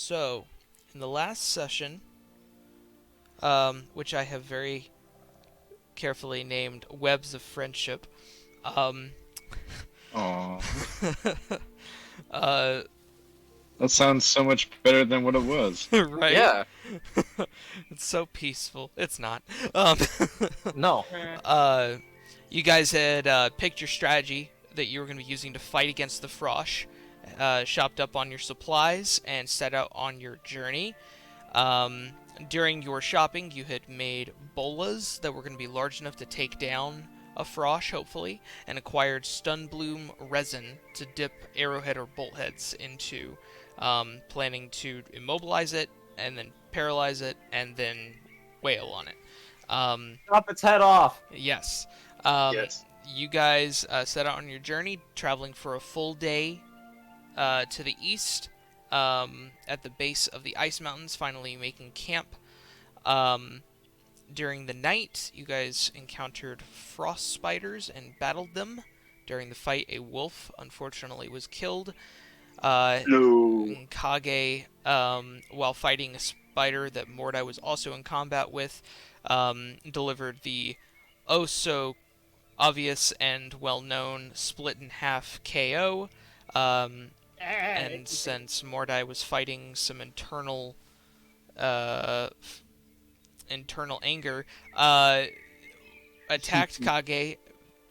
So, in the last session, which I have very carefully named Webs of Friendship, um, Aww. uh, That sounds so much better than what it was. right? Yeah. It's so peaceful. It's not. Um, No. uh, you guys had picked your strategy that you were going to be using to fight against the Frosh, shopped up on your supplies, and set out on your journey. Um, During your shopping, you had made bolas that were going to be large enough to take down a frosh, hopefully, and acquired stun bloom resin to dip arrowhead or bolt heads into, planning to immobilize it and then paralyze it and then wail on it. Chop its head off. Yes. Yes. You guys set out on your journey, traveling for a full day to the east, at the base of the ice mountains, finally making camp. Um, During the night, you guys encountered frost spiders and battled them. During the fight, a wolf unfortunately was killed. No. Kage, while fighting a spider that Mordai was also in combat with, delivered the oh so obvious and well-known split in half KO. And since Mordai was fighting some uh, internal anger, attacked Kage,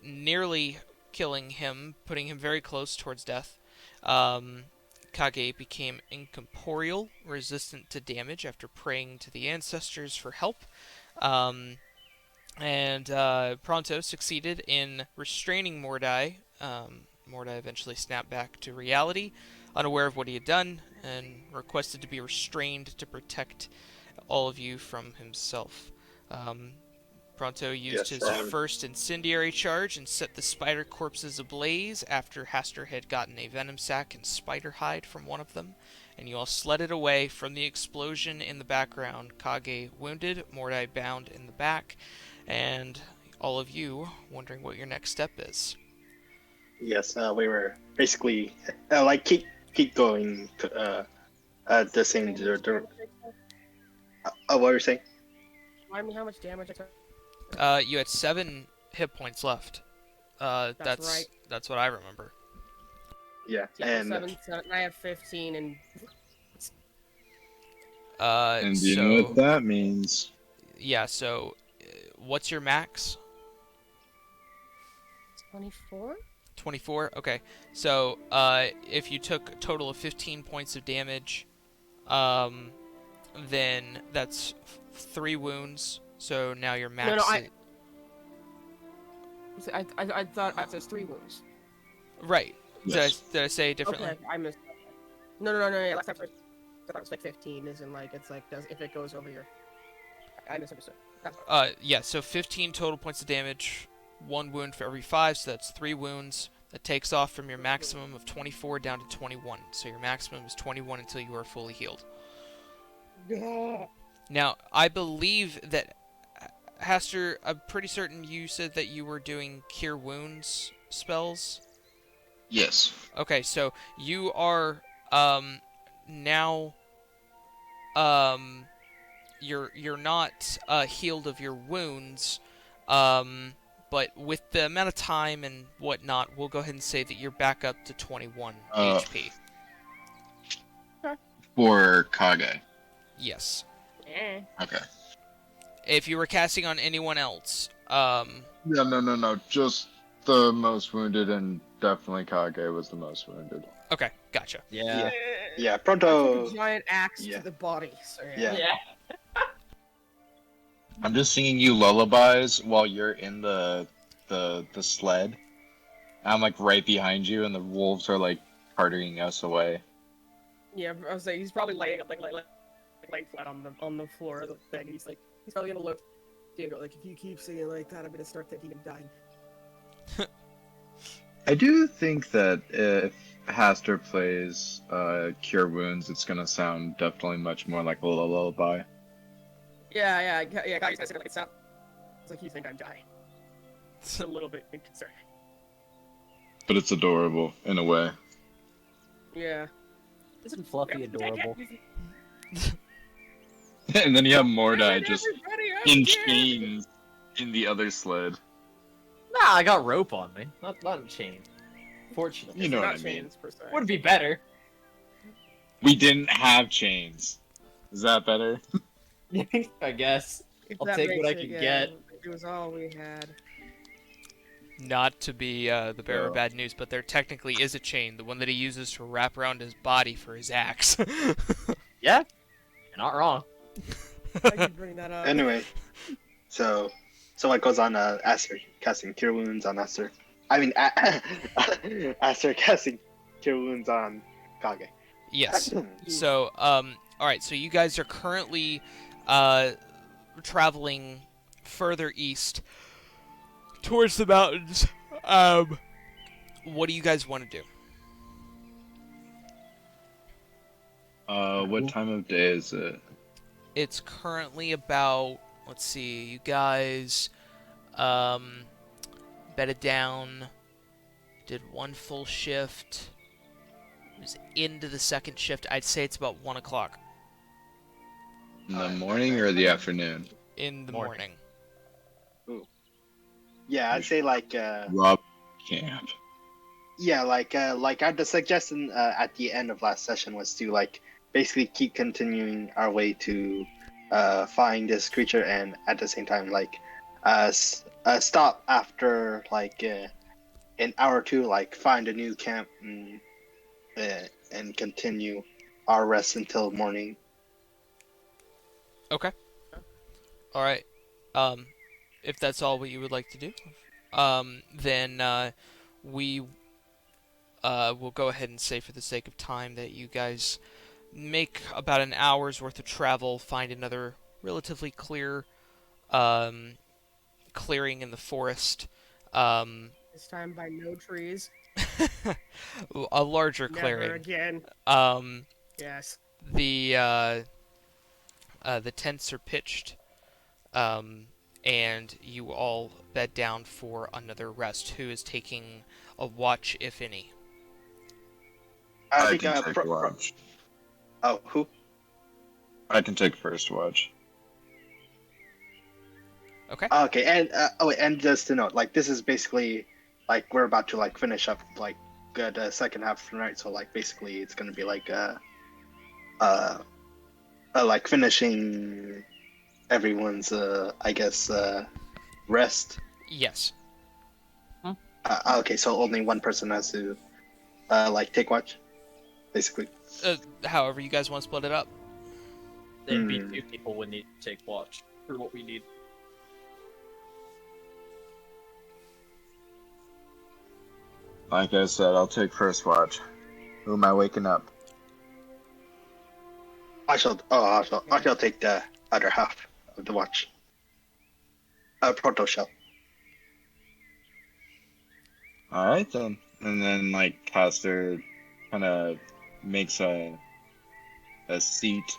nearly killing him, putting him very close towards death. Kage became incorporeal, resistant to damage after praying to the ancestors for help. Um, and Pronto succeeded in restraining Mordai. Mordai eventually snapped back to reality, unaware of what he had done, and requested to be restrained to protect all of you from himself. Pronto used his first incendiary charge and set the spider corpses ablaze after Hastur had gotten a venom sac and spider hide from one of them, and you all sledded away from the explosion in the background, Kage wounded, Mordai bound in the back, and all of you wondering what your next step is. Yes, we were basically like keep going to, the same. What were you saying? Remind me how much damage I took. You had 7 hit points left. That's right. That's what I remember. Yeah, Yeah, and 7, I have 15, and And do you know what that means? Yeah, so what's your max? 24? 24? Okay. So, if you took a total of 15 points of damage, then that's 3 wounds. So now your max No, is... I thought it says 3 wounds. Right. Yes. Did I say it differently? Okay, I missed that. No, yeah, last time I thought it was like 15, isn't like, it's like, if it goes over your... I misunderstood. Yeah, so 15 total points of damage, 1 wound for every 5, so that's 3 wounds. That takes off from your maximum of 24 down to 21. So your maximum is 21 until you are fully healed. Yeah. Now, I believe that, Hastur, I'm pretty certain you said that you were doing Cure Wounds spells? Yes. Okay, so you are, now, you're not, healed of your wounds, but with the amount of time and whatnot, we'll go ahead and say that you're back up to 21 HP. For Kage. Yes. Okay. If you were casting on anyone else, Yeah, no. Just the most wounded, and definitely Kage was the most wounded. Okay, gotcha. yeah, I Pronto. took a giant axe Yeah. to the body, so Yeah. I'm just singing you lullabies while you're in the sled. I'm like right behind you, and the wolves are like carting us away. Yeah, I was like, he's probably laying flat on the floor of the thing. He's probably gonna look. Diego, like, if you keep singing like that, I'm gonna start thinking of dying. I do think that if Hastur plays Cure Wounds, it's gonna sound definitely much more like a lullaby. Yeah. Guys, it sounds like you think I'm dying. It's a little bit concerning. But it's adorable in a way. Yeah. Isn't Fluffy adorable? And then you have Mordai Isn't just everybody in dead? chains in the other sled. Nah, I got rope on me. Not in chains. Fortunately. You know They're what not I mean. chains, per se. Would be better. We didn't have chains. Is that better? I guess. If I'll that take what makes I it, can yeah, get. It was all we had. Not to be the bearer of Yeah. bad news, but there technically is a chain, the one that he uses to wrap around his body for his axe. Yeah, you're not wrong. I could bring that up. Anyway, so what goes on? Aster casting cure wounds on Aster. I mean, Aster casting cure wounds on Kage. Yes. So, alright, so you guys are currently traveling further east towards the mountains. What do you guys want to do? What time of day is it? It's currently about, let's see, you guys bedded down, did one full shift, was into the second shift. I'd say it's about 1 o'clock In the morning or the afternoon? in the Morning. morning. Yeah, I'd say like Rob camp. yeah, like the suggestion at the end of last session was to like basically keep continuing our way to find this creature, and at the same time like stop after like an hour or two, like find a new camp and continue our rest until morning. Okay. Alright. If that's all what you would like to do, then we will go ahead and say, for the sake of time, that you guys make about an hour's worth of travel, find another relatively clear clearing in the forest. This time by no trees. A larger Never clearing. again. Um, Yes. the tents are pitched, and you all bed down for another rest. Who is taking a watch, if any? I I think can take watch. oh, who? I can take first watch. Okay. Okay, and and just to note, like this is basically like we're about to like finish up like the second half of the night, so like basically it's gonna be like like finishing everyone's I guess rest. Yes. Okay, so only one person has to like take watch, basically. However you guys want to split it up. There'd be 2 people would need to take watch for what we need. Like I said, I'll take first watch. Who am I waking up? I shall take the other half of the watch. Proto shell. Alright then. And then like Caster kind of makes a seat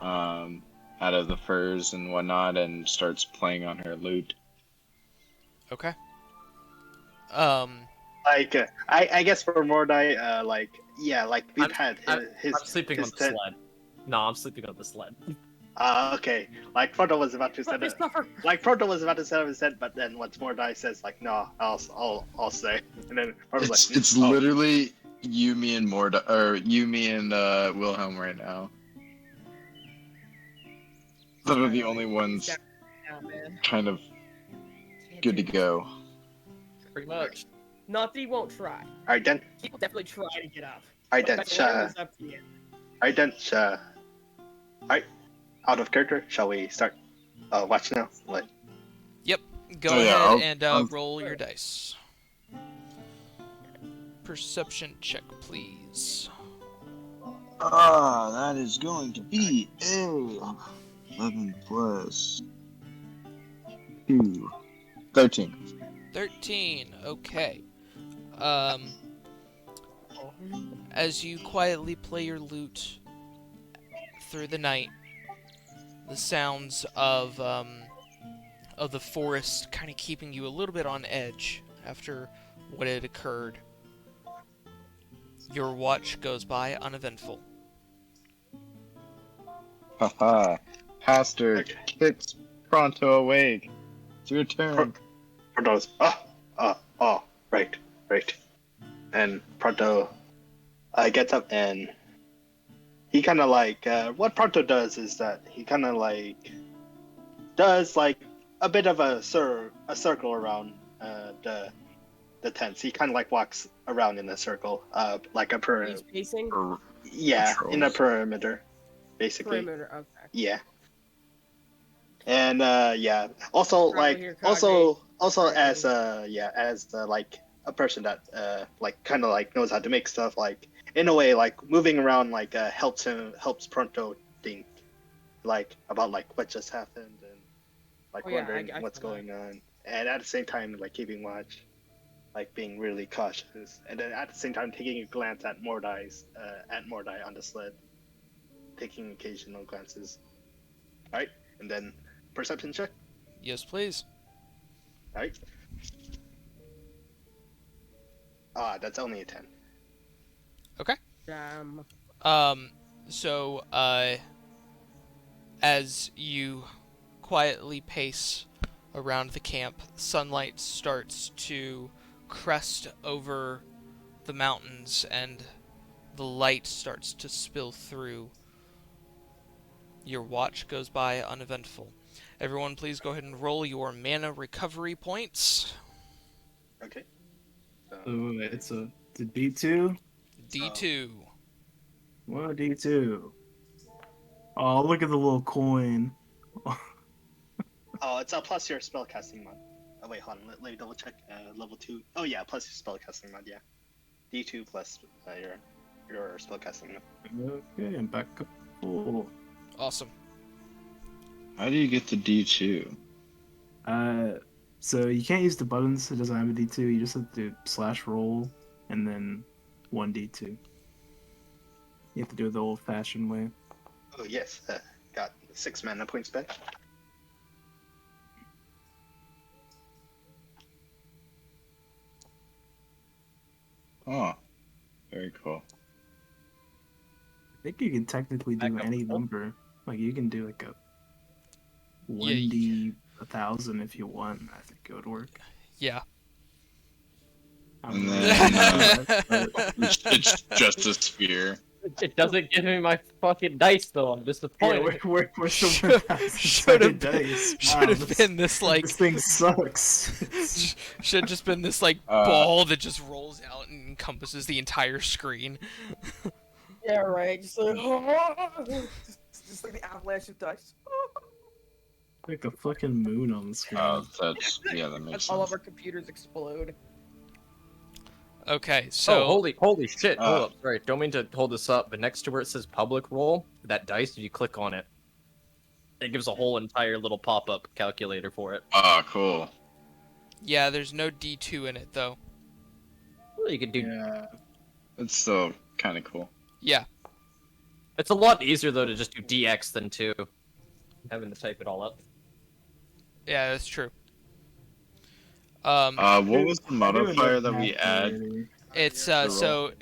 out of the furs and whatnot and starts playing on her lute. Okay. Like I guess for Mordai, like yeah, like we've had his. I'm sleeping his on the sled. No, I'm sleeping on the sled. Okay. Like Proto was about to set Let me it. suffer. Like Proto was about to set up his head, but then once Mordai says like, "No, I'll stay," and then Proto's like, It's "Oh." literally you, me, and Morda, or you, me, and Wilhelm right now. Those are the only ones Yeah, man. kind of good to go. Pretty much. Not that he won't try. All right then. He will definitely try to get up. All right then. But it's up to you. All right then. All right. Out of character. Shall we start? Watch now. What? Go Oh, yeah, ahead I'll- and roll your dice. Perception check, please. That is going to be a 11 plus 2. 13. 13. Okay. As you quietly play your lute through the night, the sounds of the forest kind of keeping you a little bit on edge after what had occurred. Your watch goes by uneventful. Haha. Pastor Okay. kicks Pronto awake. It's your turn. Pronto's, right, right. And Pronto gets up and he kind of like, what Pronto does is that he kind of like does like a bit of a circle around the tents. He kind of like walks around in a circle, like a He's pacing yeah, in a Patrols. perimeter, basically. perimeter. Okay. Yeah. And yeah, also Probably like hear Kage also as screaming. as like a person that like kind of like knows how to make stuff, like in a way like moving around like helps Pronto think like about like what just happened and like Oh yeah, wondering I what's feel that. going on, and at the same time like keeping watch, like being really cautious, and then at the same time taking a glance at Mordai on the sled, taking occasional glances. All right, and then perception check. Yes, please. All right. That's only a 10. Okay. Damn. Um, so, as you quietly pace around the camp, sunlight starts to crest over the mountains and the light starts to spill through. Your watch goes by uneventful. Everyone, please go ahead and roll your mana recovery points. Okay. So, So it's a D2. D2. What D2? Oh, look at the little coin. oh, it's a plus your spellcasting mod. Oh wait, hold on. Let me double check. Level 2. Oh yeah, plus your spellcasting mod. Yeah. D2 plus your spellcasting mod. Okay, I'm back up full. Awesome. How do you get to D2? So you can't use the buttons. It doesn't have a D2. You just have to /roll and then 1D2. You have to do it the old-fashioned way. Oh yes. Got 6 mana points back. Oh, very cool. I think you can technically do Back up any full? number. Like you can do like a Yeah, 1D 1,000 if you want. I think it would work. Yeah. I'm And really then, bad at that, but- It's just a sphere. It doesn't give me my fucking dice though. I'm Yeah, disappointed. we're still Should- 1,000 should have sided dice. should have this- been this like This thing sucks. It's- should have just been this like ball that just rolls out and encompasses the entire screen. Yeah, right. Just like, just like the avalanche of dice. like a fucking moon on the screen. Yeah, that makes All of sense. our computers explode. Okay, so Oh, holy shit! Uh. Hold up, sorry, don't mean to hold this up, but next to where it says public roll, that dice, if you click on it, it gives a whole entire little pop-up calculator for it. Oh, cool. yeah, there's no D2 in it though. Well, you can do. Yeah. It's still kind of cool. Yeah. It's a lot easier though to just do DX than to having to type it all up. Yeah, that's true. What was the I do modifier enough that we math add? already. It's roll. so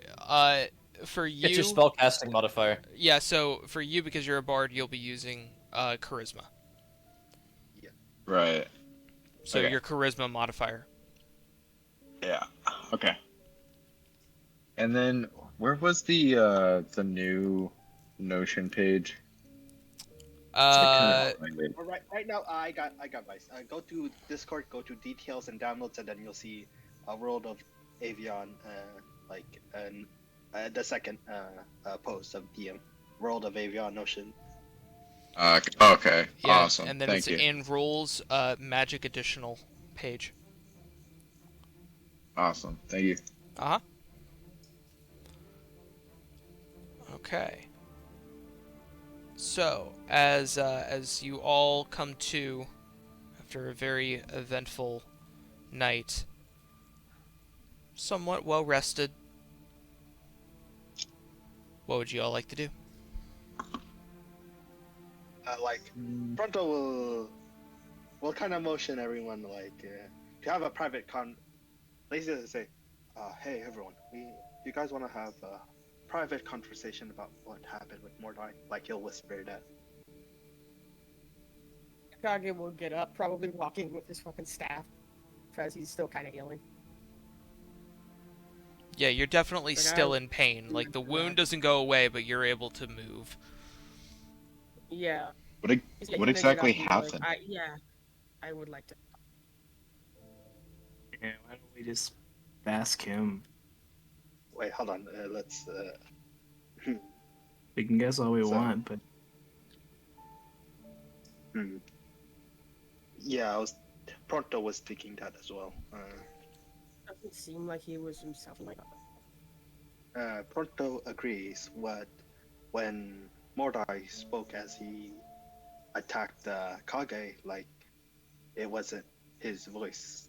for you. It's your spellcasting modifier. Yeah, so for you because you're a bard, you'll be using charisma. Right. So Okay. your charisma modifier. Yeah. Okay. And then where was the new Notion page? Uh, Well, right now I got advice. Go to Discord, go to details and downloads, and then you'll see a World of Eaivon, the second post of DM World of Eaivon Notion. Okay. yeah, Awesome. and then Thank it's you. in rules magic additional page. Awesome. Thank you. Uh-huh. Okay. So, as you all come to after a very eventful night, somewhat well rested, what would you all like to do? Pronto will kind of motion everyone to have a private Lazy to say, hey everyone, you guys want to have a private conversation about what happened with Mordai? Like he'll whisper that. Kage will get up, probably walking with his fucking staff, as he's still kind of healing. Yeah, you're definitely Like, still in pain. Like, the wound doesn't go away, but you're able to move. Yeah. What He's what gonna get up exactly and be like, happened? I would like to. Yeah, why don't we just ask him? Wait, hold on. Let's. We can guess all we So- want, but Yeah, Pronto was thinking that as well. Doesn't seem like he was himself. Like, Pronto agrees. When Mordai spoke as he attacked Kage, like it wasn't his voice.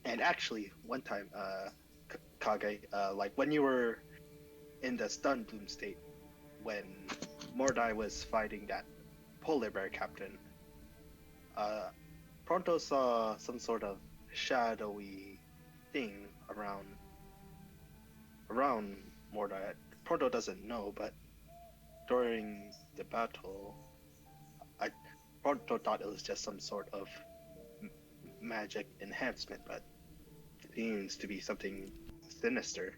And actually, one time, Kage, like when you were in the stun bloom state, when Mordai was fighting that polar bear captain, Pronto saw some sort of shadowy thing around Mordai. Pronto doesn't know, but during the battle, Pronto thought it was just some sort of magic enhancement, but it seems to be something sinister.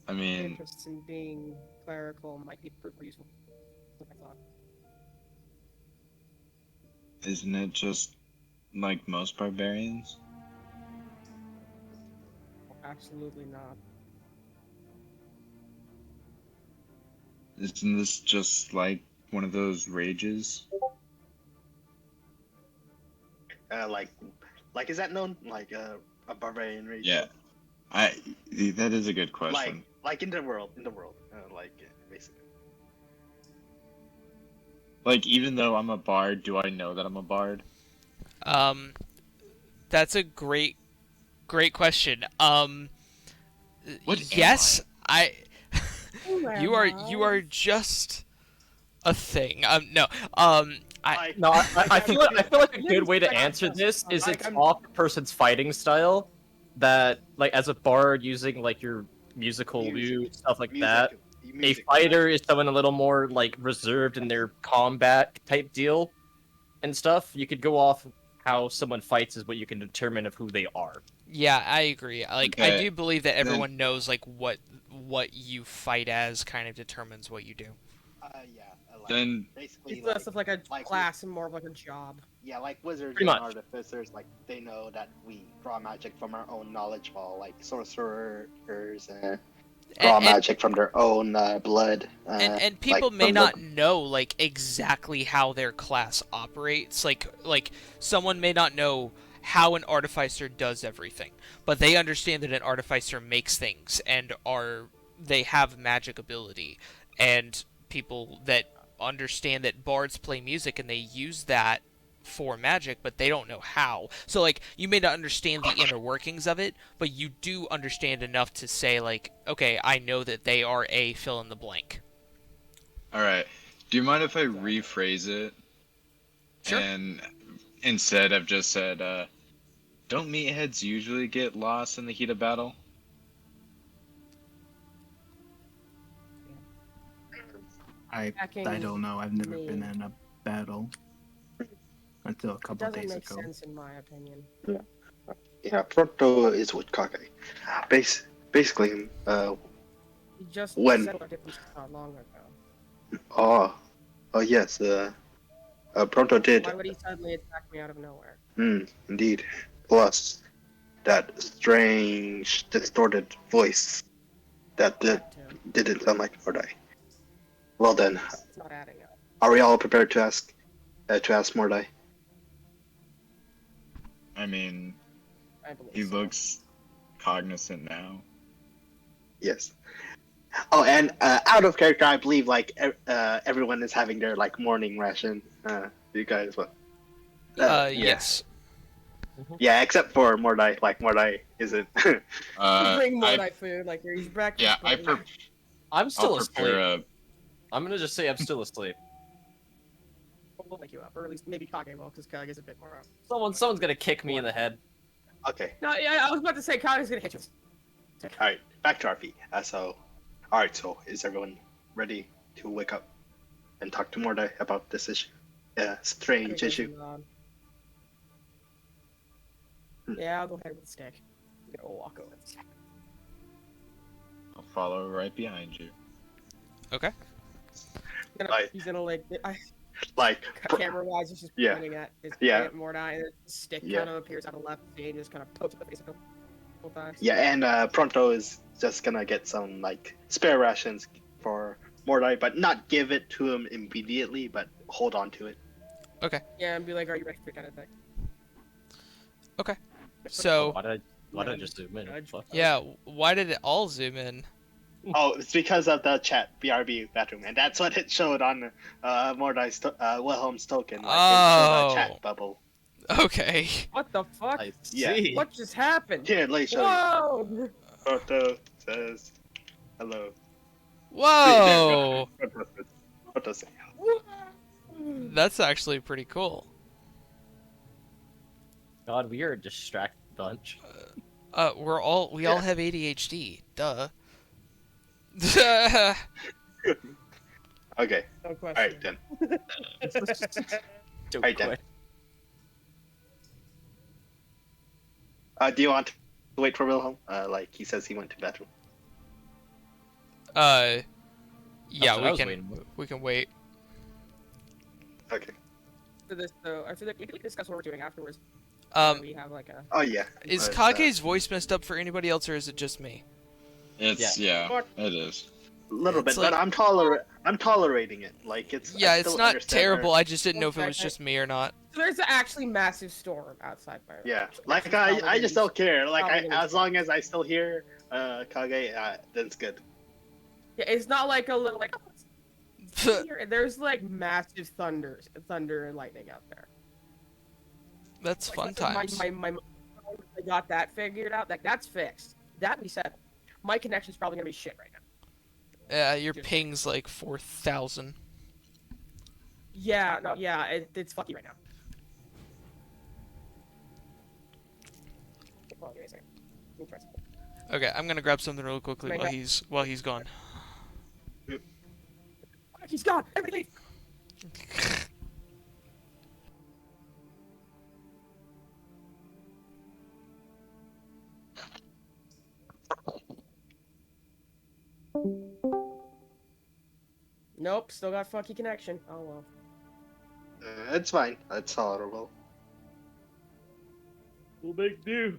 I mean, interest in being clerical might be pretty useful. I thought. isn't it just like most barbarians? Absolutely not. Isn't this just like one of those rages? Like is that known like a barbarian race? Yeah, that is a good question. Like in the world, basically. Like, even though I'm a bard, do I know that I'm a bard? That's a great question. What am yes, I. Who you are just a thing. No. No, I feel like a good way to answer this is Like, it's I'm- off the person's fighting style. That, like, as a bard using like your musical lute, stuff like that. A fighter is someone a little more like reserved in their combat type deal and stuff. You could go off how someone fights is what you can determine of who they are. Yeah, I agree. Like, I Okay, do believe that then- everyone knows like what you fight as kind of determines what you do. Yeah. Like, Then basically, It's less of like a like- class and more of like a job. yeah, like wizards Pretty and much. artificers, like they know that we draw magic from our own knowledge ball. Like sorcerers draw And- magic from their own blood. And people like, may from not know like exactly how their class operates. Like someone may not know how an artificer does everything, but they understand that an artificer makes things and they have magic ability. And people that understand that bards play music and they use that for magic, but they don't know how. So like you may not understand the inner workings of it, but you do understand enough to say like, okay, I know that they are a fill in the blank. all right. Do you mind if I rephrase it? Sure. And instead I've just said, don't meatheads usually get lost in the heat of battle? I Attacking don't know. I've never me. been in a battle until a It couple doesn't days make ago. sense in my opinion. Yeah, Pronto is with Kage. Basically, He just When- settled our differences not long ago. oh yes, Pronto did. Why would he suddenly attack me out of nowhere? Indeed. Plus, that strange, distorted voice that That too. didn't sound like Mordai. Well then, It's not adding up. are we all prepared to ask Mordai? I mean, I believe he so. looks cognizant now. Yes. Oh, and out of character, I believe like everyone is having their like morning ration. You guys, what? Yes. Yeah, except for Mordai. Like Mordai isn't. You bring more I- night food, like he's breakfast. yeah, but I'm still I'll asleep. prepare a. I'm gonna just say I'm still asleep. we'll wake you up, or at least maybe Kage will, because Kage is a bit more up. Someone's gonna kick me in the head. Okay. No, yeah, I was about to say Kage's gonna hit you. All right. Back to RP. So, all right. So, is everyone ready to wake up? and talk to Mordai about this issue. Yeah, strange issue. Yeah, I'll go ahead with the stick. I'm gonna walk over the stick. I'll follow right behind you. Okay. He's gonna like, Like, camera-wise, he's just yeah. pointing at his Yeah. Mordai, and the stick Yeah. kind of appears on the left and just kind of pokes at the face of him. Times. Yeah, and Pronto is just gonna get some like spare rations for Mordai, but not give it to him immediately, but hold on to it. Okay. Yeah, and be like, "Are you ready for kind of thing?" Okay. So. Why did I just zoom in? Fuck. Yeah. Why did it all zoom in? Oh, it's because of the chat BRB bathroom, and that's what it showed on Mordai's Wilhelm's token. Like, it showed a chat bubble. Okay. What the fuck? I Yeah. see. What just happened? Here, let me show you. Whoa! Pronto says hello. Whoa. Pronto says That's actually pretty cool. God, we are a distracted bunch. We all have ADHD. Duh. okay. No question. All right then. Don't Right, then. quit. Do you want to wait for Wilhelm? Like he says he went to bathroom. Yeah, That's what I was we waiting for. can wait. Okay. For this though, I feel like we can discuss what we're doing afterwards. We have like a. Oh yeah. Is But, Kage's voice messed up for anybody else, or is it just me? It's yeah, it is. a little bit, It's like- but I'm tolerating it. Like it's. I Yeah, it's still not understand terrible. her. I just didn't know if it was just me or not. So there's actually massive storm outside my. Yeah, It's like probably I just don't care. Like probably as long as I still hear Kage, that's good. Yeah, it's not like a little like. There's like massive thunder and lightning out there. That's fun Like, times. I got that figured out. Like that's fixed. That we said. My connection's probably gonna be shit right now. Yeah, your ping's like 4,000. Yeah, no, yeah, it's fucky right now. Hold on, give me a second. Let me try something. Okay, I'm gonna grab something real quickly Mega. while he's gone. He's gone. Everything. Nope, still got fucky connection. Oh well. It's fine. It's tolerable. We'll make do.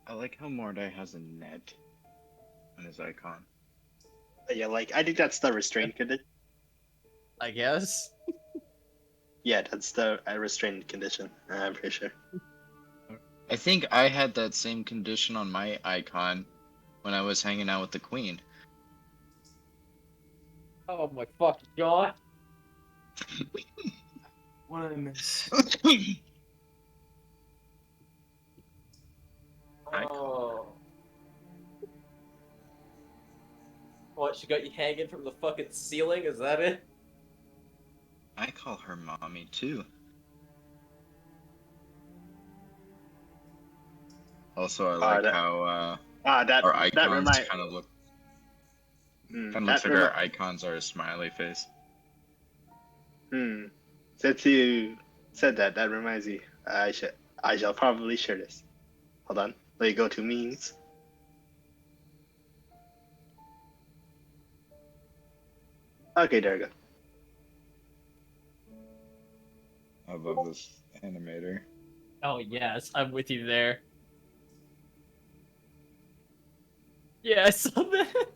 I like how Mordai has a net on his icon. Yeah, like I think that's the restraint condition. I guess. Yeah, that's the restrained condition. I'm pretty sure. I think I had that same condition on my icon when I was hanging out with the queen. Oh my fucking god. What did I miss? Oh. What, she got you hanging from the fucking ceiling? Is that it? I call her mommy too. Also, I like how that our icons remind. kind of look. Hmm, Kind of looks like our icons are a smiley face. Since you said that, that reminds me. I shall probably share this. Hold on. Let me go to memes. Okay, there we go. I love this animator. Oh yes, I'm with you there. Yeah, I saw that.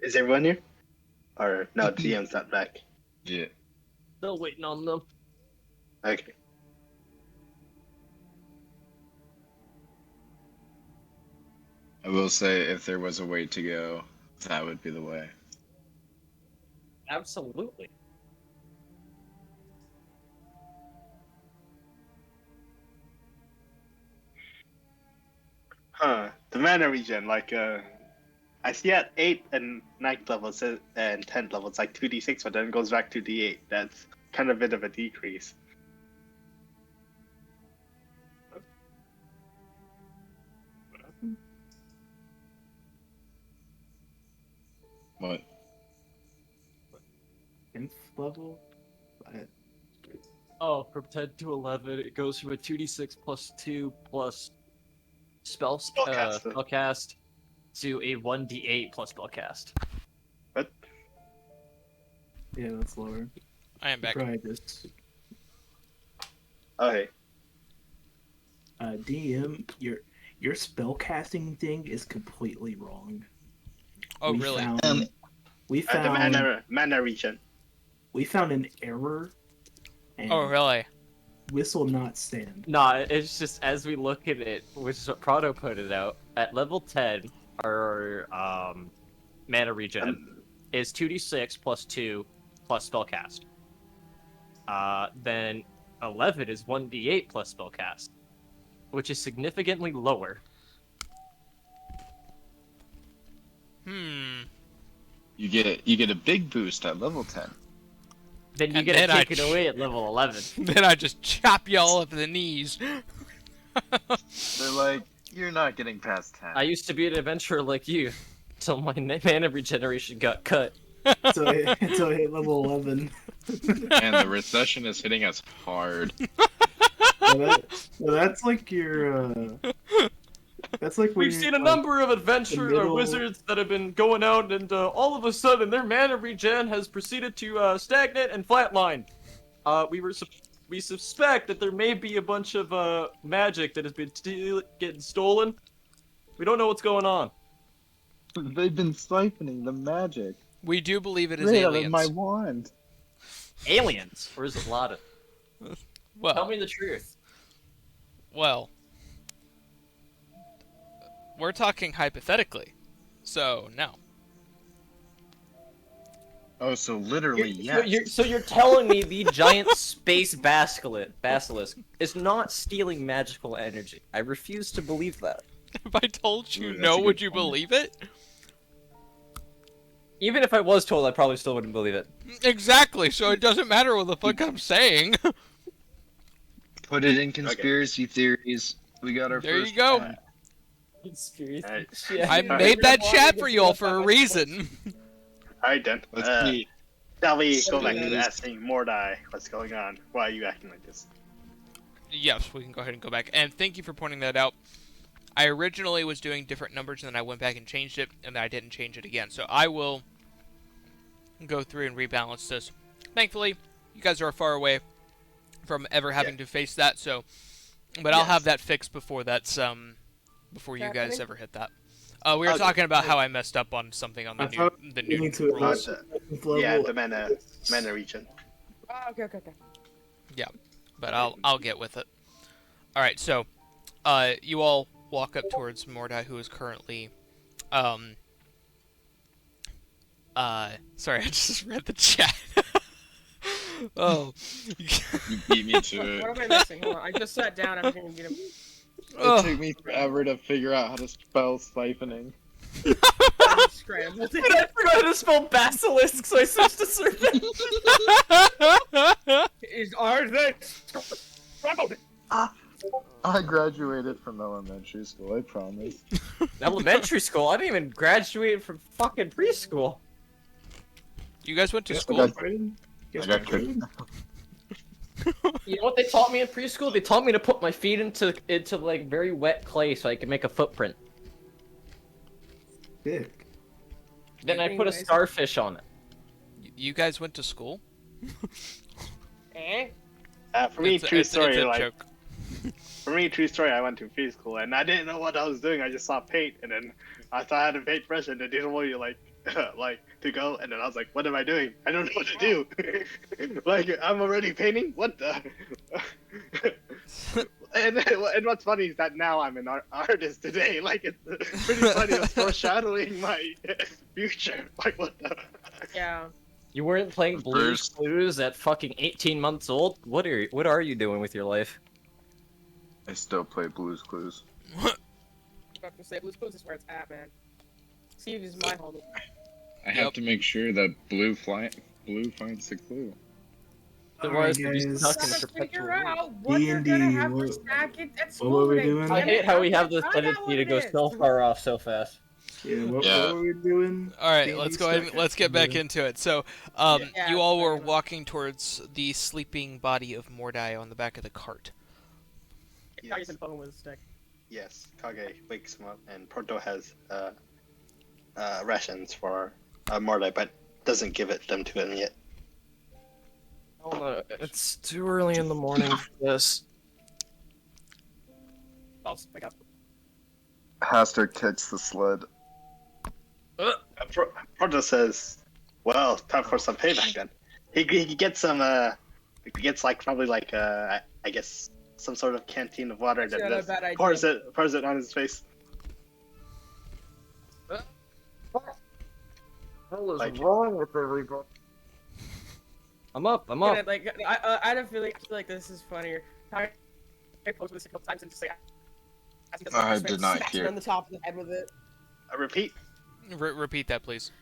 Is everyone here? Or no, GM's not back. Yeah. Still waiting on them. Okay. I will say, if there was a way to go, that would be the way. Absolutely. Huh. The mana regen, like I see at 8 and 9th levels and 10th levels, like 2d6, but then it goes back to d8. That's kind of a bit of a decrease. What? 10th level? But Oh, from 10 to 11, it goes from a 2d6 plus 2 plus Spellcaster. spellcast to a 1d8 plus spellcast. But yeah, that's lower. I am back. Try this. okay. DM, your spell casting thing is completely wrong. Oh, really? We The found mana regen. we found an error. And Oh, really? this will not stand. Nah, it's just as we look at it, which is what Prado put it out, at level 10, our mana regen is 2d6 plus 2 plus spellcast. Then 11 is 1d8 plus spellcast, which is significantly lower. You get a big boost at level 10. Then you And get then it I taken away at level 11. Then I just chop y'all up the knees. They're like, you're not getting past 10. I used to be an adventurer like you, till my mana regeneration got cut. So I hit level 11. And the recession is hitting us hard. Well, that's like your. That's like when We've you're, seen a like, number of adventurers or middle- wizards that have been going out, and all of a sudden their mana regen has proceeded to stagnate and flatline. We suspect that there may be a bunch of magic that has been getting stolen. We don't know what's going on. They've been siphoning the magic. We do believe it is Right out of aliens. my wand. Aliens, or is it Lada? Tell Well, me the truth. well, we're talking hypothetically, so no. Oh, so literally, yes. So you're telling me the giant space basilisk is not stealing magical energy? I refuse to believe that. If I told you Ooh, that's no, a would good you point. believe it? Even if I was told, I probably still wouldn't believe it. Exactly. So it doesn't matter what the fuck I'm saying. Put it in conspiracy theories. We got our There first you go. one. Conspiracy. Alright. I made that chat for y'all for a reason. Alright then. Let's see. Shall we go back Yes. to asking Mordai what's going on? Why are you acting like this? Yes, we can go ahead and go back. And thank you for pointing that out. I originally was doing different numbers, and then I went back and changed it, and then I didn't change it again. So I will go through and rebalance this. Thankfully, you guys are far away from ever having to face that, so... But I'll Yes. have that fixed before that's, before you guys Happening? ever hit that. We were Okay. talking about how I messed up on something on I the new, thought the getting new to it rules. last level. Yeah, the mana regen. Oh, okay. But I'll get with it. Alright, so, you all walk up towards Mordai, who is currently, sorry, I just read the chat. Oh. You beat me to it. What am I missing? Hold on. I just sat down. I'm going to get him. It took me forever to figure out how to spell siphoning. Scrambled. Dude, I forgot to spell basilisk, so I switched to serpent. Are they? I graduated from elementary school, I promise. Elementary school? I didn't even graduate from fucking preschool. You guys went to I school? got- I got kicked. You know what they taught me in preschool? They taught me to put my feet into like very wet clay so I can make a footprint. Dick. Then I Being put a lazy. starfish on it. You guys went to school? Eh? For me, true story. It's a Like joke. for me, true story. I went to preschool and I didn't know what I was doing. I just saw paint, and then I thought I had a paintbrush, and the little boy like like to go, and then I was like, what am I doing? I don't know what to do. Like I'm already painting. What the? And what's funny is that now I'm an artist today. Like it's pretty funny. It's foreshadowing my future. Like what the? Yeah. You weren't playing Blue's First- Clues at fucking 18 months old? What are you doing with your life? I still play Blue's Clues. I'm about to say Blue's Clues is where it's at, man. Steve is my homie. I have to make sure that Blue finds the clue. Otherwise, Alright, we'd be guys. stuck in Gotta perpetual figure loop. out what they're D&D, gonna have for what- snack at what school were we today. doing? I Damn hate it, how we I have the can't find out tendency to what go it is. so far off so fast. Yeah, what Yeah. were we doing? All right, D&D let's go ahead. stuff? Let's get back into it. So, Yeah, you all fair were enough. walking towards the sleeping body of Mordai on the back of the cart. Kage's in phone with a stick. Yes, Kage wakes him up, and Porto has rations for Mordai, but doesn't give them to him yet. Oh, no, it's too early in the morning for this. I'll wake up. Haster kicks the sled. Porto says, "Well, time for some payback then." He gets some he gets like probably like I guess some sort of canteen of water that Not a just bad idea. pours it on his face. What is Like- wrong with everybody? I'm up. And I don't feel like this is funnier. I posed this a couple times and just like I did not smacks hear. me on the top of the head with it. I repeat, Repeat that, please.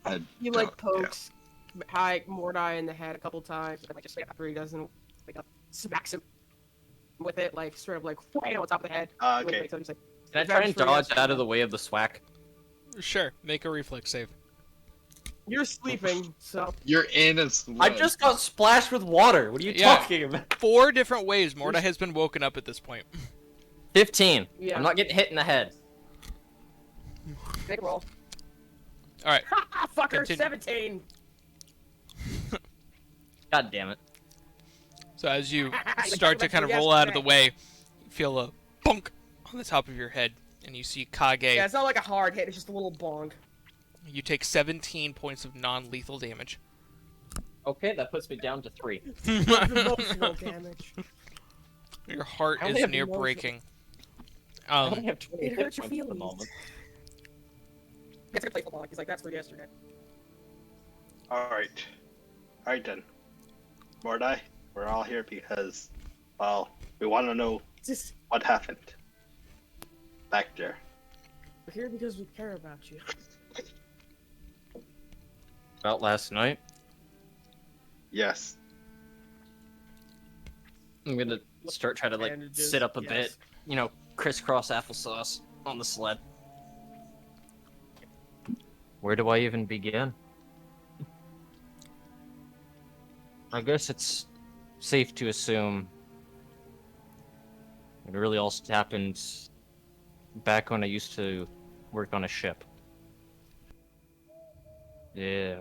I He don't- like pokes Mordai in the head a couple times, and like just like after he doesn't like smacks him with it, like straight up like right on top of the head. okay. So he's like, Can I try and dodge out of the way of the swack? Sure, make a reflex save. "You're sleeping, so You're in a sled. I just got splashed with water. What are you Yeah. talking about? 4 different ways Mordai has been woken up at this point. 15. Yeah. I'm not getting hit in the head. make a roll." All right. Ha fucker, Continue. 17. God damn it. So as you Like, start to that's kind of what roll out of the yesterday. way, you feel a bunk on the top of your head, and you see Kage. Yeah, it's not like a hard hit; it's just a little bonk. You take 17 points of non-lethal damage. Okay, that puts me down to 3. Emotional damage. Your heart I only is have near emotion. breaking. I only have 20 It hit hurts your points at the feelings. moment. It's like a playful bonk. He's like, "That's for yesterday." All right then, Mordai, we're all here because, well, we want to know Just what happened back there. we're here because we care about you. About last night, Yes. I'm gonna start trying to like Bandages, sit up a yes. bit, you know, crisscross applesauce on the sled. Where do I even begin? I guess it's safe to assume it really all happened back when I used to work on a ship. Yeah.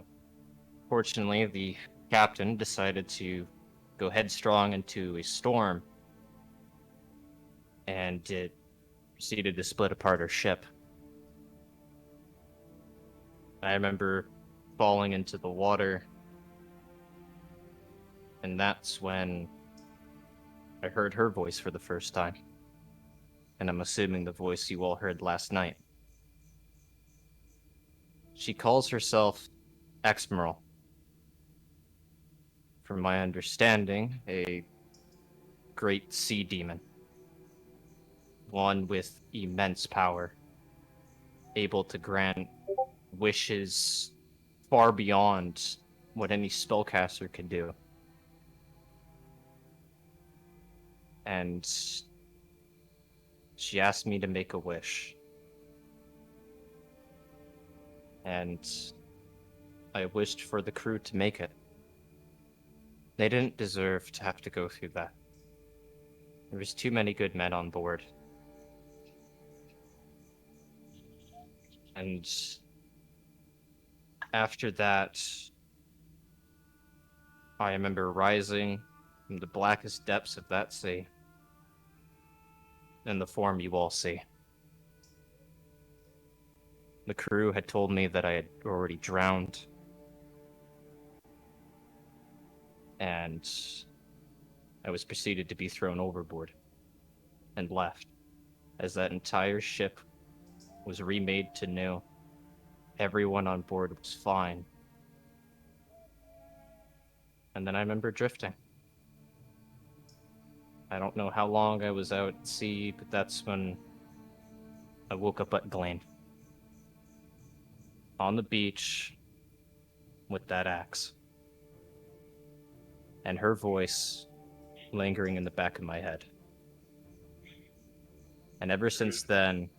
Fortunately, the captain decided to go headstrong into a storm, and it proceeded to split apart our ship. I remember falling into the water, and that's when I heard her voice for the first time. And I'm assuming the voice you all heard last night. She calls herself Exmiral. From my understanding, a great sea demon. One with immense power, able to grant wishes far beyond what any spellcaster could do. And she asked me to make a wish. And I wished for the crew to make it. They didn't deserve to have to go through that. There was too many good men on board. And after that, I remember rising from the blackest depths of that sea in the form you all see. The crew had told me that I had already drowned. And I was proceeded to be thrown overboard and left, as that entire ship was remade to new. Everyone on board was fine. And then I remember drifting. I don't know how long I was out at sea, but that's when I woke up at Glane. On the beach with that axe. And her voice lingering in the back of my head. And ever since then,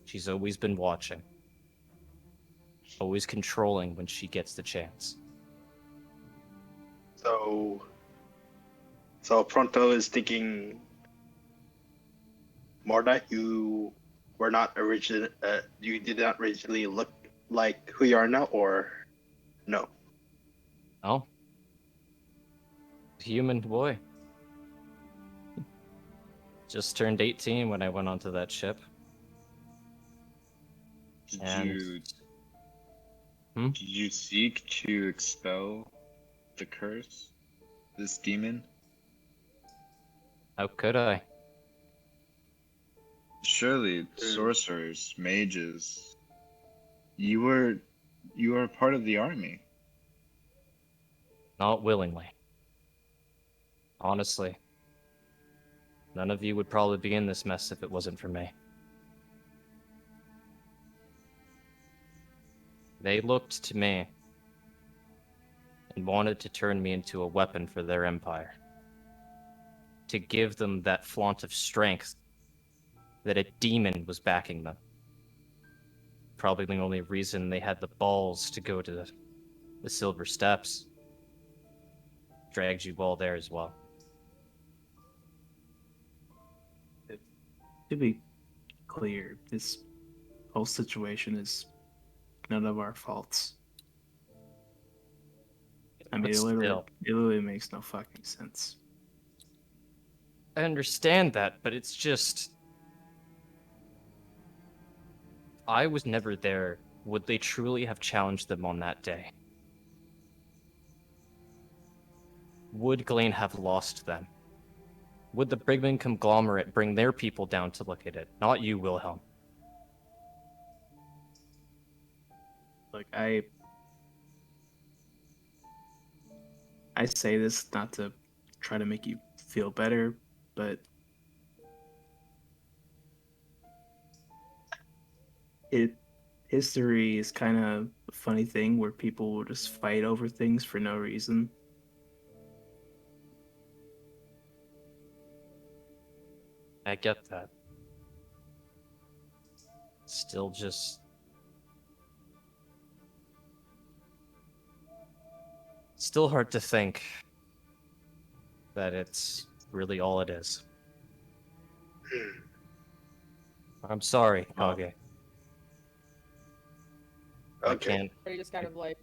she's always been watching. Always controlling when she gets the chance. So Pronto is thinking, Morda, you did not originally look like who you are now, or no? Oh. Human boy. Just turned 18 when I went onto that ship. Did And... you Hmm? did you seek to expel the curse? This demon? How could I? Surely sorcerers, mages. You were a part of the army. Not willingly. Honestly. None of you would probably be in this mess if it wasn't for me. They looked to me and wanted to turn me into a weapon for their empire. To give them that flaunt of strength that a demon was backing them. Probably the only reason they had the balls to go to the Silver Steps. Dragged you all there as well. To be clear, this whole situation is none of our faults. I mean, But still. it literally makes no fucking sense. I understand that, but it's just... I was never there. Would they truly have challenged them on that day? Would Glane have lost them? Would the Brigman conglomerate bring their people down to look at it? Not you, Wilhelm. Look, I say this not to try to make you feel better, but history is kind of a funny thing where people will just fight over things for no reason. I get that. Still just... Still hard to think that it's really all it is. I'm sorry, Kage. I Okay. can't... He just kind of like,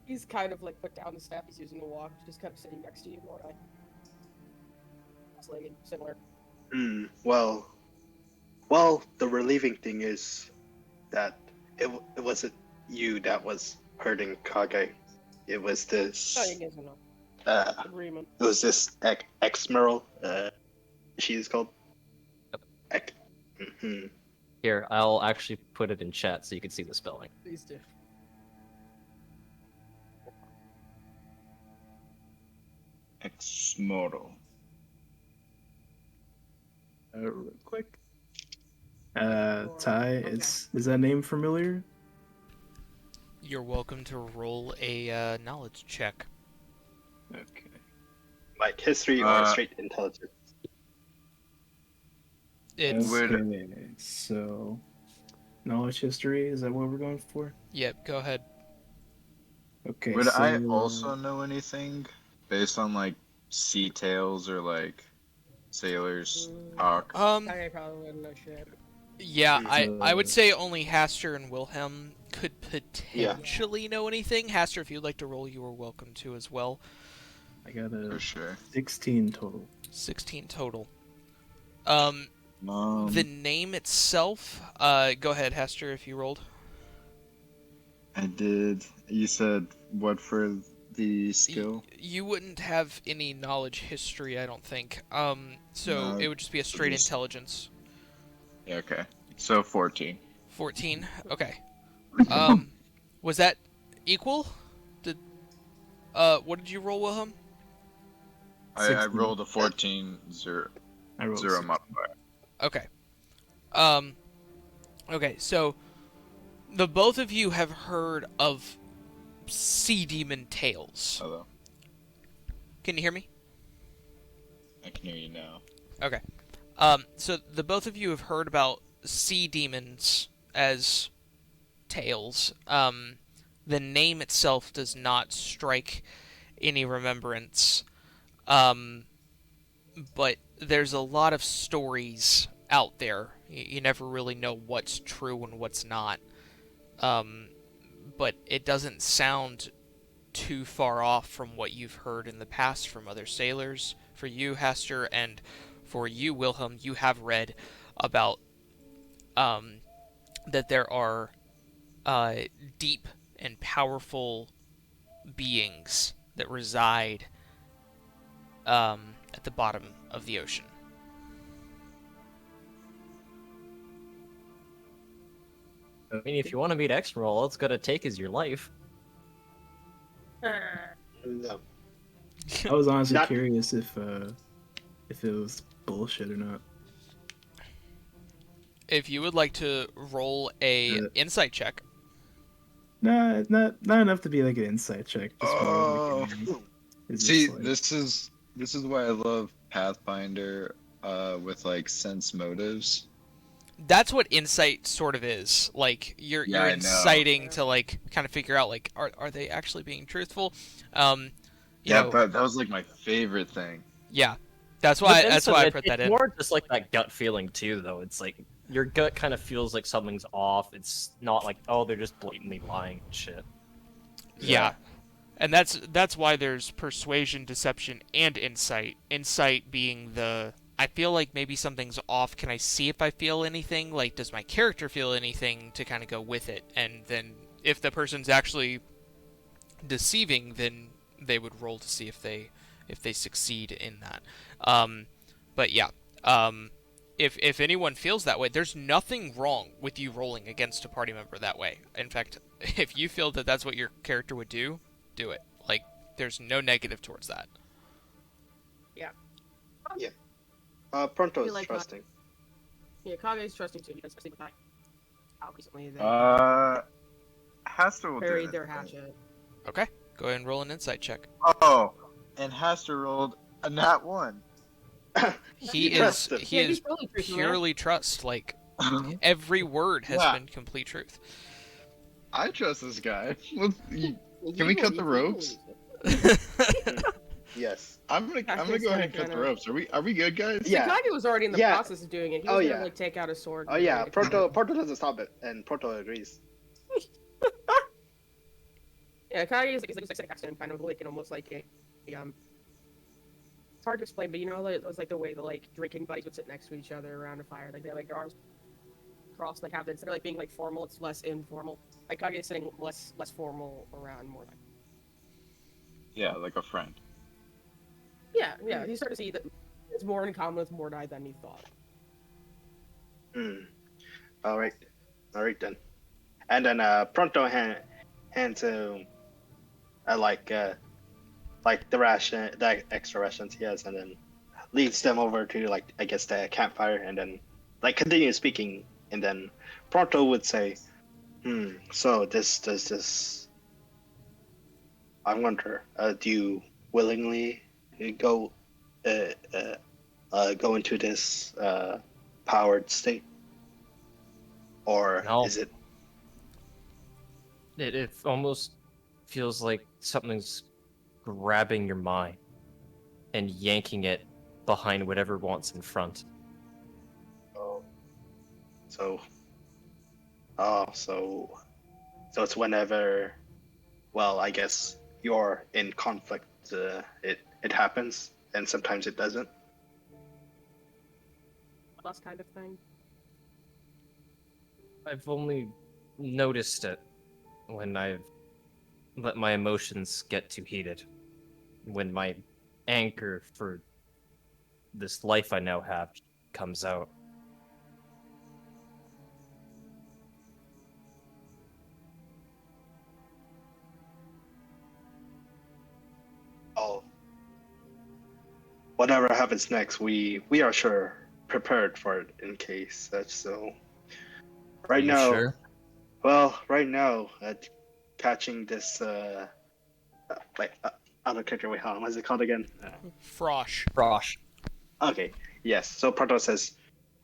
he's kind of like put down the staff he's using to walk, just kind of sitting next to you, more like, similar. Well, the relieving thing is that it wasn't you that was hurting Kage. It was this. Oh, you guys know. Agreement. It was this Exmeral. She's called. Here, I'll actually put it in chat so you can see the spelling. Please do. Exmoral. Real quick. Ty, is that name familiar? You're welcome to roll a knowledge check. Okay. Like history or straight intelligence? It's Okay, so knowledge history, is that what we're going for? Yep, go ahead. Okay. Would so... I also know anything based on like sea tales or like sailors talk? I probably wouldn't know shit. Yeah, I would say only Haster and Wilhelm could potentially know anything. Haster, if you'd like to roll, you are welcome to as well. I got a For sure. 16 total. 16 total. The name itself, go ahead, Hester, if you rolled. I did. You said what for the skill? You wouldn't have any knowledge history, I don't think. So No, it would just be a so straight just intelligence. yeah, okay. So 14. 14. Okay. Was that equal? Did what did you roll, Wilhelm? I 16. rolled a 14, zero, I rolled zero 16. modifier. Okay. Um. Okay. So the both of you have heard of sea demon tales. Hello. Can you hear me? I can hear you now. Okay. So the both of you have heard about sea demons as tales. The name itself does not strike any remembrance. But there's a lot of stories out there. You never really know what's true and what's not. But it doesn't sound too far off from what you've heard in the past from other sailors. For you, Hester, and for you, Wilhelm, you have read about that there are deep and powerful beings that reside at the bottom of the ocean. I mean, if you want to meet X-Roll, all it's gonna take is your life. No. I was honestly Not- curious if it was bullshit or not. If you would like to roll a insight check. Nah, not enough to be like an insight check. Just Oh. more. It's See, just like, this is why I love Pathfinder with like sense motives. That's what insight sort of is. Like you're Yeah, I know. inciting to like kind of figure out like are they actually being truthful? You Yeah, know, but that was like my favorite thing. yeah. That's why I put that it's in. more just like that gut feeling too, though. It's like your gut kind of feels like something's off. It's not like, oh, they're just blatantly lying and shit. Yeah. And that's why there's persuasion, deception, and insight. Insight being the I feel like maybe something's off. Can I see if I feel anything? Like, does my character feel anything to kind of go with it? And then if the person's actually deceiving, then they would roll to see if they succeed in that. But yeah, if anyone feels that way, there's nothing wrong with you rolling against a party member that way. In fact, if you feel that that's what your character would do it. Like, there's no negative towards that. Pronto I feel is like trusting. Yeah, Kage's trusting too, especially with that. How recently they Hester will do buried it. their hatchet. Okay, go ahead and roll an insight check. Oh, and Hester rolled a nat 1. He You is trust him. he Yeah, is he's totally truthful, man. purely trust. Like every word has Yeah. been complete truth. I trust this guy. Can You we know cut what the you ropes? Yes. I'm gonna go ahead and cut the ropes. Are we good, guys? Yeah. Kage was already in the Yeah. process of doing it. He Oh, was yeah. gonna like take out his sword. Oh and yeah, ready to cut Proto doesn't stop it, and Proto agrees. it. Yeah, Kage is like a accident, kind of like almost like a it's hard to explain, but you know, like, it was like the way the like drinking buddies would sit next to each other around a fire, like they like their arms crossed, like have instead of like being like formal, it's less informal. Like Kage is sitting less formal around, more like Yeah, like a friend. yeah. You start to see that it's more in common with Mordai than he thought. All right then. And then Pronto hands him like the extra rations he has, and then leads them over to like I guess the campfire, and then like continue speaking, and then Pronto would say, so this I wonder, do you willingly go into this powered state, or No. is it? It almost feels like something's grabbing your mind and yanking it behind whatever wants in front. Oh, so it's whenever, well, I guess you're in conflict, it happens, and sometimes it doesn't. plus kind of thing? I've only noticed it when I've let my emotions get too heated. When my anchor for this life I now have comes out. Oh, whatever happens next, we are sure prepared for it in case that's so. Are Right you now, sure? well, right now, catching this wait, out of character. Wait, how is it called again? Frosh. Frosh. Okay, yes. So Proto says,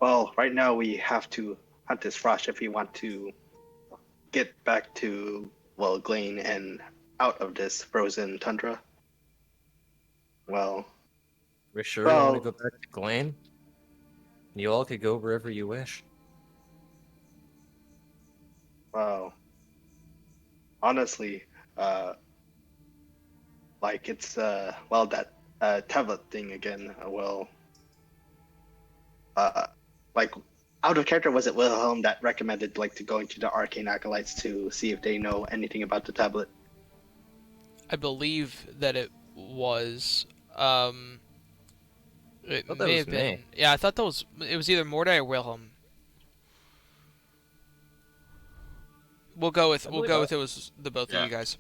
well, right now we have to hunt this frosh if we want to get back to, well, Glane and out of this frozen tundra. Well, We sure you want to well, go back to Glane? You all could go wherever you wish. well, honestly, like it's, well, that tablet thing again, uh, like, out of character, was it Wilhelm that recommended, like, to go into the Arcane Acolytes to see if they know anything about the tablet? I believe that it was. It thought that may was have been. me. Yeah, I thought that was. It was either Mordai or Wilhelm. We'll go with. I We'll believe go I- with it was the both of Yeah. you guys.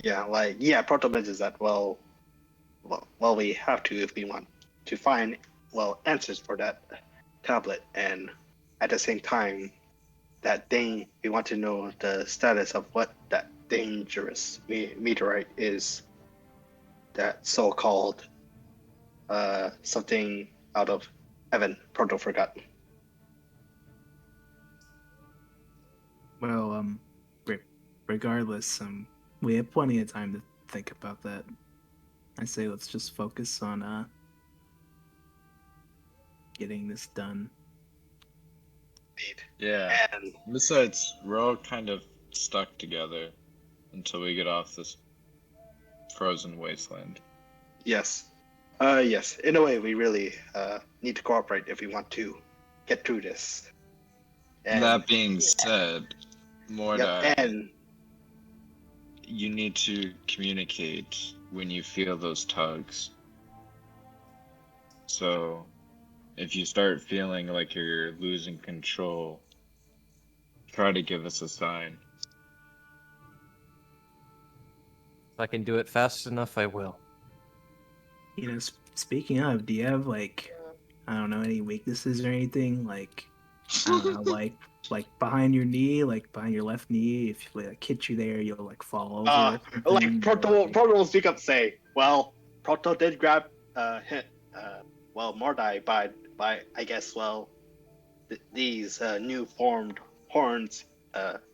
Yeah, like, yeah, Proto mentions that, well, we have to if we want to find, well, answers for that tablet, and at the same time, we want to know the status of what that dangerous meteorite is, that so-called something out of heaven. Proto forgot. Well, regardless, we have plenty of time to think about that. I say let's just focus on getting this done. Yeah. And Besides, we're all kind of stuck together until we get off this frozen wasteland. yes, yes, in a way, we really need to cooperate if we want to get through this. And That being said, Mordai, yep, and you need to communicate when you feel those tugs. So, if you start feeling like you're losing control, try to give us a sign. If I can do it fast enough, I will. You know, speaking of, do you have like, I don't know, any weaknesses or anything? Like, I don't know, like behind your knee, like behind your left knee, if you like hit you there, you'll like fall over. Or something, like Proto will speak up, say, well, Proto did grab hit well, Mordai by I guess, well, these new formed horns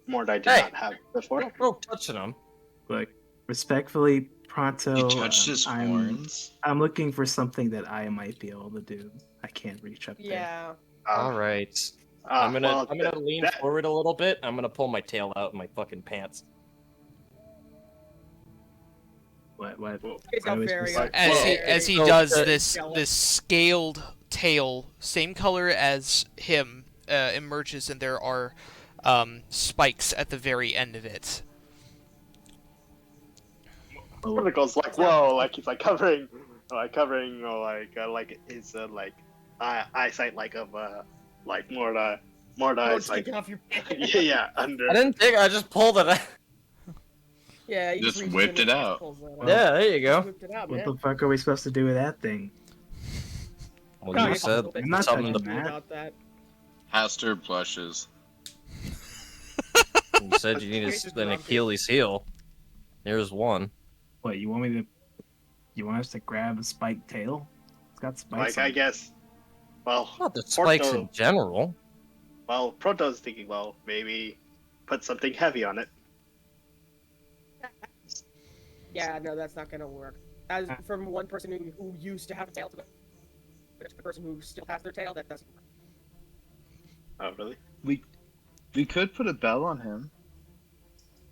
Mordai did Hey! not have before. Don't touching them. Like, respectfully, Pronto, You touched his I'm horns? I'm looking for something that I might be able to do. I can't reach up there. Yeah. All right. I'm gonna Well, lean that- forward a little bit. I'm gonna pull my tail out of my fucking pants. What? It's I not was very. just- As he So, does uh, this scaled tail, same color as him, emerges, and there are spikes at the very end of it. Proto goes like, whoa, like he's like covering, like his like eyesight like of like Mordai. Mordai's like taking off your. yeah under. I didn't think I just pulled it out. Yeah, he Just reaches whipped in it and out. pulls that Yeah, there you Just go. whipped it out, What man. the fuck are we supposed to do with that thing? Well, Probably you said possible, but I'm not something touching to, that. about that. Haster blushes. you said you needed an Achilles heel. Here's one. What, you want me to? You want us to grab a spiked tail? It's got spikes. Like I on it. guess. Well, Not the spikes in general. well, Proto's thinking, well, maybe put something heavy on it. Yeah, no, that's not gonna work. As from one person who used to have a tail to the person who still has their tail, that doesn't work. Oh, really? We could put a bell on him.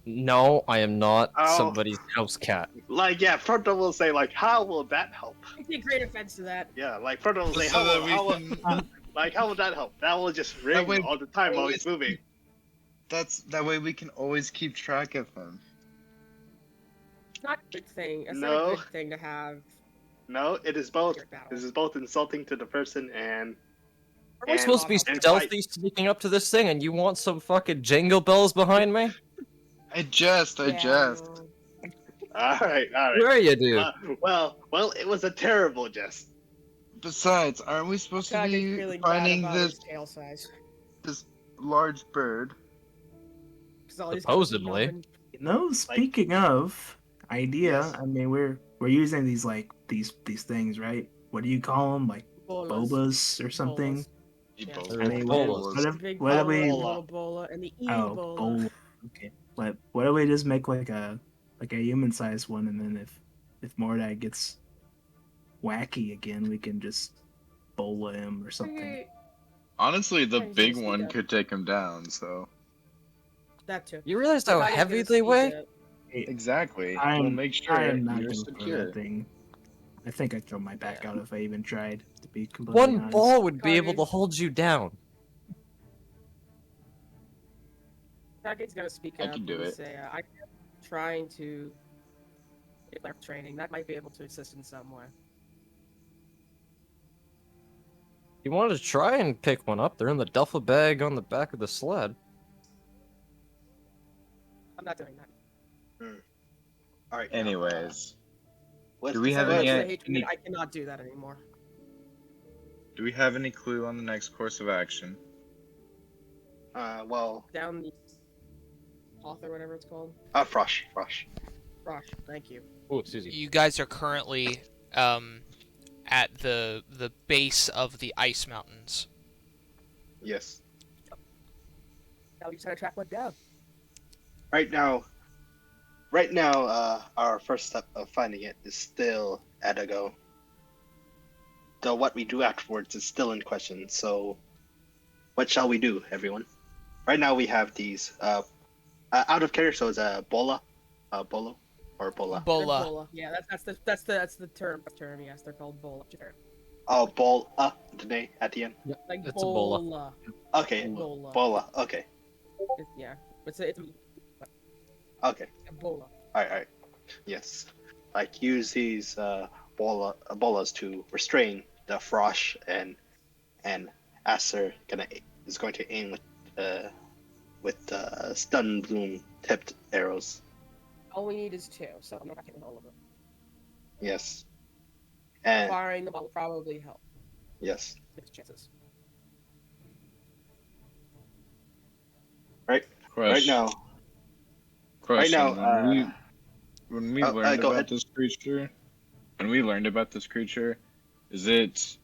No, I am not Oh. somebody's house cat. Like, yeah, Proto will say, like, how will that help? I take great offense to that. Yeah, like, Proto will say, So that we how will, can- like, how will that help? That will just ring way all the time while always he's moving. that way we can always keep track of him. It's not a good thing. It's No. not a good thing to have. No, it is both. Weird battle. This is both insulting to the person and Are we And- supposed to be and stealthy sneaking up to this thing and you want some fucking jingle bells behind me? I jest. no. all right. Where you, dude? Well, it was a terrible jest. Besides, aren't we supposed to Kage's be feeling finding bad about this his tail size. large bird? 'Cause all he's Supposedly. got is You know, speaking of idea, Yes. I mean, we're using these like these things, right? What do you call them? Like bolas. bobas or something? Bolas. Yeah. I mean, Bolas. what if Big what if bola, we? bola. little bola, and the Oh, Eaivon. bowl. Okay. What if we just make like a human-sized one, and then if Mordai gets wacky again, we can just bola him or something. Okay, Honestly, the I big see one that. could take him down. So that too. You realize how Kage's heavy gonna they speak weigh? up. exactly, I'm- we'll make sure I am not you're gonna throw secure. that thing. I think I'd throw my back out if I even tried. To be completely One honest. ball would be able to Kage. hold you down. Kage's gonna speak I up can do and it. say, I'm trying to get their training. That might be able to assist in some way. You wanted to try and pick one up? They're in the duffel bag on the back of the sled. I'm not doing that. All right. Anyways, What- do we have So much any- as I hate to any- admit, I cannot do that anymore. do we have any clue on the next course of action? Well, Down the path or whatever it's called. Frosh. Rosh, thank you. Oh, Susie. You guys are currently at the base of the ice mountains. Yes. Now we just gotta track one down. Right now, our first step of finding it is still at a go. Though what we do afterwards is still in question. So, what shall we do, everyone? Right now we have these out of character. So it's a bola, bolo, or bola. They're Bola. bola. Yeah, that's the term. Yes, they're called bola. Oh, bola today at the end. Like It's a bola. bola. Okay, Bola. bola. Okay, Yeah, it's a okay. bola. All right. Yes, like use these bolas to restrain the frosh and Acer is going to aim with stun bloom tipped arrows. All we need is two, so I'm not getting all of them. Yes, and Firing them will probably help. yes, Six chances. right Question. now. Question. now, when we oh, learned go about ahead. this creature, is it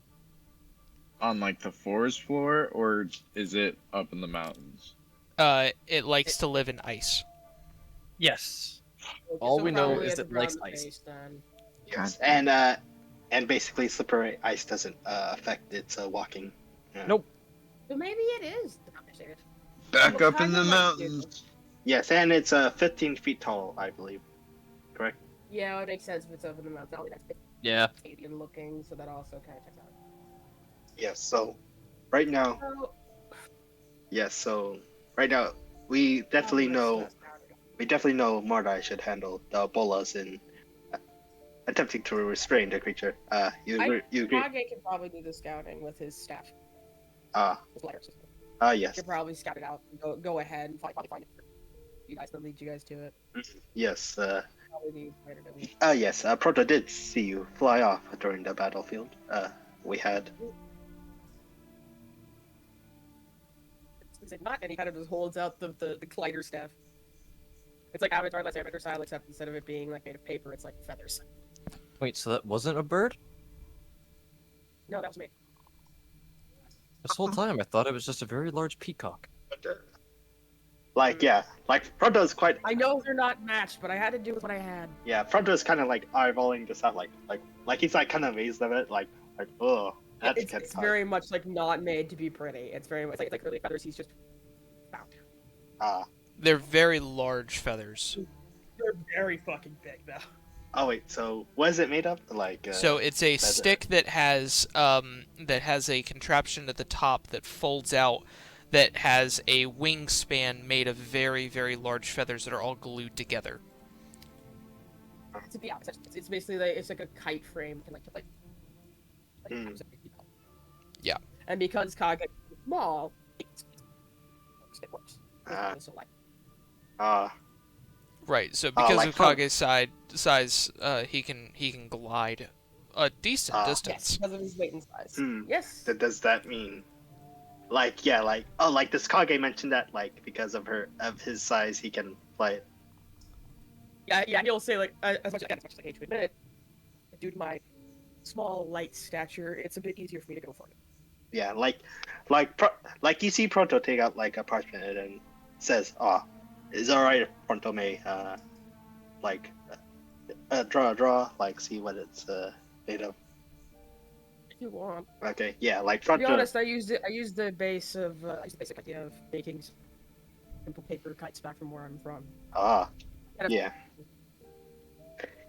on like the forest floor or is it up in the mountains? It likes to live in ice. Yes. Okay, All so we know probably is at that the it likes ground ice. base, then. Yes, and basically slippery ice doesn't affect its walking. Nope. So maybe it is the compensated. Back Well, up in the kinda like it. mountains. Yes, and it's 15 feet tall, I believe. Correct. Yeah, it makes sense if it's up in the mountain. Not that's Yeah. alien looking, so that also kind of checks out. Yes. So, right now, So, yes. So, right now, we definitely know Mordai should handle the bolas in attempting to restrain the creature. You agree? Kage can probably do the scouting with his staff. His lighter system. Yes. Could probably scout it out. Go ahead and probably find it. You guys, then lead you guys to it. Yes. Probably need lighter than me. Yes. Proto did see you fly off during the battlefield. We had. It's like not, and he kind of just holds out the glider staff. It's like Avatar, Last Airbender style, except instead of it being like made of paper, it's like feathers. Wait, so that wasn't a bird? No, that was me. This whole time I thought it was just a very large peacock. Like Proto's quite. I know they're not matched, but I had to do with what I had. Yeah, Proto's kind of like eyeballing this out, like he's like kind of amazed of it, like oh, that's It's very much like not made to be pretty. It's very much like really feathers. He's just found. They're very large feathers. They're very fucking big, though. Oh wait, so what is it made of? Like So it's a feather. stick that has a contraption at the top that folds out, that has a wingspan made of very, very large feathers that are all glued together. Yeah, it's basically like it's like a kite frame and like Hmm. Yeah. And because Kage is small, it works. Ah. So like Right. So because like of from- Kage's size, he can glide a decent yes, distance. because of his weight and size. Hmm. Yes. Does that mean, like, yeah, like, oh, like this Kage mentioned that, like, because of his size, he can fly it. Yeah, he'll say like as much as I hate to admit it, due to my small, light stature, it's a bit easier for me to go for it. Yeah, like you see Pronto take out like a parchment and says, "Oh, it's all right if Pronto may draw, like see what it's made of." If you want. Okay, yeah, like To Pronto. be honest, I used the basic idea of making simple paper kites back from where I'm from. Ah, yeah,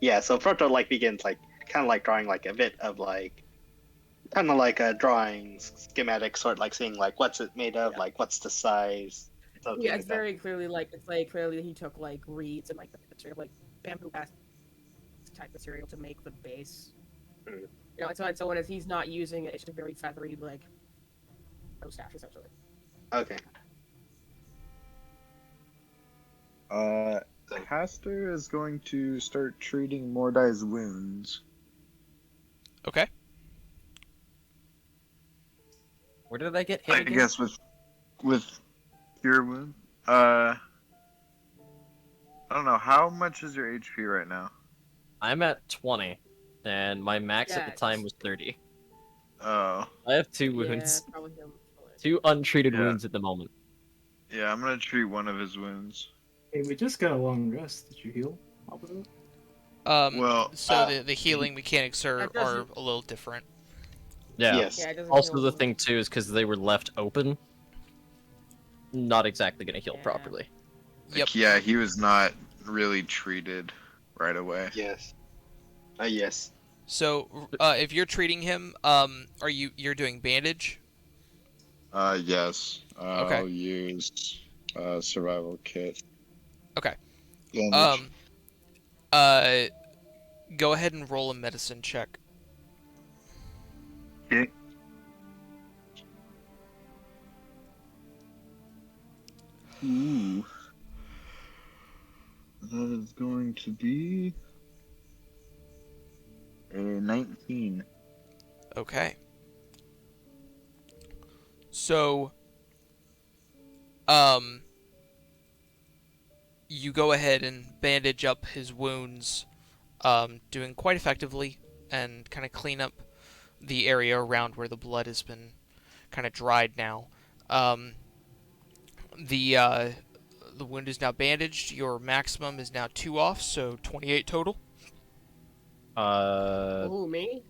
yeah. So Pronto like begins like kind of like drawing like a bit of like kind of like a drawing schematic sort, like seeing like what's it made of, like what's the size. Something Yeah, like it's that. very clearly like clearly he took like reeds and like the material like bamboo type material to make the base. Mm. You know, so when he's not using it, it's just a very feathery like no staff essentially. Okay. Caster is going to start treating Mordai's wounds. Okay. Where did I get hit I again? guess with cure wound. I don't know, how much is your HP right now? I'm at 20, and my max at the Yeah, time was 30. Oh, I have 2 Yeah, wounds. probably him. 2 untreated Yeah. wounds at the moment. yeah, I'm gonna treat one of his wounds. Hey, we just got a long rest. Did you heal? Well, So the healing mechanics are That doesn't- a little different. Yeah. Yes. Yeah, it doesn't Also, heal the wounds. thing too is because they were left open, not exactly gonna heal Yeah. properly. Yep. yeah, he was not really treated right away. Yes. Yes. So if you're treating him, you're doing bandage? Yes. Okay. I'll use survival kit. Okay. Bandage. Go ahead and roll a medicine check. Okay. Ooh. That is going to be a 19. Okay. So, you go ahead and bandage up his wounds, doing quite effectively, and kind of clean up the area around where the blood has been kind of dried now. The wound is now bandaged. Your maximum is now 2 off, so 28 total. Oh, me?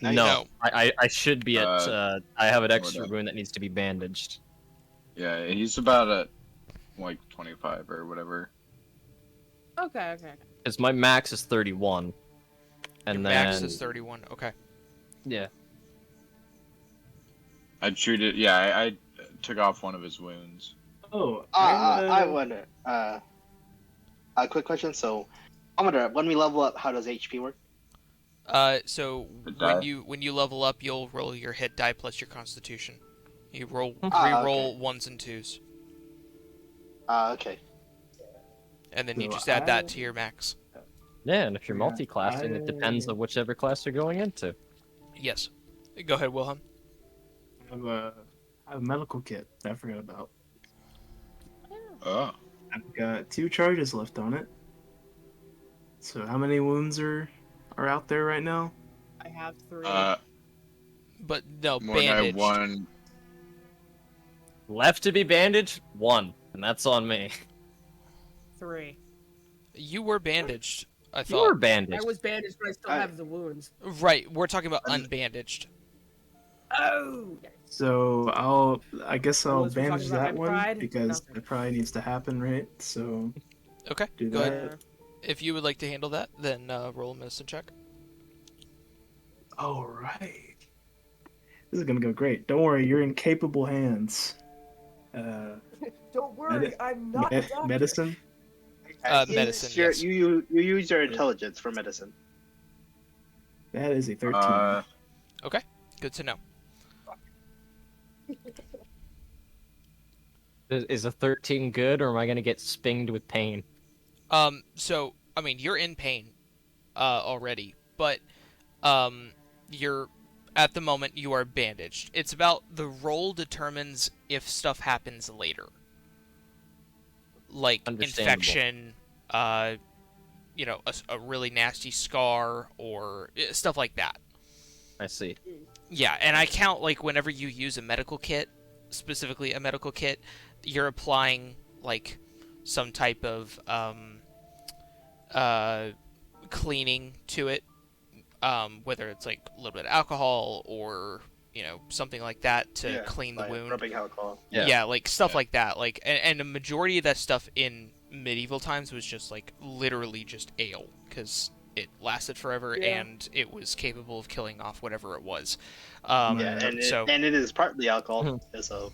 Nice. No, I should be at. I have an extra Mordai. wound that needs to be bandaged. Yeah, he's about at like 25 or whatever. Okay. Because my max is 31. And Your then. max is 31. Okay. Yeah. I treated. Yeah, I took off one of his wounds. Oh, I wonder. A quick question. So, Amador, when we level up, how does HP work? So The die? when you level up, you'll roll your hit die plus your Constitution. You Ah, re-roll okay. 1s and 2s, Okay. and then you So just add that I- to your max. Yeah, and if you're Yeah, multi-classing, it depends on whichever class you're going into. Yes. Go ahead, Wilhelm. I have a medical kit that I forgot about. Oh. I've got 2 charges left on it. So how many wounds are out there right now? I have 3. But no, Mordai bandaged. 1. Left to be bandaged, 1. And that's on me. 3. You were bandaged, I You thought. were bandaged. I was bandaged, but I still have the wounds. Right, we're talking about unbandaged. Oh! Yes. So I guess I'll Unless we're talking bandage about that my one pride, because nothing. it probably needs to happen, right? So Okay, do go ahead. that. If you would like to handle that, then roll a medicine check. All right. This is gonna go great. Don't worry, you're in capable hands. Don't Medi- I'm not a doctor. medicine. Medicine, yes. You use your intelligence for medicine. That is a 13. Okay, good to know. Is a 13 good, or am I gonna get spinged with pain? So I mean, you're in pain, already, but you're at the moment you are bandaged. It's about the roll determines if stuff happens later, like Understandable. infection, a really nasty scar or stuff like that. I see. Yeah, and I count like whenever you use a medical kit, specifically a medical kit, you're applying like some type of cleaning to it, whether it's like a little bit of alcohol or something like that to clean the like wound. rubbing alcohol. Yeah, like stuff Yeah. like that. Like, and the majority of that stuff in medieval times was just like literally just ale because it lasted forever Yeah. and it was capable of killing off whatever it was. Yeah, and so it is partly alcohol, so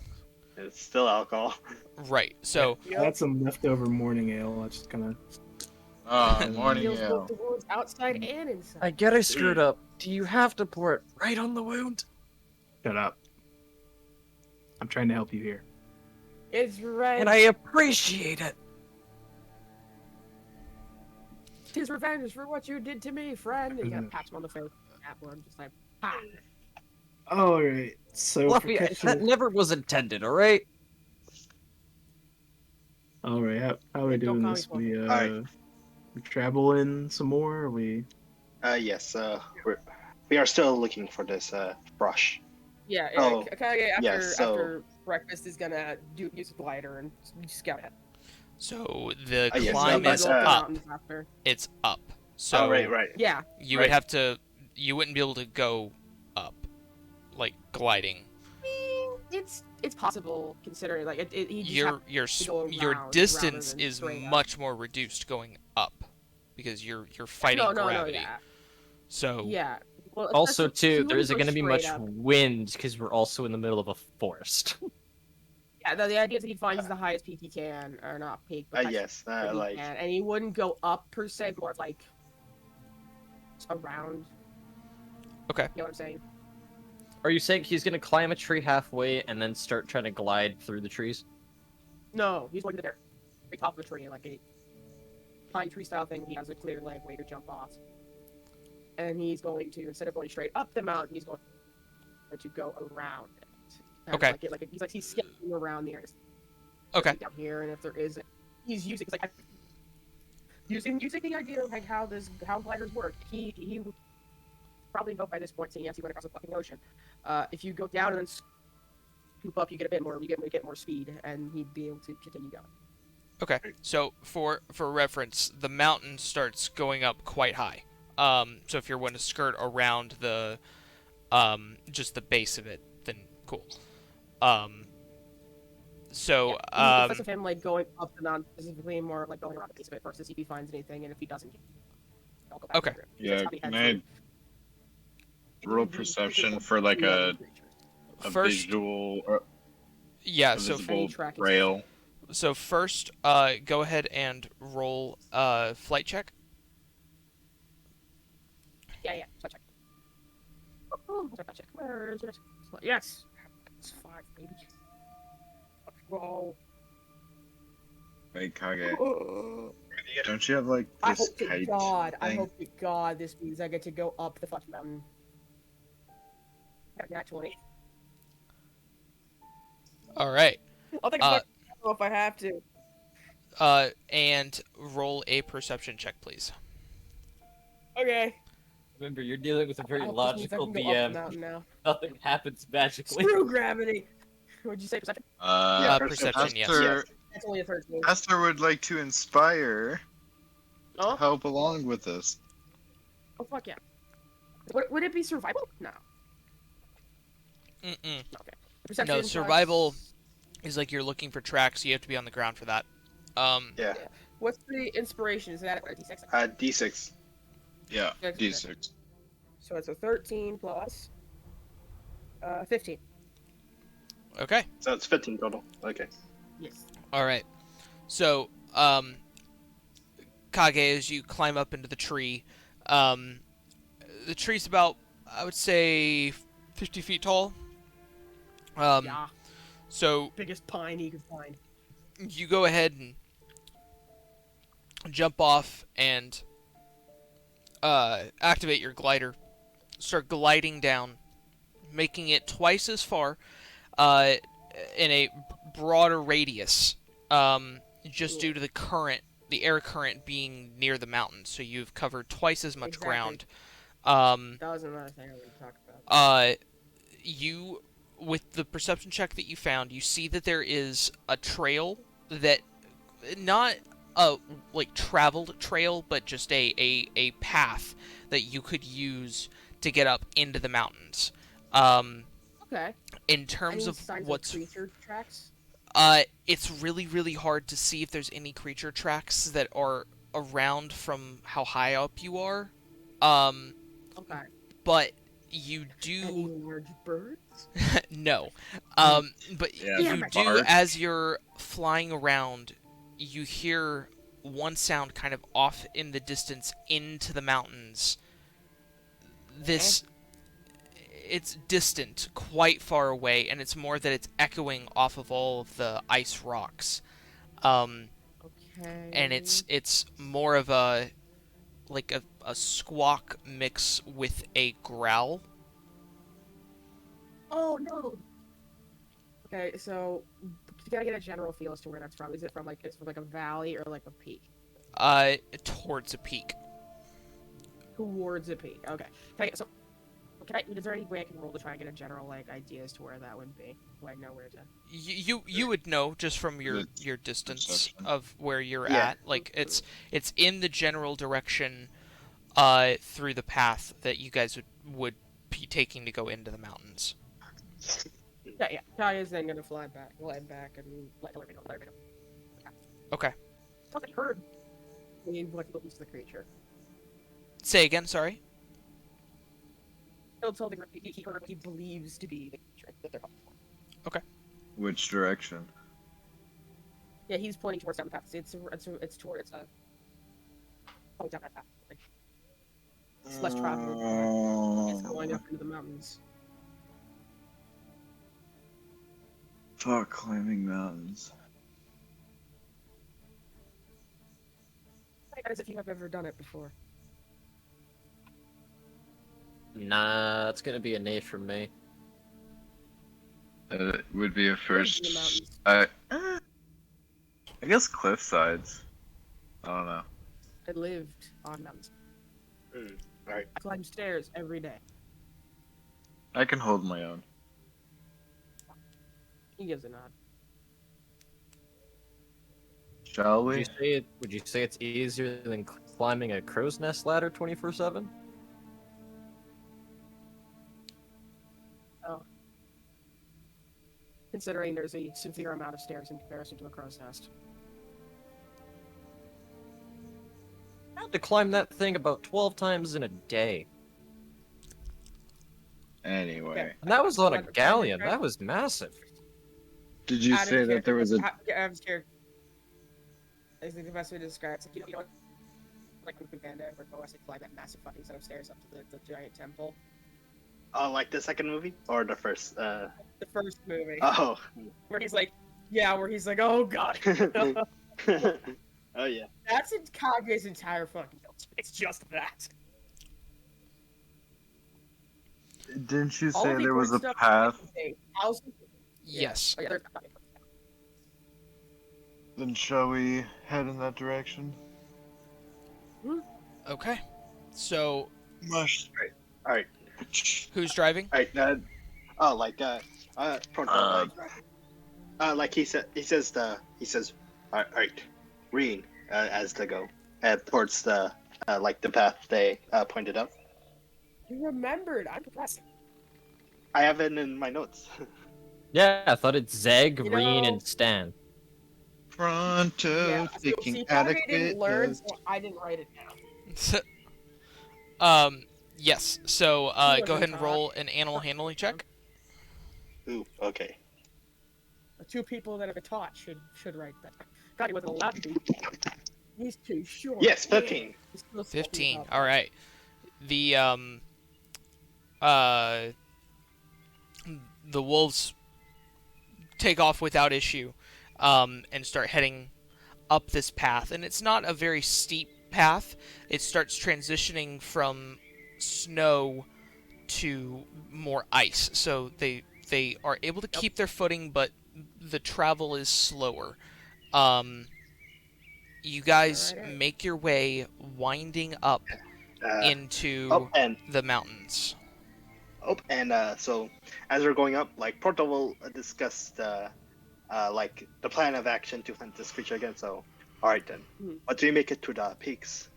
it's still alcohol. right, so I had some leftover morning ale. I just kind of. Morning Heals ale. both the wounds outside and inside. I get I screwed up. Do you have to pour it right on the wound? Shut up. I'm trying to help you here. It's right. And I appreciate it. Tis revenge for what you did to me, friend. And he kind of pats him on the face. Apple, I'm just like, ha. All right. So for Fluffy, that catching... never was intended, alright? All right. How are we Yeah, don't doing call me this? Fluffy. We traveling some more? Or we? Yes. We are still looking for this brush. Yeah, Oh, Kage so- after breakfast is gonna use a glider and scout ahead. so the yes, climb so is that's, up. Mountains after. It's up. So right. Yeah, you right. would have to. You wouldn't be able to go up, like gliding. it's possible considering like he just have to go Your around distance rather than is straight up. much more reduced going up because you're fighting no, gravity. yeah. So Yeah. Well, Also, especially- he too, there wouldn't isn't go going to be much straight up. wind because we're also in the middle of a forest. Yeah, the idea is that he finds the highest peak he can, or not peak, but highest Yes. that he can, and he wouldn't go up per se, more of like around. Okay. You know what I'm saying? Are you saying he's going to climb a tree halfway and then start trying to glide through the trees? No, he's going to the very top of a tree, like a pine tree style thing. He has a clear leg way to jump off, and he's going to, instead of going straight up the mountain, he's going to go around it. Kind of Okay. He's skipping around the area. okay. Down here, and if there is, he's using it's like using the idea of like how gliders work. He would probably know by this point, seeing as he went across the fucking ocean. If you go down and then scoop up, you get a bit more. You get more speed, and he'd be able to continue going. Okay. So for reference, the mountain starts going up quite high. So if you're going to skirt around the just the base of it, then cool. So Instead of him like going up the mountain, specifically more like going around the base of it first to see if he finds anything, and if he doesn't, he'll go back. Okay. over it. Yeah, That's how he can has I roll perception for like a first, visual or yeah. a So visible tracking rail? so first, go ahead and roll flight check. Yeah. Flight check. Oh, flight check. Where is it? Yes. It's 5, baby. Roll. Wait, Kage, Oh. don't you have like I this hope to kite God, I thing? hope to God this means I get to go up the fucking mountain. Nat 20. All right. I'll take Uh, a if I have to. And roll a perception check, please. Okay. Remember, you're dealing with a very I hope this means I logical can go up the DM. mountain now. Nothing happens magically. Screw gravity! What'd you say, perception? Perception, yes. Pastor, That's only a 13. Pastor would like to inspire Oh? to help along with this. Oh, fuck yeah. Would it be survival? No. Mm-mm. Okay. No, survival is like you're looking for tracks. So you have to be on the ground for that. Yeah. What's the inspiration? Is that a D6? D6. Yeah, Okay. D6. So it's a 13 plus 15. Okay. So it's 15 total. Okay. Yes. All right. So, Kage, as you climb up into the tree, the tree's about, I would say, 50 feet tall. Yeah. So Biggest pine you could find. you go ahead and jump off and activate your glider. Start gliding down, making it twice as far in a broader radius, just due to the air current being near the mountains. So you've covered twice as much ground. That was another thing I wanted to talk about. You, with the perception check that you found, you see that there is a trail that, not a like traveled trail, but just a path that you could use to get up into the mountains. Okay. In terms Any of signs what's of creature tracks? it's really hard to see if there's any creature tracks that are around from how high up you are. Okay. But you Any do large birds? no. But Yeah, you do, bark. as you're flying around, you hear one sound kind of off in the distance into the mountains. This it's distant, quite far away, and it's more that it's echoing off of all of the ice rocks. Okay. And it's more of a like a squawk mix with a growl. Oh no. Okay, so can I get a general feel as to where that's from? Is it from like it's from like a valley or like a peak? Towards a peak. Towards a peak. Okay. Is there any way I can roll to try and get a general like idea as to where that would be? So I know where to. You would know just from your distance Perception. of where you're Yeah. at. Like it's in the general direction through the path that you guys would be taking to go into the mountains. Yeah. Kaya's then gonna glide back and let me know. Okay. Sounds like heard. We like the the creature. Say again, sorry. He'll tell the group he heard what he believes to be the creature that they're calling for. Which direction? Yeah, he's pointing towards down the path. It's towards point down that path. Like, it's less traveled. It's going up into the mountains. Fuck climbing mountains. Like, as if you have ever done it before. Nah, it's gonna be a nay from me. It would be a In the first. mountains. I guess cliff sides. I don't know. I lived on mountains. Right. I climb stairs every day. I can hold my own. He gives a nod. Shall Would we? you say it's easier than climbing a crow's nest ladder 24/7? Oh. Considering there's a severe amount of stairs in comparison to a crow's nest. I had to climb that thing about 12 times in a day. Anyway, Okay. And that was on a Climb- galleon. climb- That was massive. did you Out of say that there was a? I'm scared. I think the best way to describe it is like, you know, like Kung Fu Panda, where Bo has to climb that massive fucking set of stairs up to the giant temple. Oh, like the second movie or the first? The first movie, Oh. where he's like, oh god. Oh yeah. That's in Kage's entire fucking build. It's just that. Didn't you All say of the there was a important stuff path? is like a thousand- Yes. Oh, yeah, there's- Then shall we head in that direction? Okay. So Must. All right. who's driving? All right. Like he says, all right, Reen, as they go towards the like the path they pointed out. You remembered. I'm impressed. I have it in my notes. Yeah, I thought it's Zeg, You Reen, know, and Stan. Pronto, yeah. So taking see, Kage didn't adequate learn, notes. so I didn't write it down. Yes. So Who was go on ahead and top? roll an animal handling check. Ooh, okay. The two people that have been taught should write that. God, he wasn't allowed to be. He's too short. Yes, Yeah. 15. He's still salty 15. about All that. right. The uh the wolves take off without issue, and start heading up this path. And it's not a very steep path. It starts transitioning from snow to more ice. So they are able to keep their footing, but the travel is slower. Um, you guys Alright. make your way winding up Uh, into and the mountains. so as we're going up, like Porto will discuss the like the plan of action to hunt this creature again. So, all right then. Hmm. Once we make it to the peaks,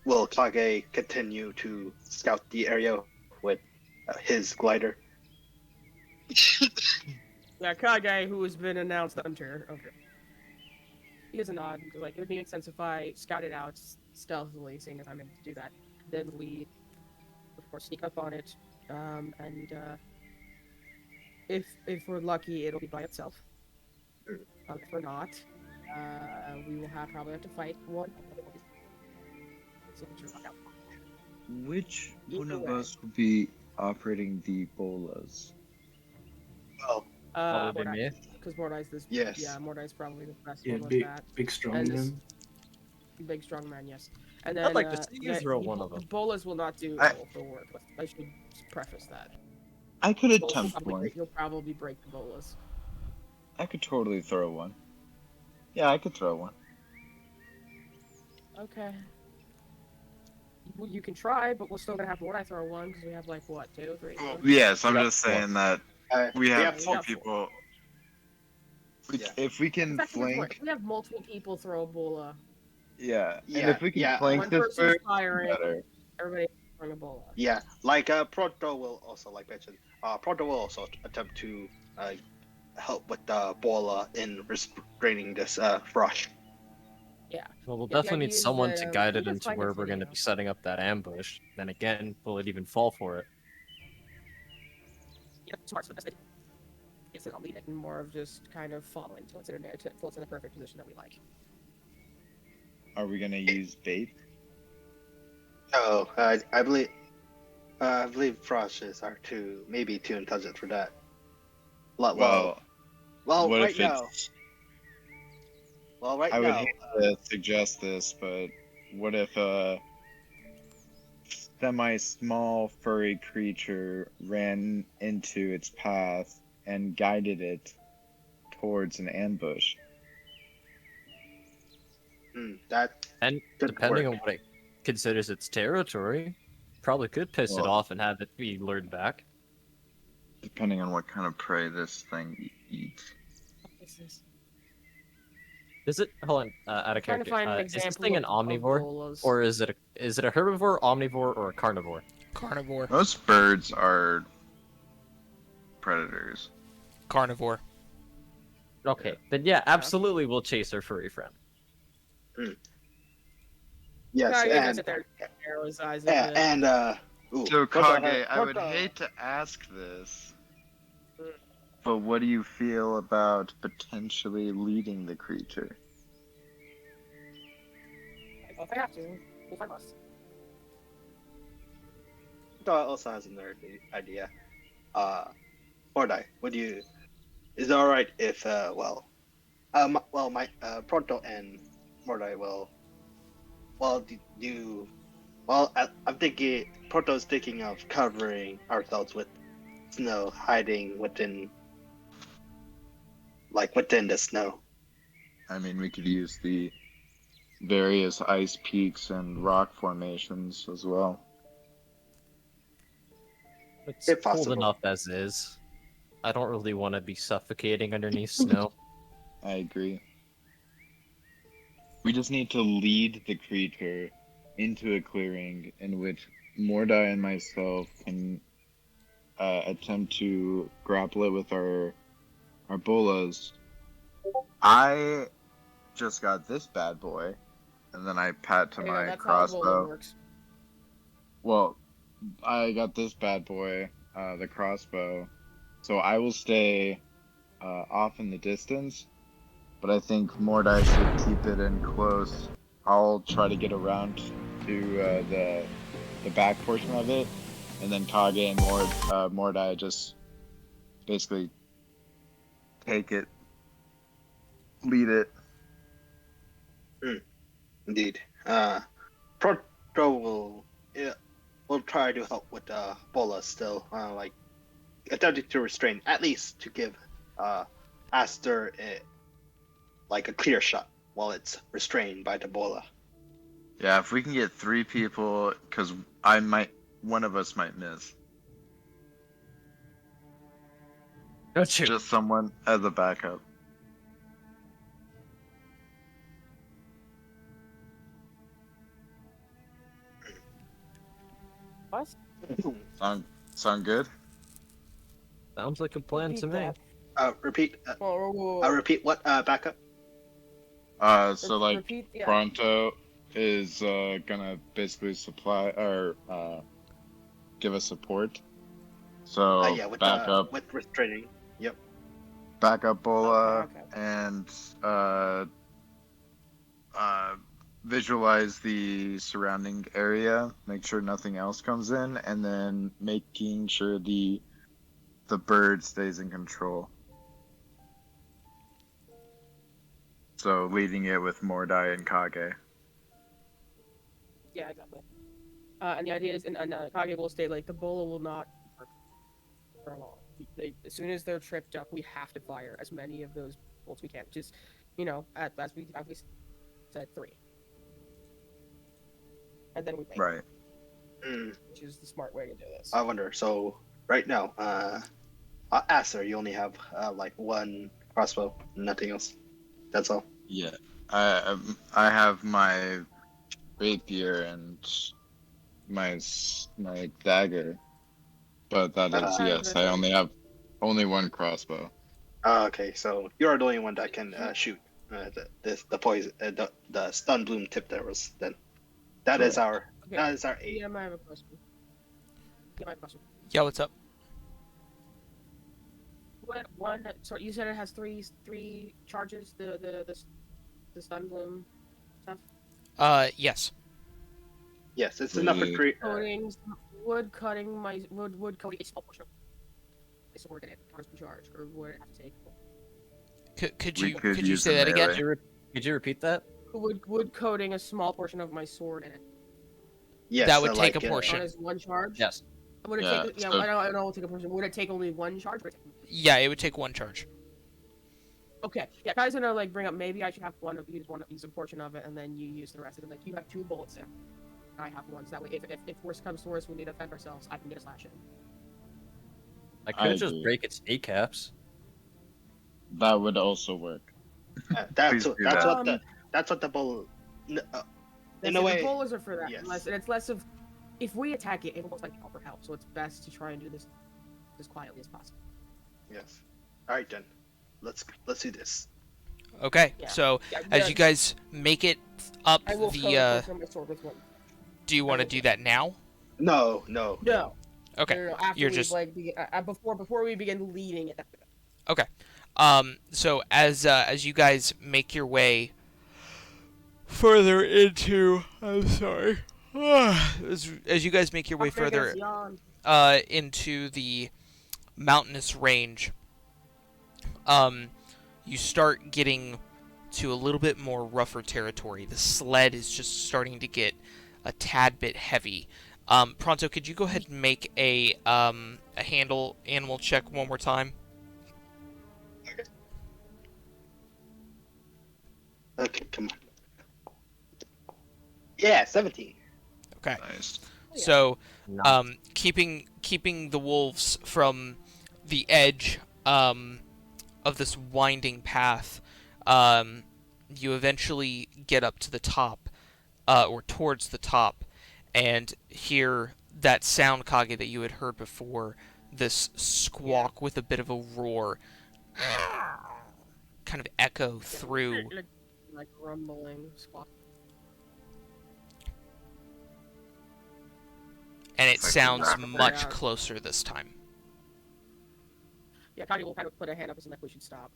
will Kage continue to scout the area with his glider? Yeah, Kage, who has been announced the hunter. Okay. He is a nod. Like, it would make sense if I scouted out stealthily, seeing as I'm able to do that. Then we, of course, sneak up on it. And if we're lucky, it'll be by itself. If we're not, we will probably have to fight one. Which one Either of way. us will be operating the bolas? Well, Probably me. Because Mordai's this. yes. Yeah, Mordai's probably the best Yeah, one with big, that. big strong And this- man. Big strong man, yes. And then I'd like to see you throw one of them. Bolas will not do I- all the work. I should preface that. I could Bolas will attempt probably one. You'll probably break the bolas. I could totally throw one. Yeah, I could throw one. Okay. Well, you can try, but we're still gonna have Mordai throw one because we have like what, 2, 3. Well, four? yes, I'm We got just four. saying that we We have have two four. people. Yeah. If we can It's actually a good point. flank, If we have multiple people throw a bola, yeah, Yeah, and if we can yeah, flank one this person's bird, firing, better. everybody throwing a bola. Yeah, like Proto will also like mention. Proto will also attempt to help with the bola in restraining this brush. Yeah. Well, we'll Yeah, the definitely idea need is someone that, to guide we it can into find a where we're going to video. be setting up that ambush. Then again, will it even fall for it? Yeah, smart's the best idea. It's not leading, more of just kind of following until it's in the perfect position that we like. Are we gonna use bait? Oh, I believe brushes are maybe too intelligent for that. Well, What right if now. it's? Well, right I would now. hate to suggest this, but what if a semi-small furry creature ran into its path and guided it towards an ambush? That And could depending work. on what it considers its territory, probably could piss it Well- off and have it be lured back. Depending on what kind of prey this thing eats. Is it? Hold on, out of Trying to character. find an Is this example thing an of omnivore, bolas. or is it a herbivore, omnivore, or a carnivore? Carnivore. Most birds are predators. Carnivore. Okay, then yeah, absolutely, we'll chase our furry friend. Yes, No, you can and sit there and narrow his eyes a bit. ooh, So Proto- Kage, I would Proto- hate to ask this, but what do you feel about potentially leading the creature? Well, if I have to, we'll find us. Proto also has another idea. Mordai, is it alright if my Proto and Mordai will I'm thinking Proto's thinking of covering ourselves with snow, hiding within the snow. I mean, we could use the various ice peaks and rock formations as well. It's If cold possible. enough as is. I don't really want to be suffocating underneath snow. I agree. We just need to lead the creature into a clearing in which Mordai and myself can attempt to grapple it with our bolas. I just got this bad boy, and then I pat to There you go, my that's how a bolo crossbow. works. Well, I got this bad boy, the crossbow. So I will stay off in the distance, but I think Mordai should keep it in close. I'll try to get around to the back portion of it, and then Kage and Mordai just basically take it, lead it. Indeed. Proto will try to help with Bola still, like attempting to restrain, at least to give Aster like a clear shot while it's restrained by the Bola. Yeah, if we can get 3 people, because one of us might miss. Don't you? Just someone as a backup. What? Sound good? Sounds like a plan to me. Repeat. Whoa. Repeat what? Backup. So like Repeat, yeah. Pronto is gonna basically supply or give us support. So Yeah, with backup, with restraining. Yep. backup Bola, Okay. and visualize the surrounding area. Make sure nothing else comes in, and then making sure the bird stays in control. So leading it with Mordai and Kage. Yeah, exactly. And the idea is, and Kage will stay like the Bola will not work for long. As soon as they're tripped up, we have to fire as many of those bolts we can. Just, as we said, 3, and then we make Right. which is the smart way to do this. I wonder. So right now, Aster, you only have like 1 crossbow, nothing else. That's all. Yeah. I have my rapier and my dagger, but that is yes. I only have 1 crossbow. Okay, so you're the only one that can shoot the poison, the stun bloom tip there was then. That is our Okay. that is our 8. Yeah, I have a question. Yeah, what's up? What one? So you said it has three charges. The stun bloom stuff. Yes. Yes, it's enough for 3. Coatings, wood cutting wood coating a small portion of my sword in it. How does it charge, or would it have to take? Could We you could could you use say the that again? melee. Could you repeat that? Wood coating a small portion of my sword in it. Yes, That would take like, a portion. On as 1 charge. Yes. Would it Yeah, take? Yeah, so- I don't know. It'll take a portion. Would it take only 1 charge? Or Yeah, it would take 1 charge. Okay. Yeah, guys, gonna like bring up. Maybe I should have use a portion of it, and then you use the rest of it. Like you have 2 bullets in. I have 1. So that way, if worse comes to worse, we need to defend ourselves. I can get a slash in. I could just agree. break its kneecaps. That would also work. that's Please do that's what the bull. In Listen, a way, the bolas are for that. yes. And it's less of if we attack it, it will most likely call for help. So it's best to try and do this as quietly as possible. Yes. All right then, let's do this. Okay. Yeah. So Yeah, as you guys make it up I will the, from my sword with 1. do you want to do that now? No. No. Okay. No, after You're we just before we begin leading it. okay. So as you guys make your way further into, I'm sorry. As you guys make your way further into the mountainous range, you start getting to a little bit more rougher territory. The sled is just starting to get a tad bit heavy. Pronto, could you go ahead and make a handle animal check one more time? Okay, come on. Yeah, 17. Okay. Nice. So, No. keeping the wolves from the edge of this winding path, you eventually get up to the top, or towards the top, and hear that sound, Kage, that you had heard before, this squawk with a bit of a roar kind of echo through. Like rumbling squawk. And it It's like sounds a- much Yeah. closer this time. Yeah, Kage will kind of put a hand up and say like we should stop.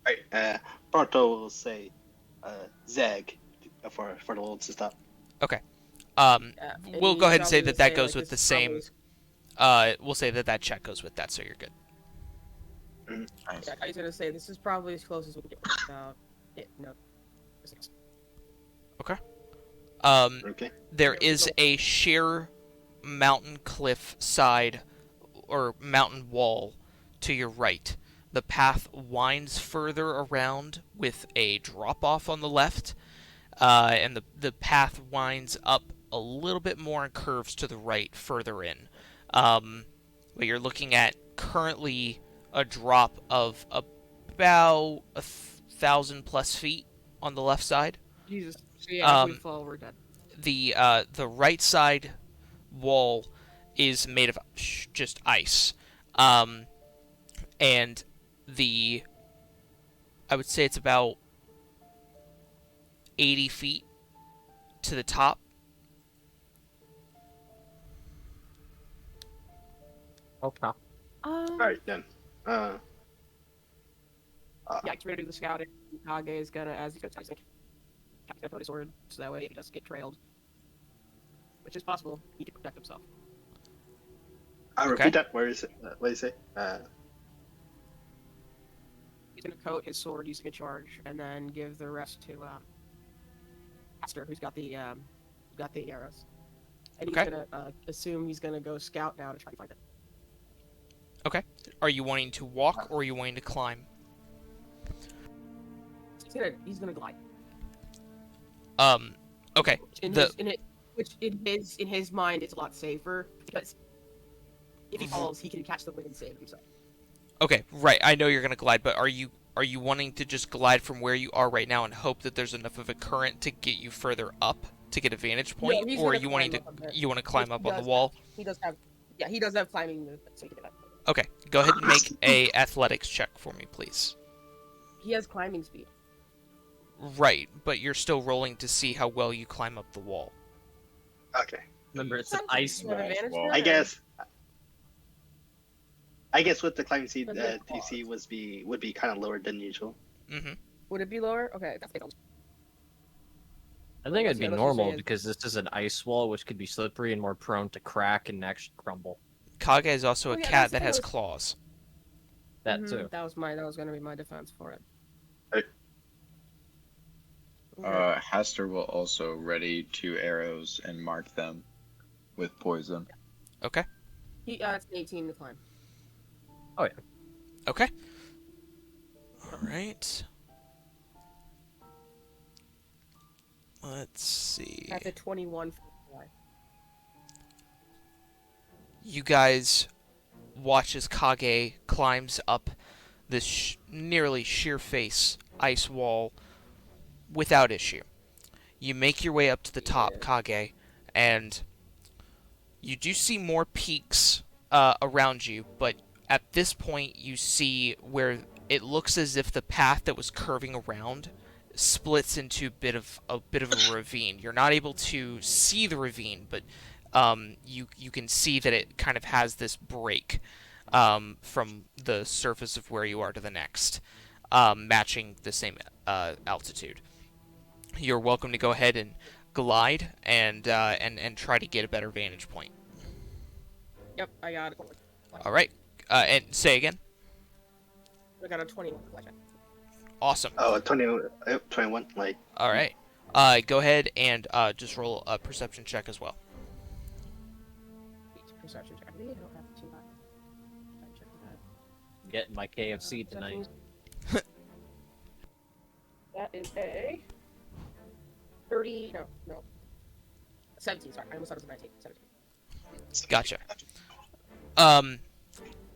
Alright, Barto will say, Zeg, for the wolves to stop. Um, And we'll he go ahead and say probably that will that goes like, with the this is same. probably- We'll say that that check goes with that, so you're good. Nice. Yeah, Kage's gonna say this is probably as close as we can get without it. No. Okay. There Yeah, is so- a sheer mountain cliff side or mountain wall to your right. The path winds further around with a drop off on the left, and the path winds up a little bit more and curves to the right further in. But you're looking at currently a drop of about 1,000+ feet on the left side. Jesus. So yeah, if we Um, fall, we're dead. The right side wall is made of just ice, and I would say it's about 80 feet to the top. Okay. Alright then. Yeah, he's ready to do the scouting. Kage is gonna, as he's gonna put his sword, so that way if he doesn't get trailed, which is possible, he can protect himself. I'll Okay. repeat that. Where is it? What do you say? He's gonna coat his sword using a charge, and then give the rest to Aster, who's got the arrows. And he's Okay. gonna assume he's gonna go scout now to try to find it. Are you wanting to walk or are you wanting to climb? He's gonna glide. Okay. Which in his mind it's a lot safer because if he falls, he can catch the wind and save himself. Okay, right. I know you're gonna glide, but are you wanting to just glide from where you are right now and hope that there's enough of a current to get you further up to get a vantage point, he's or are gonna you wanting to climb up a bit. you want to climb He up on the does wall? He does have climbing movement, so he can do that. Okay, go ahead and make a athletics check for me, please. He has climbing speed. Right, but you're still rolling to see how well you climb up the wall. Okay. Remember, it's an ice You have wall. advantage wall. there, I or- guess with the climbing speed, But then DC would be kind of lower than usual. Mm-hmm. Would it be lower? Okay, that's good. I think it'd Yeah, be that's what normal I'm saying. because this is an ice wall, which could be slippery and more prone to crack and actually crumble. Kage is also Oh, a yeah, cat that's that has what I was- claws. That Mhm, too. That was gonna be my defense for it. Hey. Okay. Haster will also ready 2 arrows and mark them with poison. Okay. It's 18 to climb. Okay. All right. Let's see. That's a 21 for fly. You guys watch as Kage climbs up this nearly sheer face ice wall without issue. You make your way up to the top, Kage, and you do see more peaks around you, but at this point you see where it looks as if the path that was curving around splits into a bit of a ravine. You're not able to see the ravine, but you can see that it kind of has this break from the surface of where you are to the next, matching the same altitude. You're welcome to go ahead and glide and try to get a better vantage point. Yep, I got it. All right, and say again. I got a 21 fly check. Awesome. Oh, 21. Like, All right. Go ahead and just roll a perception check as well. Perception check. I don't have too high. Check that. Getting my KFC tonight. That is a 30. No. 17. Sorry, I almost thought it was a 19. 17. Gotcha. I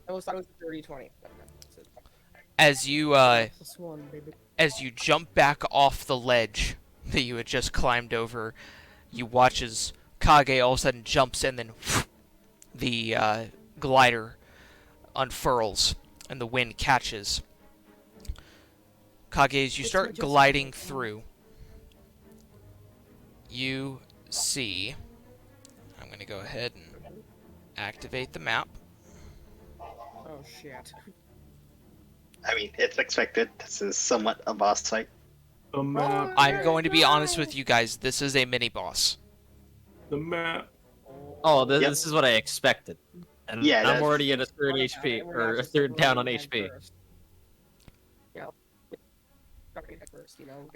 almost thought it was 30, 20. But no, As you this one, baby. as you jump back off the ledge that you had just climbed over, you watch as Kage all of a sudden jumps and then the glider unfurls and the wind catches. Kage, as you start gliding through, you see... I'm going to go ahead and activate the map. Oh shit. I mean, it's expected. This is somewhat a boss fight. The map. I'm going to be honest with you guys, this is a mini-boss. The map. Oh, this, Yep. this is what I expected. And Yeah, I'm that's- already at a third HP, or a third down on HP.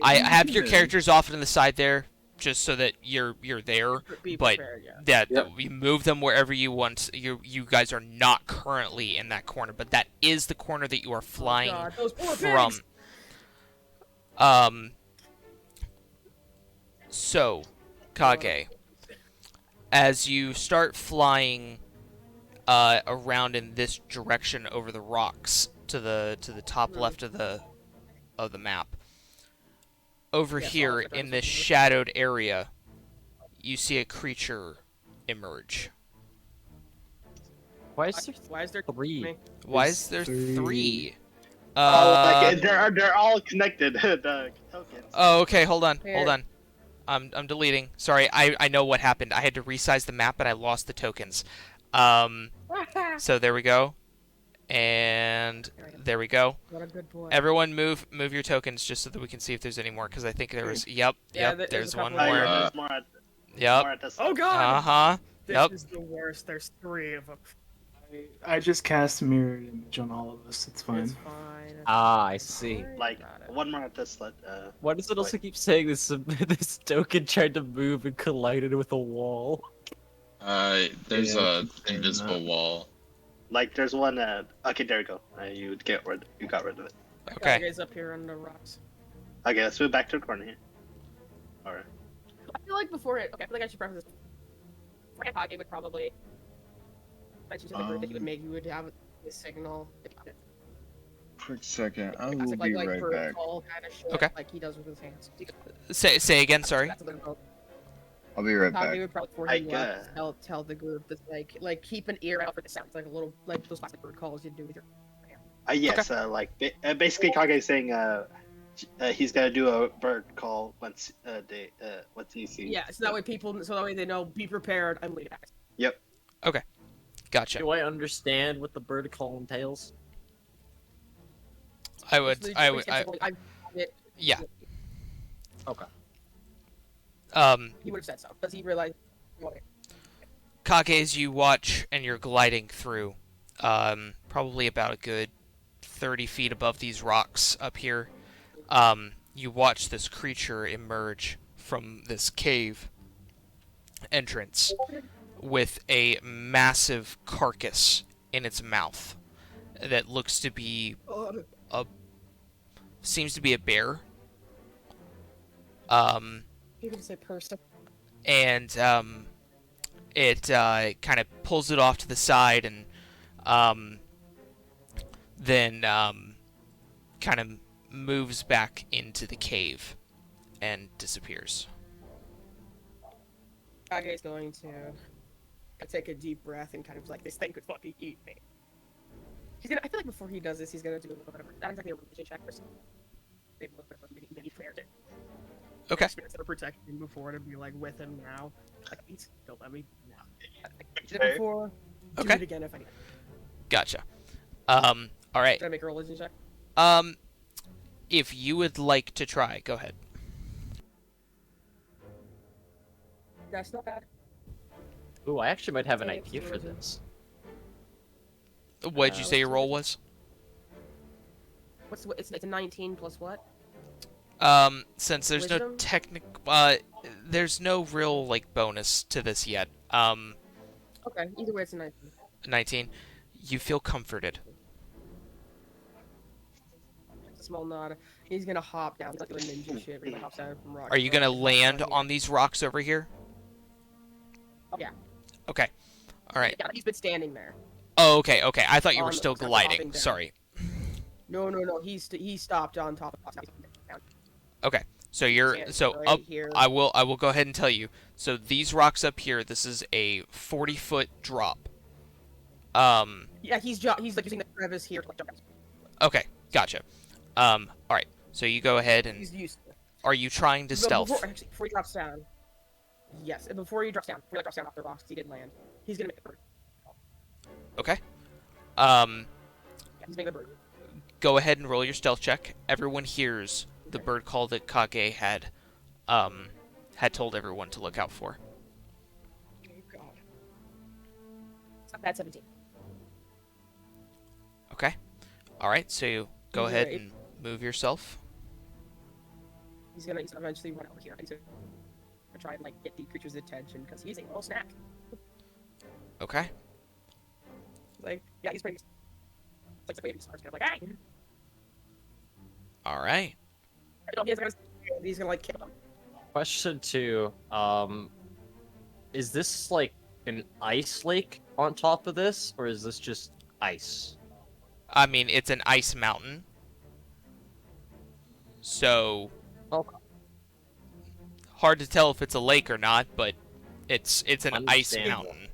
I have your characters off to the side there, just so that you're there. Be But prepared, yeah. you move them wherever you want. You guys are not currently in that corner, but that is the corner that you are flying God, those poor from. pigs! So, Kage, as you start flying around in this direction over the rocks to the top left of the map, over Yeah, here so in this shadowed area, you see a creature emerge. Why is there Why is there 3? Why There's is there three. 3? Like they're all connected. The tokens. Oh, okay. Hold on. Here. Hold on. I'm deleting. Sorry, I know what happened. I had to resize the map and I lost the tokens. So there we go. And there we go. What a good boy. Everyone move your tokens just so that we can see if there's any more, because I think there was... Yep, Yeah, yep, there's there's a one couple more. There's more at, Yep. more at this Oh god! Uh-huh. This Yep. is the worst. There's 3 of them. I just cast mirrored image on all of us. It's fine. It's fine. Ah, I see. Like Got it. one more at this. Why does it also keep saying this? This token tried to move and collided with a wall. There's Yeah, a keep saying invisible that. wall. Like there's one. Okay, there you go. You got rid of it. Okay. Guys up here on the rocks. Okay, let's move back to the corner here. Alright. I feel like before it. Okay, I feel like I should preface this. Kage would probably. Like she's in the group that he would make. You would have a signal. Quick second, I will Classic, be like right bird back. call kind of shit, Okay. like he does with his hands. Say again, sorry. That's what they're called. I'll be right Kage back. would probably before I he left tell the group that like keep an ear out for the sounds, like a little like those classic bird calls you do with your. Yes. Basically, Kage is saying he's gonna do a bird call once once he sees. Yeah, so that way they know. Be prepared. I'm leaving. Gotcha. Do I understand what the bird call entails? I would. Yeah. Okay. He would have said so. Does he realize? Kage, as you watch and you're gliding through, probably about a good 30 feet above these rocks up here, you watch this creature emerge from this cave entrance with a massive carcass in its mouth that looks to be seems to be a bear. You can say person. And it kind of pulls it off to the side and then kind of moves back into the cave and disappears. Kage is going to take a deep breath and kind of like, this thing could fucking eat me. I feel like before he does this, he's gonna do a little bit of not exactly a religion check or something. Maybe a little bit of a mini prayer to Okay. spirits that are protecting him before to be like with him now. Like, please don't let me. No. I did Okay. it before. Do Okay. it again if I need. Gotcha. All right. Did I make a religion check? If you would like to try, go ahead. That's not bad. Ooh, I actually might have an Okay, idea for religion. this. What did you say your roll was? It's a 19 plus what? Since there's no Wisdom? there's no real like bonus to this yet. Okay, either way it's a 19. 19. You feel comforted. It's a small nod. He's gonna hop down like a ninja shit. Where he hops down from rock. Are you gonna land on these rocks over here? Yeah. Okay. All right. Yeah, he's been standing there. Oh, okay. Okay. I thought you were On- still hopping gliding. down. Sorry. No. He stopped on top of us. Okay. So you're Standing so right up. here. I will go ahead and tell you. So these rocks up here. This is a 40-foot drop. Yeah, he's like using the crevice here to like jump down. Okay, gotcha. All right. So you go ahead and He's used. are you trying to stealth? Before he drops down. Yes, and before he drops down off the rocks, he didn't land. He's gonna make the bird. Okay. Yeah, he's making the bird. Go ahead and roll your stealth check. Everyone hears the bird call that Kage had told everyone to look out for. Oh god. It's not bad. 17. Okay. All right. So you go He's ahead right. and move yourself. He's gonna eventually run over here. He's gonna try and like get the creature's attention because he's a little snack. Okay. Like, yeah, he's pretty. It's like the baby stars, kind of like, hey. All right. No, he's gonna like kill them. Question 2. Is this like an ice lake on top of this, or is this just ice? I mean, it's an ice mountain. So Okay. hard to tell if it's a lake or not, but it's an ice Understandable. mountain.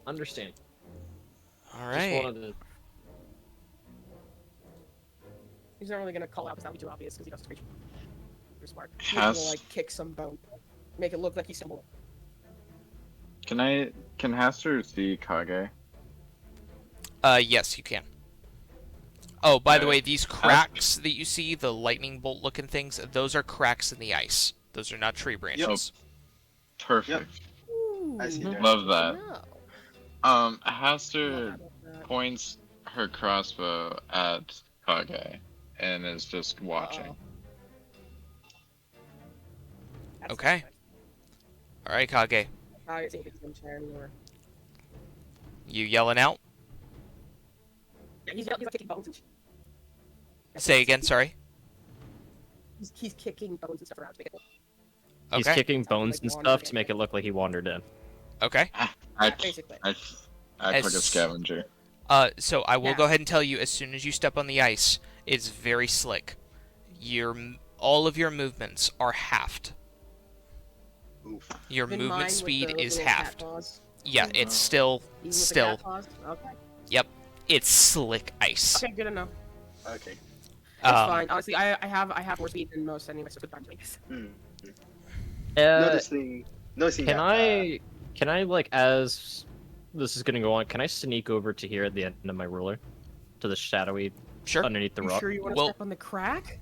Understand. All Just right. wanted to... He's not really gonna call out because that would be too obvious because he doesn't creature. You're smart. He's Has- gonna like kick some bone, make it look like he's stumbled. Can Haster see Kage? Yes, you can. Oh, by the way, Alright. these cracks that you see, the lightning bolt looking things, those are cracks in the ice. Those are not tree branches. Perfect. I see that. Love that. No. Haster points her crossbow at Kage and is just watching. That's Okay. nice. All right, Kage. I think it's him turn or... You yelling out? Yeah, he's like kicking bones and shit. Say again, sorry. He's kicking bones and stuff around to make it look. He's Okay. kicking bones like and wandering stuff to in. make it look like he wandered in. Okay. I Basically. act As- like a scavenger. So I will Yeah. go ahead and tell you, as soon as you step on the ice, it's very slick. All of your movements are halved. Oof. Your Even mine movement with speed the is little cat halved. paws, Yeah, it's still even with the still. cat paws? Okay. It's slick ice. Okay, good enough. Okay. It's fine. Honestly, I have more speed than most anyway, so good time to make this. Noticing Can that. can I like, as this is gonna go on, can I sneak over to here at the end of my ruler, to the shadowy Sure. underneath the You rock? sure you want to Well- step on the crack?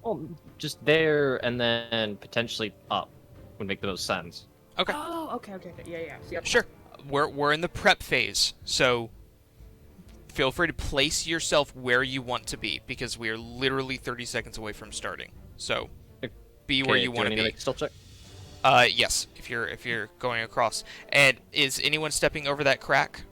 Oh, just there and then potentially up would make the most sense. Okay. Oh, okay. Yeah. So, yep. Sure. We're in the prep phase, so feel free to place yourself where you want to be because we are literally 30 seconds away from starting. So be where Okay, you do I want to need be. make a stealth check? Yes, if you're going across. And is anyone stepping over that crack?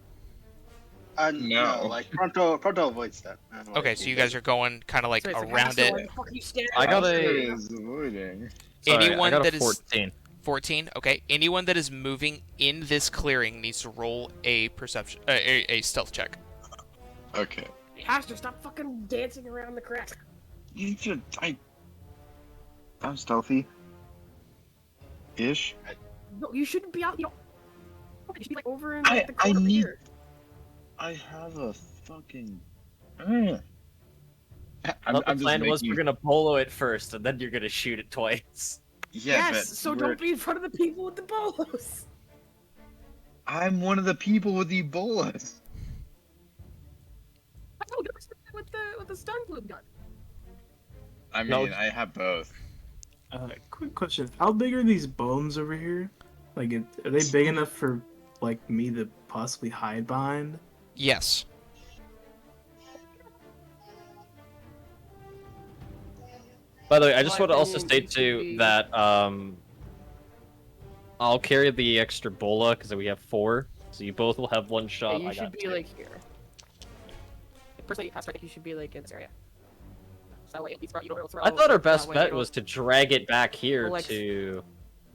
No. Like Pronto avoids that. Okay, so you guys are going kind of like So it's like, around so it. why the fuck are you standing I got Haster a- is avoiding. Sorry, Anyone I got that a is 14. 14. Okay, anyone that is moving in this clearing needs to roll a perception, a stealth check. Okay. Pastor, stop fucking dancing around the crack. You should. I'm stealthy. Ish. No, you shouldn't be out. You should be like over in I- like, the I corner need- here. I have a fucking. I thought the plan was we're gonna bolo it first, and then you're gonna shoot it twice. Yeah, Yes, but so don't be in front of the people with the bolos. I'm one of the people with Ebola. Oh, with the stun bloom gun. I mean, No. I have both. Quick question: how big are these bones over here? Like, are they big enough for like me to possibly hide behind? Yes. By the way, I just My want to also opinion, state it should too be- that I'll carry the extra bola because we have 4, so you both will have 1 Yeah, shot. you I should got be 2. like here. Personally, Pastor, I think you should be like in this area. So that way you don't throw. I thought our that best way bet you don't- was to drag it back here Well, like- to.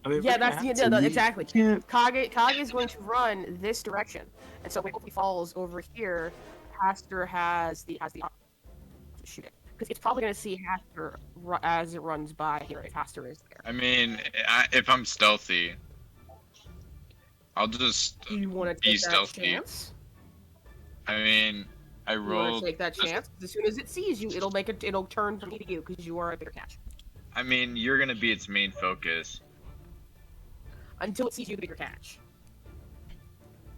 I mean, if Yeah, we're gonna that's the have idea, to, you exactly. can't. Kage is going to run this direction, and so when he falls over here, Haster has the option to shoot it because it's probably going to see Haster as it runs by here if Haster is there. I mean, if I'm stealthy, I'll just Do you want to be take that stealthy. chance? I mean, I You want rolled. to take that chance? 'Cause as soon as it sees you, it'll turn from me to you because you are a bigger catch. I mean, you're gonna be its main focus. Until it sees you, the bigger catch.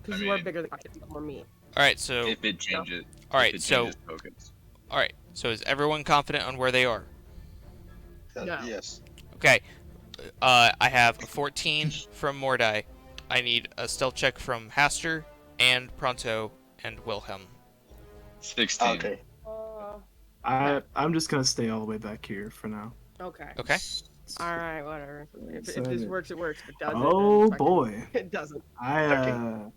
Because I you are mean- bigger than more me. All right, so If it changes. all if right, it so changes focus. all right, so is everyone confident on where they are? No. Yes. Okay. I have a 14 from Mordai. I need a stealth check from Haster and Pronto and Wilhelm. 16. Okay. I'm just gonna stay all the way back here for now. Okay. Okay. All right, whatever. If this Seven. works, it works. If it doesn't, Oh then fucking- boy, it doesn't. I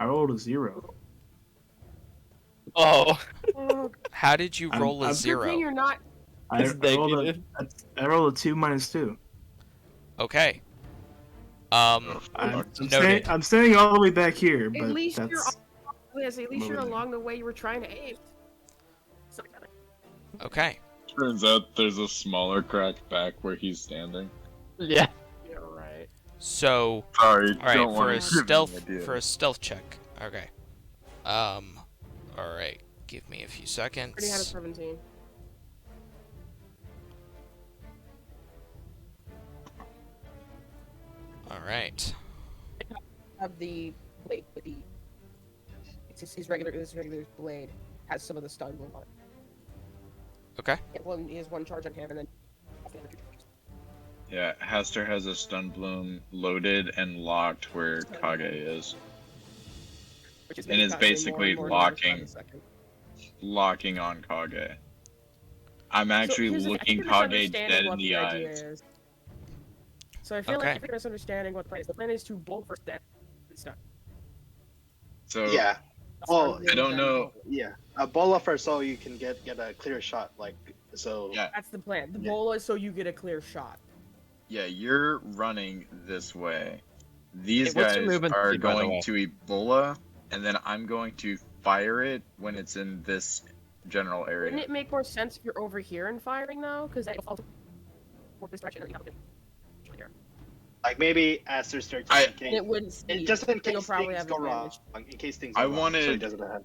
rolled a 0. Oh, Oh, How did you roll a I'm- good thing 0? you're not. I it's rolled negative. I rolled a 2 minus 2. Okay. Oh, I'm, fuck. Noted. I'm staying all the way back here, At but least you're. that's Liz, at least you're moving. along the way you were trying to aim. Something like that. Okay. Turns out there's a smaller crack back where he's standing. yeah. Yeah, right. So, Sorry, all right, don't for want a to give you an stealth idea. check. Okay. All right. Give me a few Already had a seconds. 17. All right. Have the blade with the. It's his regular. His regular blade has some of the stun on it. Okay. He has one charge on him, and then. the other two charges. Yeah, Haster has a stun bloom loaded and locked where Kage is. Which is And it's basically more damage by locking. the second. Locking on Kage. I'm So actually here's the thing, I looking think you're Kage misunderstanding dead in what the idea eyes. is. So I feel Okay. like you're misunderstanding what the plan is. The plan is to bolt first, then stun. So Yeah. Oh, I don't know. Yeah. A bola first, so you can get a clear shot. Like so. Yeah, That's the plan. The Yeah. bola is so you get a clear shot. yeah, you're running this way. These Hey, what's your guys movement are speed, by the going way? to Ebola, and then I'm going to fire it when it's in this general Wouldn't area. it make more sense if you're over here and firing though? Because that'll fall toward this direction and you have a here. Like maybe Aster starts. I- And it wouldn't see. Just in You'll case probably things have go wrong. advantage. In case things I go wrong, so he wanted- doesn't have.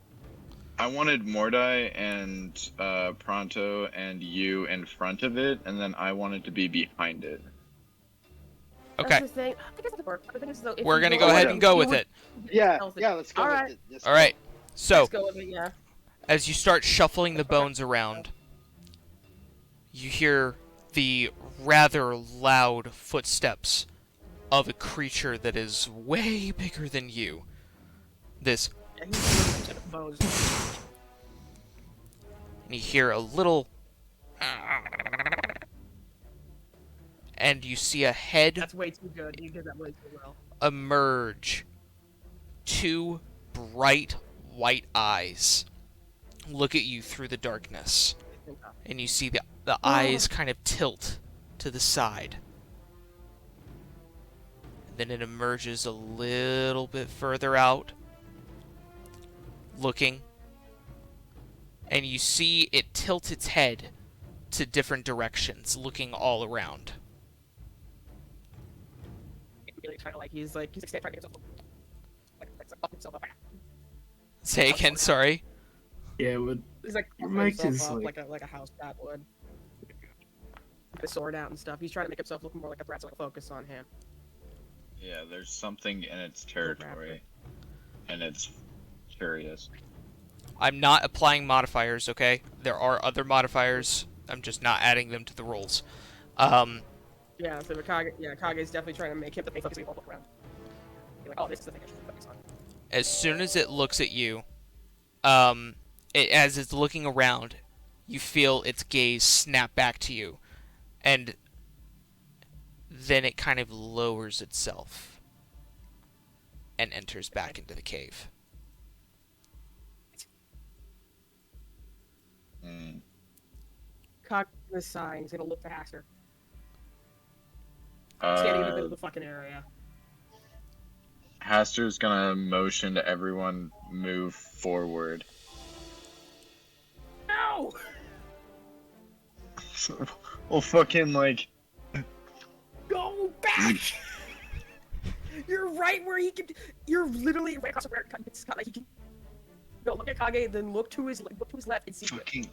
I wanted Mordai and Pronto and you in front of it, and then I wanted to be behind it. Okay. That's the thing. I guess that could work. The thing is, though, if We're you gonna go go ahead over, and go you with would- it. Yeah. Stealth it. Yeah. Let's go Alright. with it. Yes, All right. So, Let's go with it, yeah. as you start shuffling the bones around, you hear the rather loud footsteps of a creature that is way bigger than you. This, Yeah, he's doing bows. and you hear a little, and you see a head That's way too good. You did that way too well. emerge. Two bright white eyes look at you through the darkness, and you see the eyes kind of tilt to the side. And then it emerges a little bit further out, looking, and you see it tilt its head to different directions, looking all around. Really trying to he's trying to get himself up himself up. Say again, sorry. yeah. Would He's like Your puffing mic himself is, up like a house cat would. The sword out and stuff. He's trying to make himself look more like a threat, so like focus on him. Yeah, there's something in its territory, and it's curious. I'm not applying modifiers, okay? There are other modifiers. I'm just not adding them to the rolls. Yeah, so Kage's definitely trying to make him the main focus of the whole round. You're like, oh, this is the thing I should focus on. As soon as it looks at you, as it's looking around, you feel its gaze snap back to you, and then it kind of lowers itself and enters back into the cave. Mm. Kage is sighing. He's gonna look to Haster. Standing in the middle of the fucking area. Haster's gonna motion to everyone move forward. No! Well, fucking like, Go back! You're right where he can. You're literally right across where it's cut. Like he can. No, look at Kage, then look to his left and see it. Fucking.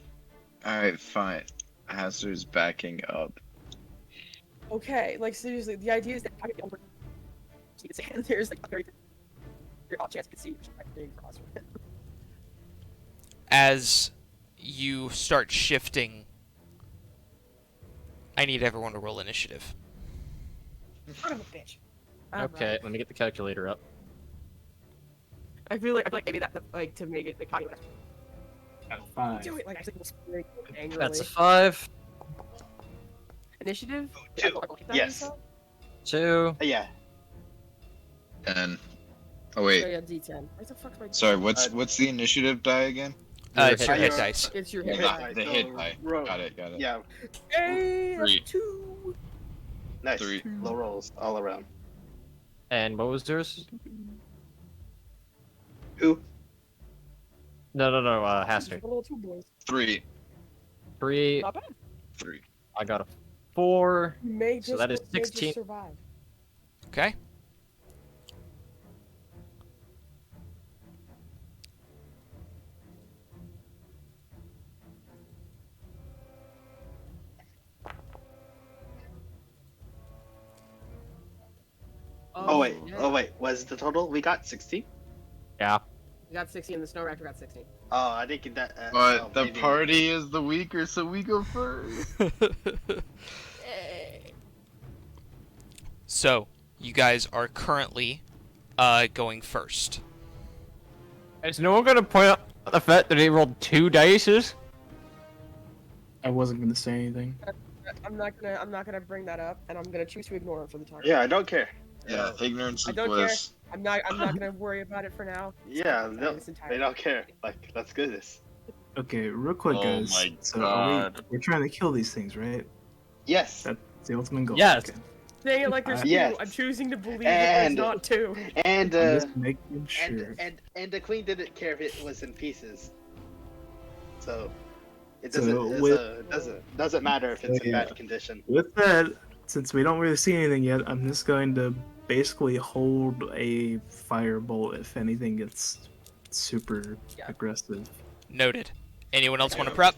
Alright, fine. Hazard's backing up. Okay, like seriously, the idea is that Kage can over. So you can say there's like a very odd chance you can see which is being crossed. As you start shifting, I need everyone to roll initiative. Son of a bitch. Okay, let me get the calculator up. I feel like maybe that like to make it the Kage would Got 5. do it like actually angrily. That's a 5, Initiative. Two. Yes. 2. Yeah. 10. Oh Oh wait. yeah, D10. Where the fuck's my? Sorry, what's the initiative die again? It's your hit hit dice. It's your Yeah, hit. die, the so hit die. roll. Got it. Yeah. Hey, that's 3. 2. Nice. 3. Low rolls all around. And what was yours? Who? No, Haster. Little 2 boys. 3. 3. Not bad. 3. I got a 4. You may So just, that is may just 16. survive. Okay. Oh wait. yeah. Oh wait. Was the total? We got 60. Yeah. We got 60 and the snow reactor got 16. Oh, I think that. But oh, the maybe- party is the weaker, so we go first. So, you guys are currently going first. Is no one gonna point out the fact that he rolled 2 dices? I wasn't gonna say anything. I'm not gonna bring that up, and I'm gonna choose to ignore it for the time. Yeah, I don't care. Yeah, ignorance I is don't bliss. I'm not gonna worry about it for now. Yeah, It's no, this entire- they don't care. Like, let's do this. Okay, real quick, Oh guys. my So God. we're trying to kill these things, right? Yes. That's the ultimate goal. Yes. Okay. Saying it like there's Yes. 2. I'm choosing to believe that And- there's not 2. And I'm just making sure. and the queen didn't care if it was in pieces. So it So doesn't with- doesn't matter if it's in Yeah. bad condition. With that, since we don't really see anything yet, I'm just going to basically hold a firebolt if anything gets super Yeah. aggressive. Noted. Anyone else want to prep?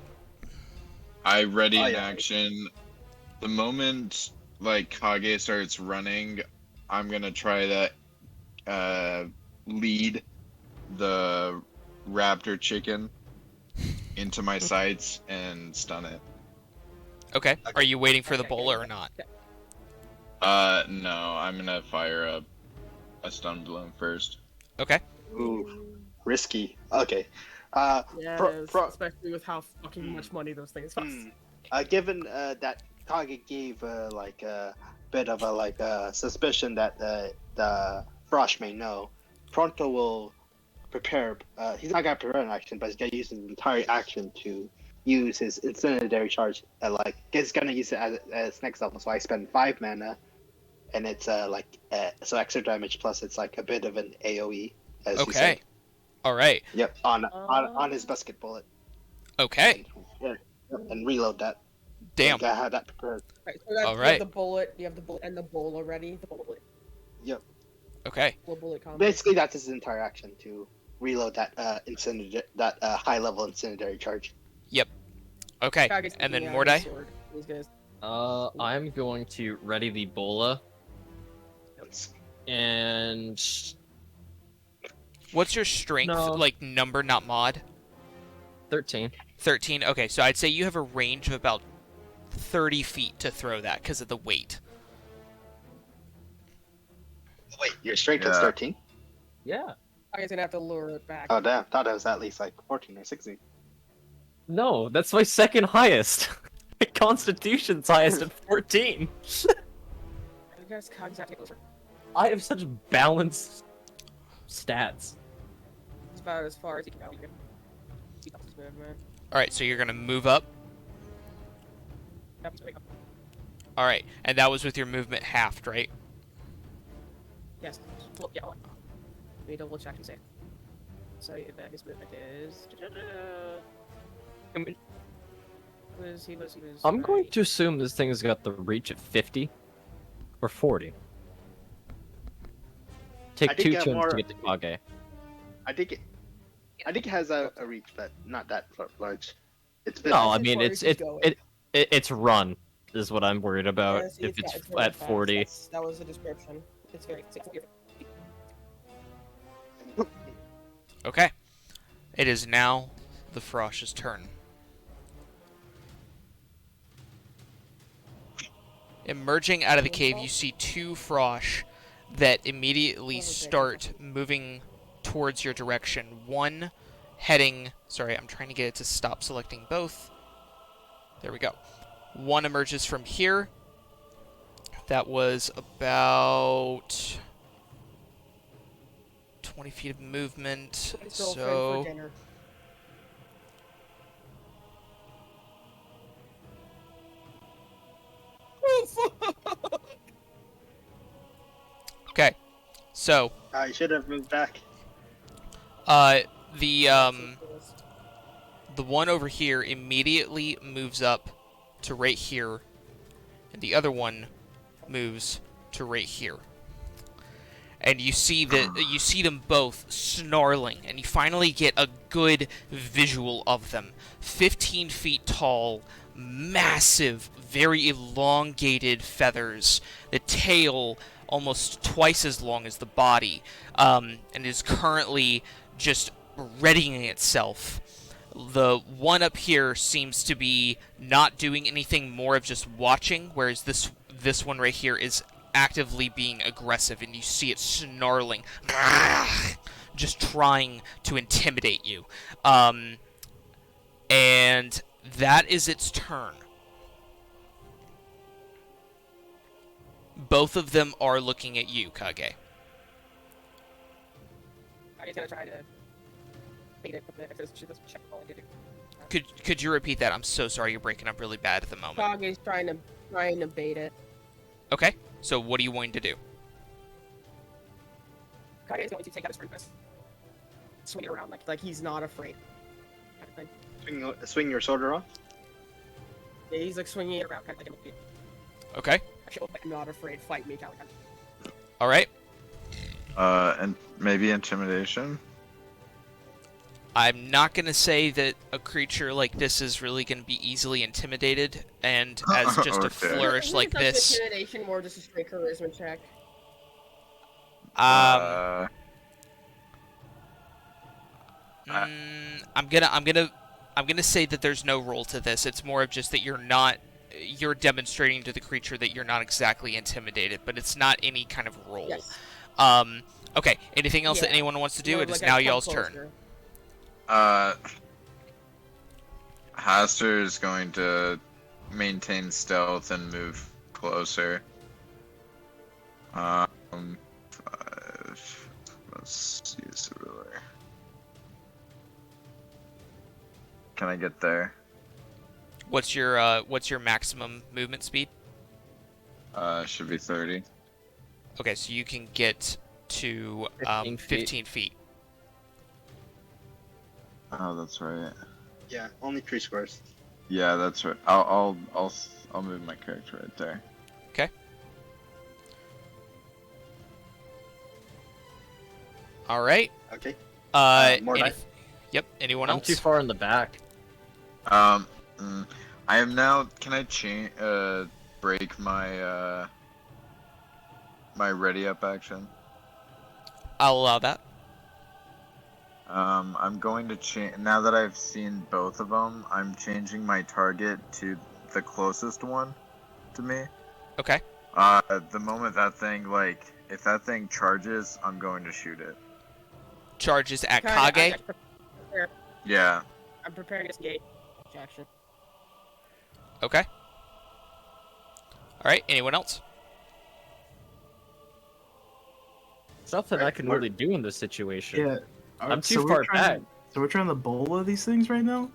I ready Oh, in yeah. action. The moment like Kage starts running, I'm gonna try to lead the raptor chicken into my sights and stun it. Okay. Are you waiting for the bowler or not? No, I'm gonna fire a stun balloon first. Okay. Ooh, risky. Okay. Yeah, Pro- it is, pro- especially with how fucking much money those things cost. Given that Kage gave like a bit of a suspicion that the Frosh may know, Pronto will prepare. He's not gonna prepare an action, but he's gonna use his entire action to use his incendiary charge. He's gonna use it as next level. So I spend 5 mana, and it's so extra damage plus it's like a bit of an AOE. As you Okay. said. All right. Yep. On his musket bullet. Okay. And reload that. Damn. I have that prepared. Right, so that's, All you right. have the bullet, and the bowl already. The bullet, Yep. Okay. bullet combo. Basically, that's his entire action to reload that high level incendiary charge. Okay. Kage's And then taking out his Mordai? sword. He's gonna. I'm going to ready the bola and What's your strength? No. Like number, not mod? 13. 13. Okay, so I'd say you have a range of about 30 feet to throw that because of the weight. Wait, your strength is Yeah. 13? Yeah. Kage's gonna have to lure it back. Oh damn! Thought it was at least like 14 or 16. No, that's my second highest. My Constitution's highest at 14. I guess Kage's have to take over. I have such balanced stats. It's about as far as he can go. He does his movement. All right, so you're gonna move up. Yep, so we go. All right, and that was with your movement halved, right? Yes. Well, yeah. Let me double check and say. So his movement is. He was. I'm going to assume this thing's got the reach of 50 or 40. take I did 2 get turns more- to get to Kage. I think it has a reach, but not that large. It's a bit. No, I As mean far as he's going. it's run is what I'm worried about. Yeah, see, if it's very at fast. 40. That was the description. It's very. Okay. It is now the Frosh's turn. Emerging out of the cave, you see 2 Frosh that immediately start moving towards your direction. One heading... Sorry, I'm trying to get it to stop selecting both. There we go. One emerges from here. That was about 20 feet of movement. So... Okay. So, I should have moved back. the one over here immediately moves up to right here, and the other one moves to right here. And you see them both snarling, and you finally get a good visual of them. 15 feet tall, massive, very elongated feathers. The tail almost twice as long as the body, and is currently just readying itself. The one up here seems to be not doing anything, more of just watching, whereas this one right here is actively being aggressive, and you see it snarling, just trying to intimidate you. And that is its turn. Both of them are looking at you, Kage. Kage's gonna try to bait it with the check ball. Could you repeat that? I'm so sorry, you're breaking up really bad at the moment. Kage's trying to bait it. Okay, so what are you wanting to do? Kage is going to take out his furnace, swing it around like he's not afraid. Kind of thing. Swing your sword around. Yeah, he's like swinging it around, kind of like Okay. actually, like, not afraid, fight me, kind of. All right. And maybe intimidation. I'm not going to say that a creature like this is really going to be easily intimidated, and as just a Okay. flourish like this, Intimidation, more just a straight charisma check. Uh, I'm gonna say that there's no roll to this. It's more of just that you're demonstrating to the creature that you're not exactly intimidated, but it's not any kind of roll. Yes. Okay. Anything else that Yeah. anyone wants to do? No, It is like, I now come y'all's closer. turn. Haster is going to maintain stealth and move closer. 5. Let's use the ruler. Can I get there? What's your maximum movement speed? Should be 30. Okay, so you can get to 15 feet. Oh, that's right. Yeah, only 3 squares. Yeah, that's right. I'll move my character right there. Okay. All right. Okay. any- More dice? Yep. Anyone I'm else? too far in the back. I am now. Can I change? Break my my ready up action. I'll allow that. I'm going to change now that I've seen both of them. I'm changing my target to the closest one to me. Okay. The moment that thing if that thing charges, I'm going to shoot it. Charges at Kinda, Kage. Yeah. I'm preparing to escape. Action. Okay. All right. Anyone else? There's nothing I Right, can Mark. really do in this situation. Yeah. I'm so too we're far trying- back. So we're trying to bowl these things right now?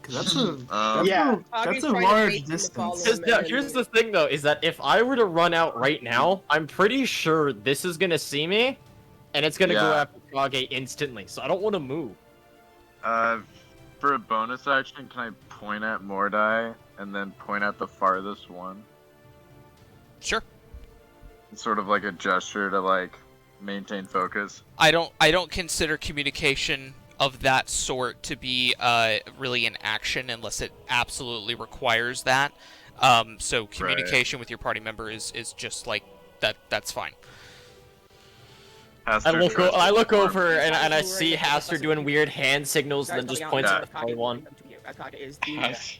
Because that's a Yeah. Kage's that's a trying to large bait them to follow distance. him. Because here's the thing, though, is that if I were to run out right now, I'm pretty sure this is gonna see me, and it's gonna go Yeah. after Kage instantly. So I don't want to move. For a bonus action, can I point at Mordai and then point at the farthest one? Sure. It's sort of like a gesture to maintain focus. I don't consider communication of that sort to be really an action unless it absolutely requires that. So communication with your party member is just like that. That's fine. I look, tries to I look perform- over and I see Haster doing weird hand signals and then just points Yeah. at the only one. Is the Has-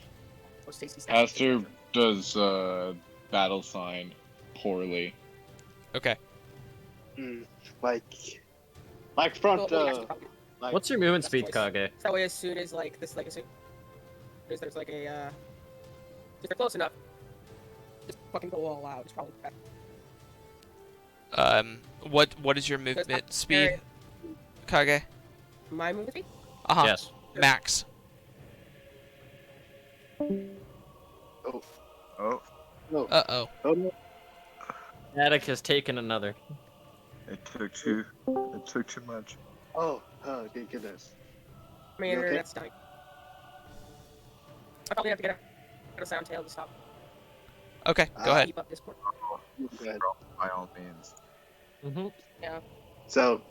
most tasty snack. Haster does battle sign poorly. Okay. Like front. Well, actually, probably- Like, What's your movement That's speed, choice. Kage? So that way, as soon as like this, like as soon as there's like a, if they're close enough, just fucking go all out. It's probably better. What is your movement speed, Kage? My movement speed? Uh-huh. Yes. Max. Oh, Uh-oh. Oh no. Attic has taken another. it took too much. Oh, good goodness. My You okay? internet's dying. I probably have to get a sound tail to stop. Okay, go ahead. Keep up Discord. Go ahead. By all means. Mm-hmm. Yeah. So,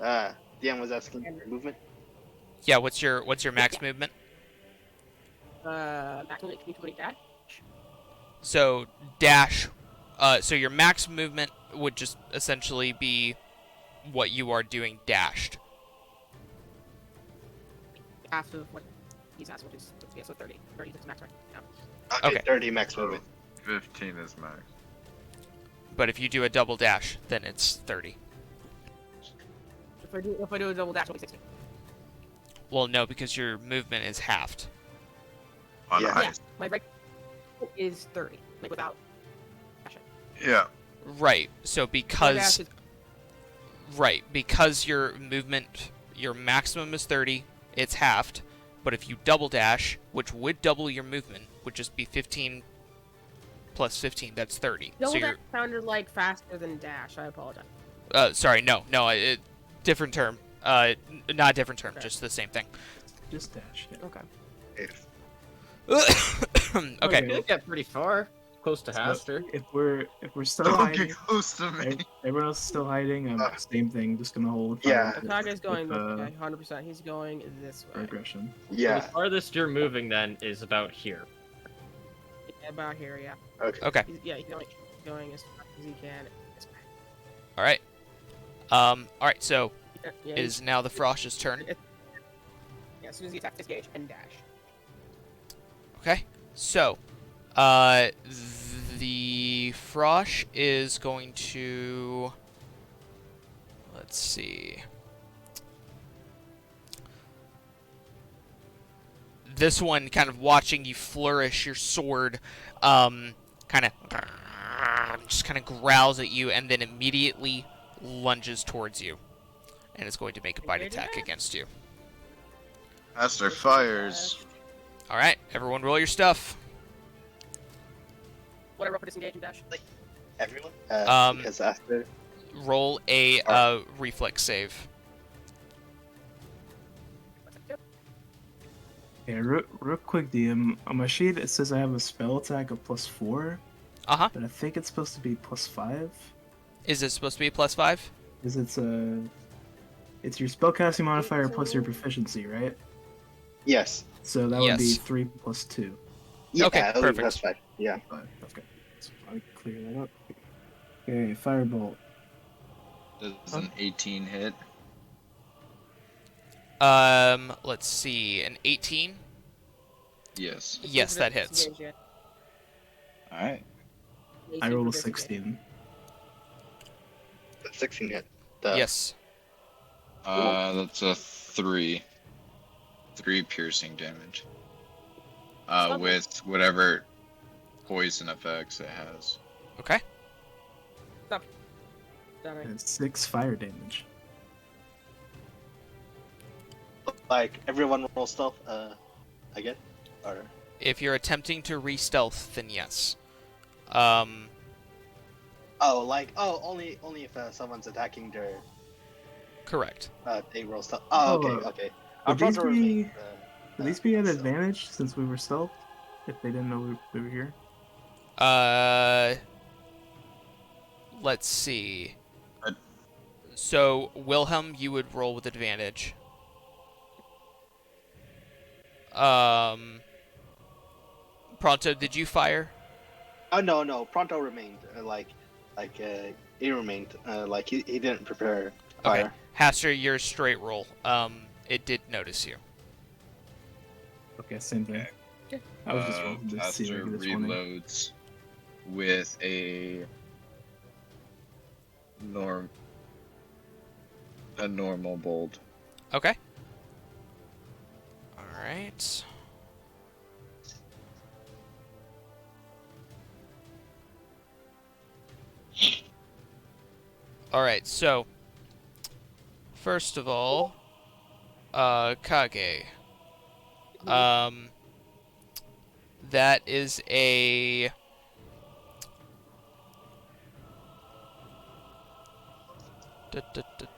DM was asking for movement. Yeah, what's your max movement? Maximum can you 20 dash? So dash, so your max movement would just essentially be what you are doing dashed. Half of what he's asked, which is yeah, so 30. 30 is max, right? Yeah. Okay. 30 max movement. 15 is max. But if you do a double dash, then it's 30. If I do a double dash, it'll be 60. Well, no, because your movement is halved. On Yeah. ice. My right is 30, like without dashing. Yeah. Right. So My because dash is because your movement, your maximum is 30, it's halved. But if you double dash, which would double your movement, would just be 15 plus 15. That's 30. double So dash you're sounded like faster than dash. I apologize. sorry, no, different term. Not different term, Okay. just the same thing. Just dash. Yeah. Okay. Okay. Okay. You did get pretty far. Close to So Haster. if we're still Don't hiding, get close to me. everyone else is still hiding. Same thing. Just gonna hold. Yeah. fire Akage's going with, this way, 100%. He's going this way. aggression. Yeah. The farthest you're moving then is about here. Yeah, about here, yeah. Okay. Okay. He's going as fast as he can. This way. All right. All right. So Yeah, it is now the Frosh's turn. yeah, as soon as he attacks, disengage and dash. Okay. So, the Frosh is going to. Let's see. This one, kind of watching you flourish your sword, kind of just kind of growls at you, and then immediately lunges towards you, and is going to make a bite attack against you. Master fires. All right, everyone, roll your stuff. Whatever for disengage and dash. Everyone? Um, Because after. Roll a reflex save. Yeah, real quick, DM. On my sheet, it says I have a spell attack of +4, Uh huh. but I think it's supposed to be +5. Is it supposed to be a +5? Because it's your spellcasting modifier plus your proficiency, right? Yes. So that would be Yes. 3 + 2. Yeah, Okay, that'll be perfect. plus 5. Yeah. 5. Okay. So I'll clear that up. Okay, firebolt. Does an 18 hit? Let's see, an 18. Yes. Yes, that hits. Disengage, yeah. Alright. I rolled a AC for disengage. 16. 16 hit. Yes. That's a 3. 3 piercing damage. With whatever poison effects it has. Okay. Done it. And 6 fire damage. Like, everyone roll stealth, again? Or. If you're attempting to re-stealth, then yes. Oh, only if someone's attacking their. Correct. They roll stealth. Oh, okay, Oh, okay. would these be- Would these be at so- advantage since we were stealth? If they didn't know we were here? Let's see. Uh, So, Wilhelm, you would roll with advantage. Pronto, did you fire? No. Pronto remained. He remained. He didn't prepare Okay. fire. Haster, your straight roll. It did notice you. Okay, same thing. Okay. I was just rolling to see if I Caster could get this one in. reloads with a normal bolt. Okay. Alright. Alright, so first of all, Kage. That is a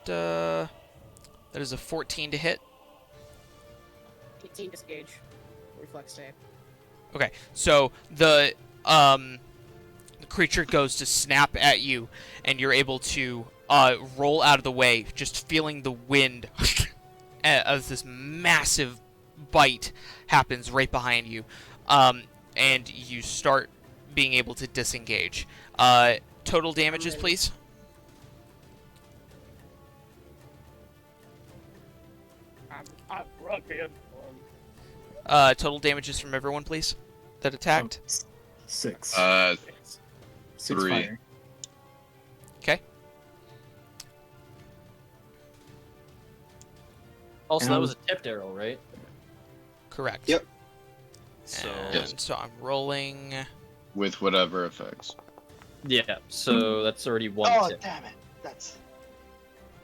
that is a 14 to hit. 18 disengage. Reflex save. Okay, so the creature goes to snap at you, and you're able to roll out of the way, just feeling the wind as this massive bite happens right behind you, and you start being able to disengage. Total damages, please. I'm broken. Total damages from everyone, please, that attacked. 6. 6 3. fire. Okay. Also, And that I was a tipped arrow, right? Correct. Yep. So And Yes. so I'm rolling. With whatever effects. yeah, so that's already one Oh tip. damn it! That's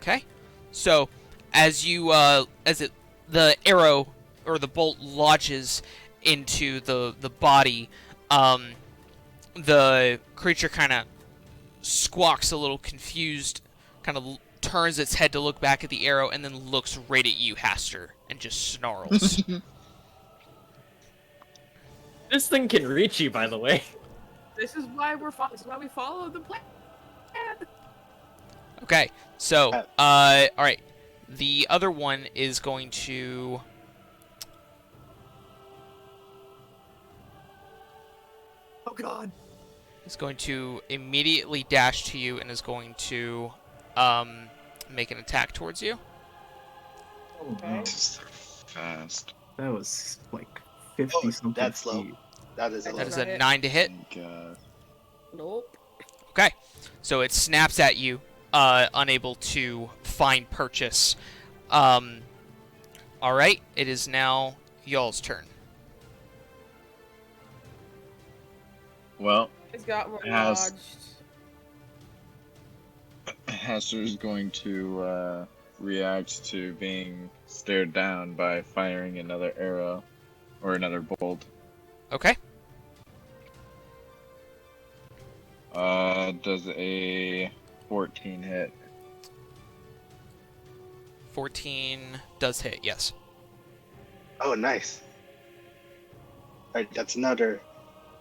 Okay. So as you the arrow or the bolt lodges into the body, the creature kind of squawks a little confused, kind of turns its head to look back at the arrow, and then looks right at you, Haster, and just snarls. This thing can reach you, by the way. This is why we follow the plan. Okay, so all right, the other one is going to. Oh god. Is going to immediately dash to you and is going to make an attack towards you. Oh, no. Fast. That was like 50 something. that's low. feet. That is a That little. is not a hit. 9 to hit. God. Nope. Okay, so it snaps at you, unable to find purchase. All right, it is now y'all's turn. Well, It's got Has- lodged. Haster is going to react to being stared down by firing another arrow or another bolt. Okay, Does a 14 hit? 14 does hit. Yes. Oh, nice. Alright, that's another.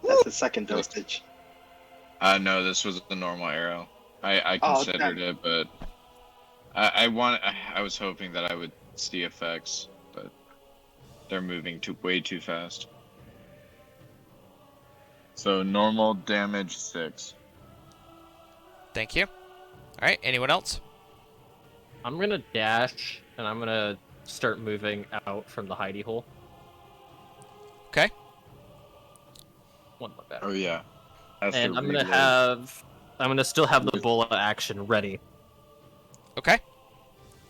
That's the second dosage. No, this was the normal arrow. I Oh, considered it, but I was hoping that I would see effects, but they're moving way too fast. So normal damage 6. Thank you. All right, anyone else? I'm gonna dash, and I'm gonna start moving out from the hidey hole. Okay. One more better. Oh yeah. And I'm gonna still have the bullet action ready. Okay.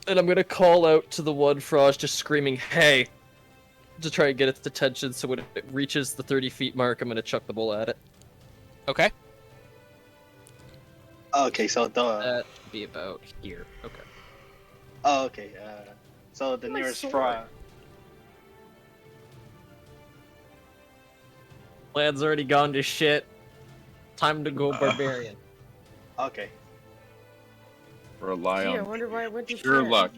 And I'm gonna call out to the one frost, just screaming, "Hey!" to try and get its attention. So when it reaches the 30 feet mark, I'm gonna chuck the bullet at it. Okay. Okay, so the. That should be about here. Okay. Oh, okay. So the My nearest sword. frog. Plan's already gone to shit. Time to go barbarian. Okay. Rely Gee, I on wonder why I went to pure shit. luck.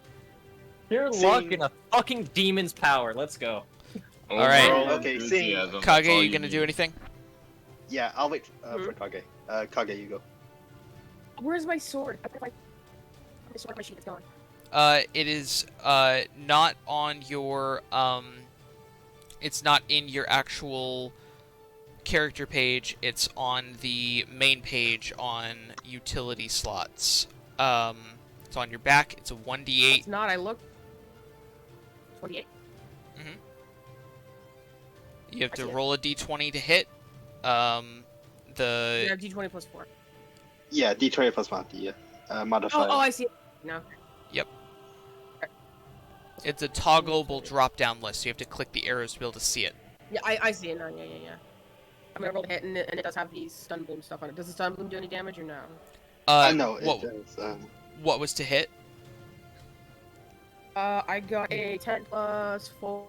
Pure See- luck and a fucking demon's power. Let's go. All right. Overall Okay, see- enthusiasm, that's Kage, all you gonna need. do anything? Yeah, I'll wait for Kage. Kage, you go. Where's my sword? It's like my sheet is going. It is not on your it's not in your actual character page. It's on the main page on utility slots. It's on your back. It's a 1d8. It's not. I looked. 28. You have I to see it. roll a d20 to hit. The Yeah, d20 plus 4. Yeah, D20 plus Monty, modifier. Oh, I see it. No. it's a toggleable drop-down list. So you have to click the arrows to be able to see it. Yeah, I see it now. Yeah. I'm gonna roll the hit, and it does have these stun bloom stuff on it. Does the stun bloom do any damage or no? No, it what does. what was to hit? I got a 10 plus 4,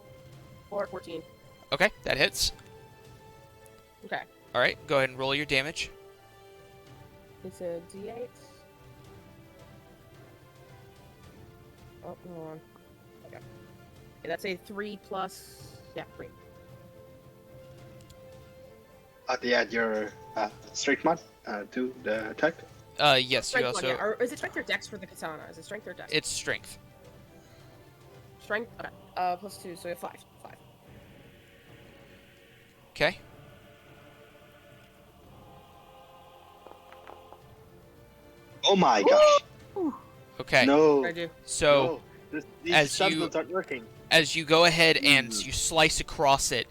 14. Okay, that hits. Okay. All right, go ahead and roll your damage. It's a D8. Oh, hold on. Okay. Yeah, that's a 3 plus. Yeah, 3. To add your strength mod to the attack. Yes, you Strength also. one, yeah. Or is it strength or dex for the katana? Is it strength or dex? It's strength. Strength? Okay. Plus 2, so 5. 5. Okay. Oh my gosh! Okay. No. I do. So These as stun you- blooms aren't working. as you go ahead and you slice across it,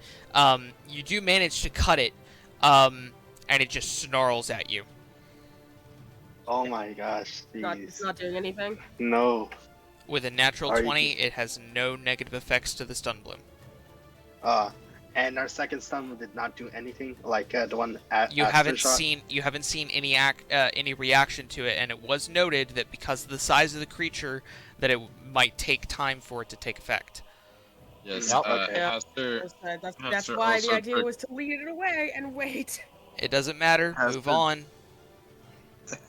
you do manage to cut it, and it just snarls at you. Oh my gosh! It's not doing anything. No. With a natural Are you- 20, it has no negative effects to the stun bloom. And our second stun did not do anything, like the one at You after haven't shot. seen any reaction to it, and it was noted that because of the size of the creature, that it might take time for it to take effect. Yes, Yep. Okay. Aster. That's Master why the also idea took- was to lead it away and wait. It doesn't matter. Has Move to- on.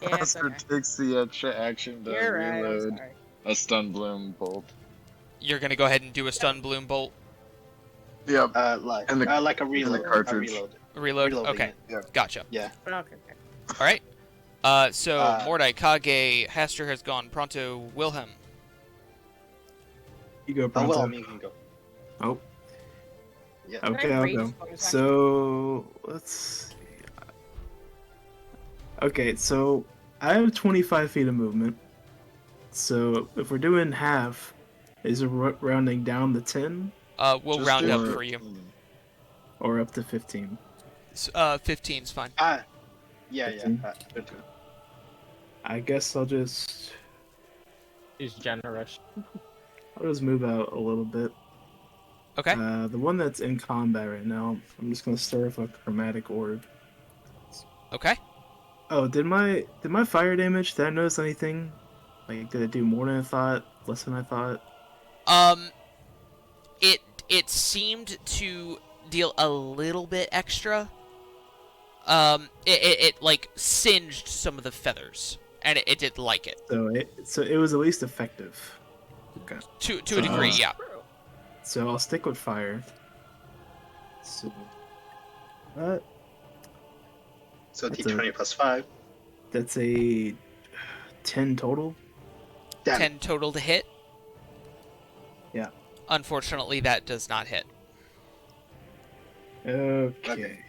Yeah, it's Aster okay. takes the extra action to You're right. I'm reload sorry. a stun bloom bolt. You're gonna go ahead and do a stun bloom bolt. Yep. Like And the- like a reload. cartridge. A reload. Reload. Reloading Okay, it. gotcha. Yeah. Okay. All right. So Mordai, Kage, Haster has gone. Pronto, Wilhelm. You go, Oh, Pronto. well, you can go. Oh. Yeah. Can I Okay, I'll rage go. bonus action? So let's see. Okay, so I have 25 feet of movement. So if we're doing half, is it rounding down to 10 We'll Just round do up it. for you. or up to 15? 15's fine. Yeah. 15. Good to know. I guess I'll just He's generous. move out a little bit. Okay. The one that's in combat right now, I'm just gonna start with a chromatic orb. Okay. Oh, did my fire damage? Did I notice anything? Like, did it do more than I thought? Less than I thought? It seemed to deal a little bit extra. It like singed some of the feathers, and it didn't like it. So it was at least effective. Okay. To a degree, yeah. So I'll stick with fire. So So That's D20 plus 5. that's a 10 total. Damn. 10 total to hit. Yeah. Unfortunately, that does not hit. Okay.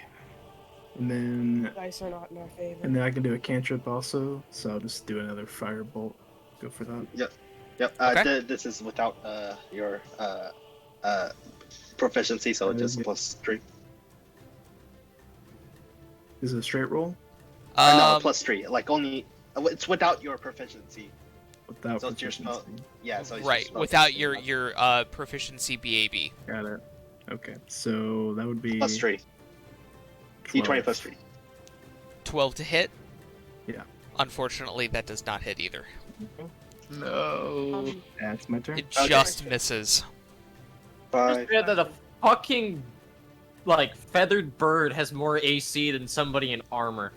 And then Dice are not in our favor. and then I can do a cantrip also. So I'll just do another firebolt. Go for that. Yep. Okay. This is without your proficiency, so just plus 3. Is it a straight roll? No, plus 3. Like only it's without your proficiency. Without So it's your spell- proficiency. Yeah. So it's Right, just without your proficiency BAB. Got it. Okay. So that would be plus 3. 12. D20 plus 3. 12 to hit. Yeah. Unfortunately, that does not hit either. No. That's my turn. It Okay. just misses. Just 5. weird that a fucking like feathered bird has more AC than somebody in armor.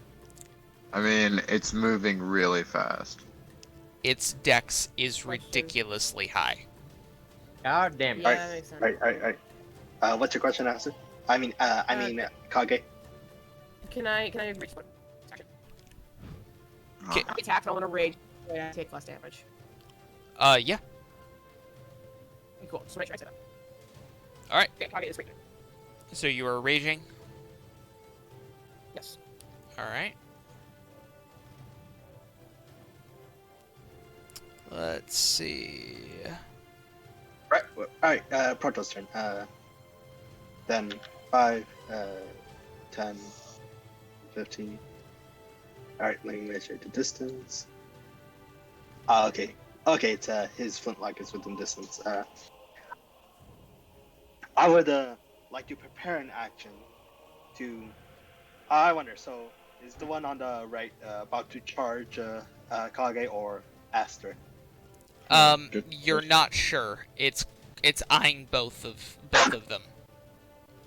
I mean, it's moving really fast. Its dex is ridiculously high. God damn it. Yeah, Alright, that makes sense. Alright. What's your question, Asu? I mean, Kage. Can I rage bonus action? Okay. I attack, but I want to rage. I take less damage. Yeah. Cool. Just make sure I say that. All right. Okay, Kage is raging. So you are raging. Yes. All right. Let's see. Right. All right. Proto's turn. Then 5, 10, 15. All right. Let me measure the distance. Okay. Okay. It's his flintlock is within distance. I would like to prepare an action to. I wonder. So is the one on the right about to charge Kage or Aster? Good You're question. not sure. It's eyeing both of them.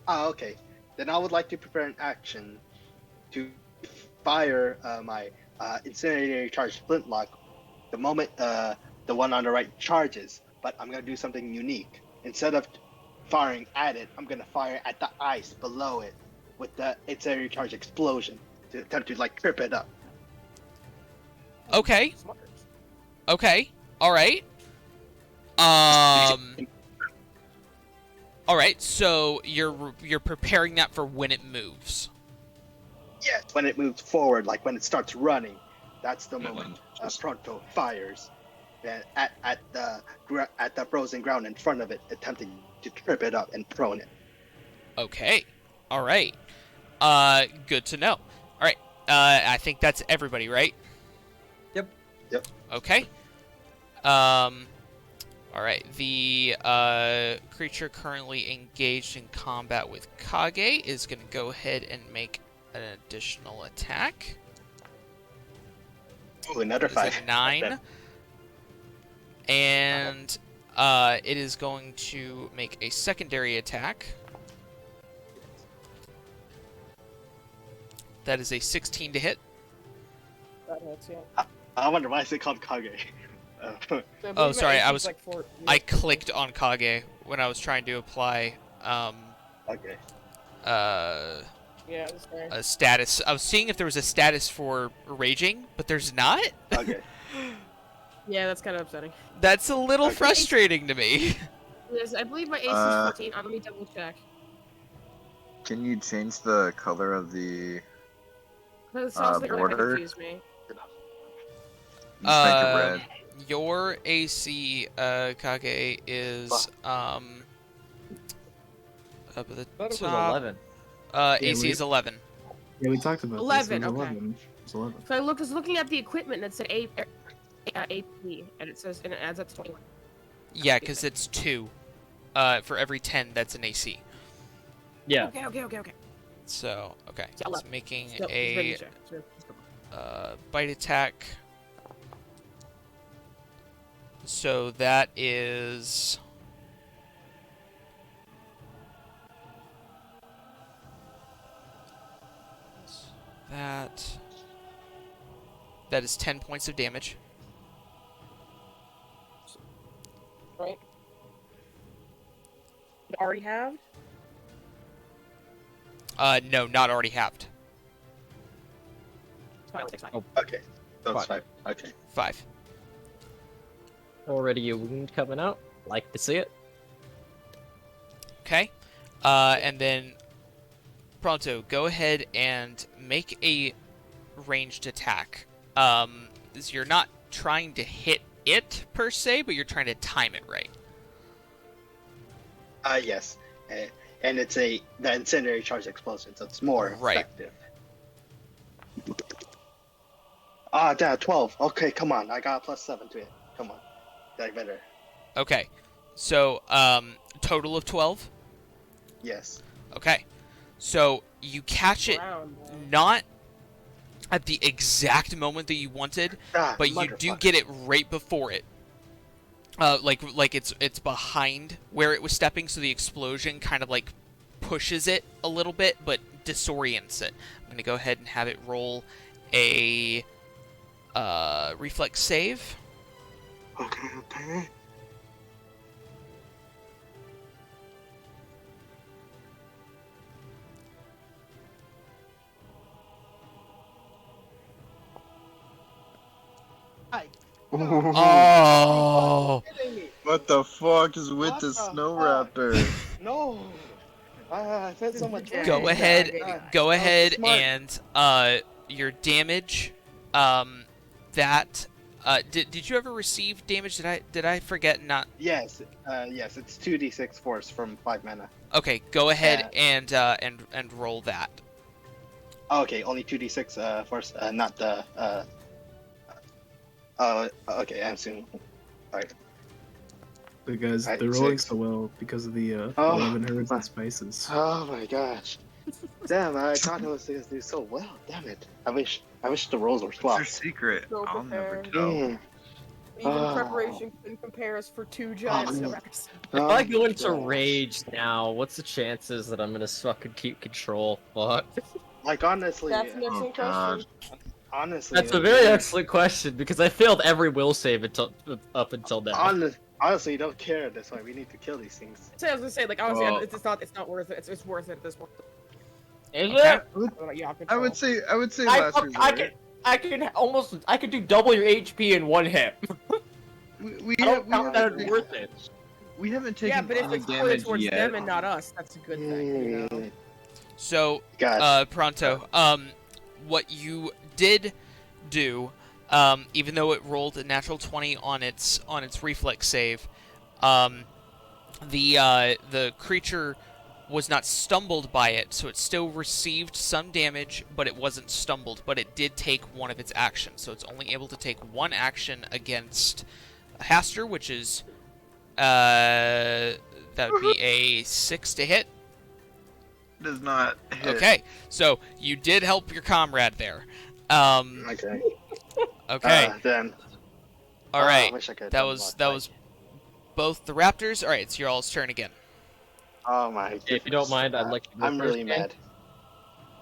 Okay. Then I would like to prepare an action to fire my incendiary charged flintlock the moment the one on the right charges. But I'm gonna do something unique. Instead of firing at it, I'm gonna fire at the ice below it with the incendiary charge explosion to attempt to like trip it up. Okay. Smart. Okay. All right. Um. All right. So you're preparing that for when it moves. Yes, when it moves forward, like when it starts running, that's the moment Proto fires at the frozen ground in front of it, attempting to trip it up and prone it. Okay. All right. Good to know. All right. I think that's everybody, right? Yep. Yep. Okay. All right. The creature currently engaged in combat with Kage is going to go ahead and make an additional attack. Ooh, another That is 5. a 9. And it is going to make a secondary attack. That is a 16 to hit. That hits, yeah. I wonder why is it called Kage? So I Oh, believe my sorry, AC I is was- like 4. I clicked on Kage when I was trying to apply Okay. Yeah, that's fair. a status. I was seeing if there was a status for raging, but there's not. Okay. Yeah, that's kind of upsetting. That's a little Okay. frustrating to me. Yes, I believe my AC is Uh, 14. Let me double check. Can you change the color of the That sounds like border? confused me. just make it red? Your AC, Kage, is up at the Thought it was top. 11. AC is 11. Yeah, we talked about 11, this. It was okay. 11. It was 11. So I was looking at the equipment and it said AP, and it adds up to 21. Yeah, because it's 2. For every 10, that's an AC. Yeah. Okay. So, okay. Yeah, It's 11. making So, just a ready to check. bite attack. So that is... That is 10 points of damage. Right? It already have? No, not already halved. It's fine, I'll take 5. Oh. Okay. So it's 5. Okay. 5. Already a wound coming out. Like to see it. Okay. And then, Pronto, go ahead and make a ranged attack. You're not trying to hit it, per se, but you're trying to time it right. Yes. And it's the incendiary charge explosion, so it's more Right. effective. Damn, 12. Okay, come on. I got a +7 to it. Come on. That better. Okay. So, total of 12? Yes. Okay. So, you catch it not at the exact moment that you wanted, but you do get it right before it. Like it's behind where it was stepping, so the explosion kind of like pushes it a little bit, but disorients it. I'm gonna go ahead and have it roll a reflex save. Okay. Oh. Kidding me. What the fuck is with What the the snow fuck? raptor? No. I felt so much pain. Go Dang, ahead. dang. Go That was ahead smart. and your damage. That. Did you ever receive damage? Did I forget not? Yes, yes, it's 2d6 force from 5 mana. Okay, go ahead and roll that. Okay, only 2d6 force, not the. Okay, I'm assuming. Alright. Because Right, they're rolling 6. so well because of the Oh, 11 herbs my- and spices. Oh my gosh. Damn, I thought I was gonna do so well. Damn it. I wish the rolls were What's your swapped. secret? So I'll never prepared. tell. Mm. Even Oh. preparation couldn't compare us for 2 giant Oh. snow raptors. If I go into gosh. rage now, what's the chances that I'm gonna fucking keep control? Fuck. Like honestly, That's an Oh excellent god. question. honestly, That's a very excellent question because I failed every will save up until now. Honestly, you don't care at this point. We need to kill these things. So I was gonna say, like, honestly, Well- it's not worth it. It's worth it at this point. Is Okay. it? Like, yeah, I would say I, last resort. I could do double your HP in one hit. We I don't count that as haven't worth it. we haven't taken Yeah, but if any it's pointed damage towards yet. them and not us, that's a good thing, you know? So, God. Pronto, what you did do, even though it rolled a natural 20 on its reflex save, the creature was not stumbled by it, so it still received some damage, but it wasn't stumbled. But it did take one of its actions, so it's only able to take one action against Haster, which is that would be a 6 to hit. Does not hit. Okay, so you did help your comrade there. Okay. Okay. Then. All I right. wish I could have That done was block, both the Raptors. All right, it's your all's turn again. Oh my. If you don't goodness. mind, I'd like to go I'm first really again.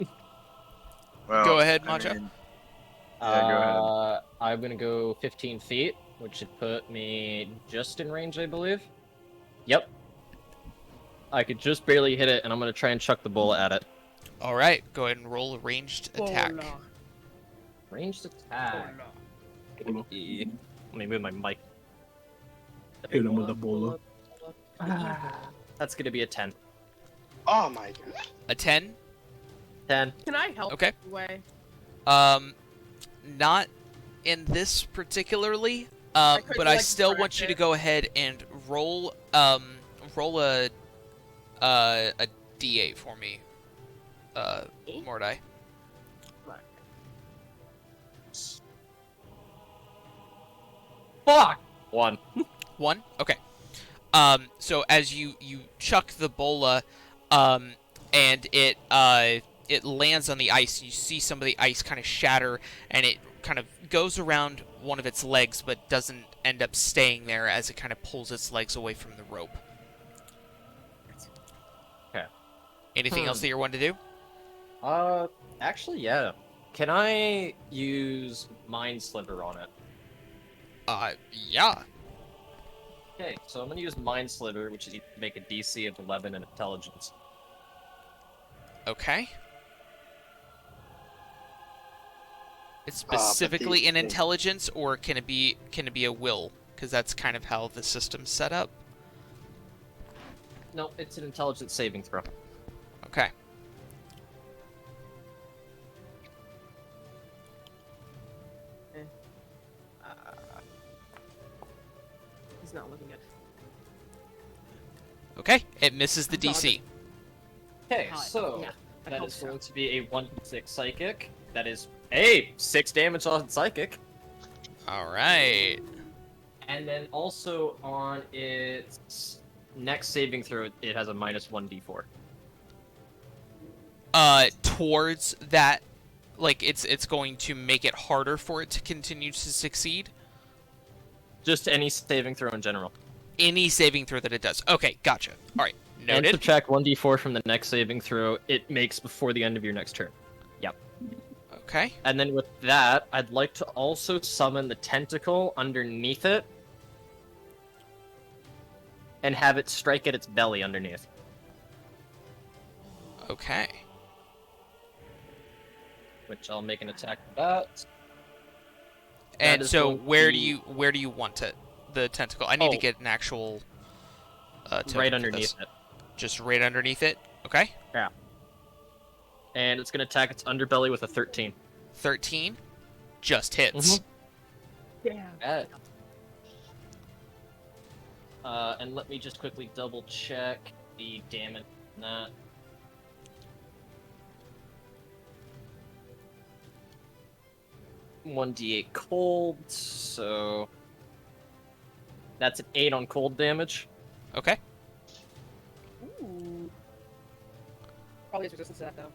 mad. Well, Go ahead, I Macho. mean, yeah, go ahead. I'm gonna go 15 feet, which should put me just in range, I believe. Yep. I could just barely hit it, and I'm gonna try and chuck the bullet at it. All right, go ahead and roll a ranged attack. Ranged attack. Bolo. Let me move my mic. Hit him with a bolo. That's gonna be a 10. Oh my god. A 10. 10. Can I help Okay. in any way? Not in this particularly. could But do, I like, still scratch want you to it. go ahead and roll a D8 for me. Mordai. Fuck! 1. 1? Okay. So as you chuck the bola, and it lands on the ice, you see some of the ice kind of shatter, and it kind of goes around one of its legs, but doesn't end up staying there as it kind of pulls its legs away from the rope. Okay. Anything else that you're wanting to do? Actually, yeah. Can I use Mind Sliver on it? Yeah. Okay, so I'm gonna use Mind Sliver, which is make a DC of 11 in Intelligence. Okay. It's but specifically these in things- intelligence, or can it be a will? Because that's kind of how the system's set up. No, it's an Intelligence saving throw. Okay. He's not looking at. Okay. It misses the DC. Okay, Hi. so Yeah, I that hope is so. going to be a 1d6 Psychic. That is, hey, 6 damage on Psychic. All right. And then also on its next saving throw, it has a minus 1d4. Towards that, like it's going to make it harder for it to continue to succeed. Just any saving throw in general. Any saving throw that it does. Okay, gotcha. All right, And noted. subtract 1d4 from the next saving throw it makes before the end of your next turn. Yep. Okay. And then with that, I'd like to also summon the tentacle underneath it and have it strike at its belly underneath. Okay. Which I'll make an attack for that. And is so going to where be do you want it? The tentacle. I need to Oh. get an actual token right for underneath this. it. Just right underneath it. Okay. And it's going to attack its underbelly with a 13. 13 just hits. Damn. Bad. And let me just quickly double check the damage on that. One d8 cold, so that's an 8 on cold damage. Okay. Ooh. Probably has resistance to that though.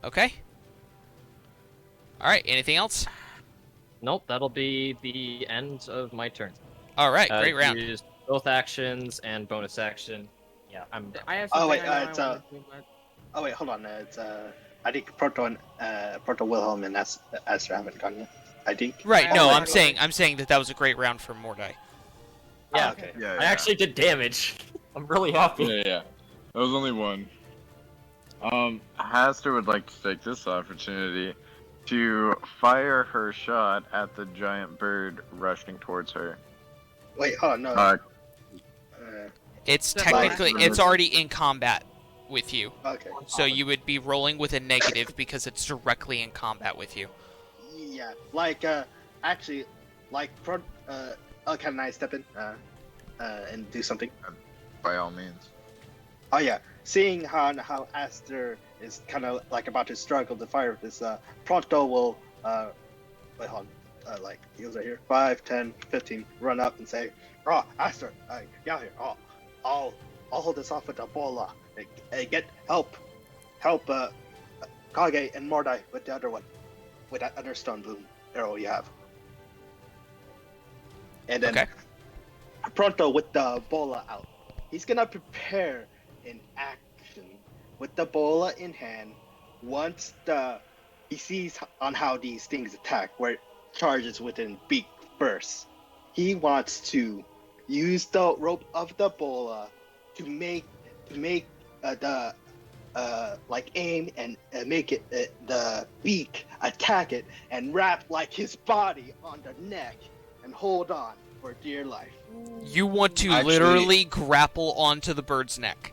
Okay. All right. Anything else? Nope, that'll be the end of my turn. All right. Great round. Used both actions and bonus action. Yeah, I'm. I have Oh, something wait, I know it's, I wanna do, but... Oh wait, hold on. It's I think Proto Wilhelm and Astra haven't gone yet. I think. Right. I No, already I'm saying that was a great round for Mordai. Yeah, Oh, okay. Yeah, I actually did damage. I'm really happy. Yeah. That was only one. Haster would like to take this opportunity to fire her shot at the giant bird rushing towards her. Wait, hold on. No. It's That technically last it's round. already in combat with you, Okay. so you would be rolling with a negative because it's directly in combat with you. Yeah, like actually, like oh, can I step in and do something? By all means. Oh yeah, seeing how Aster is kind of like about to struggle to fire this, Pronto will wait, hold on, like he was right here, 5, 10, 15, run up and say, "Oh, Aster, get out here! Oh, I'll hold this off with a bola. Get help, Kage and Mordai with the other one, with that other stone bloom arrow you have." And then Okay. Pronto with the bola out. He's gonna prepare in action with the bola in hand. Once he sees on how these things attack, where it charges within beak first, he wants to use the rope of the bola to make the like aim and make it the beak attack it and wrap like his body on the neck and hold on for dear life. You want to Actually- literally grapple onto the bird's neck.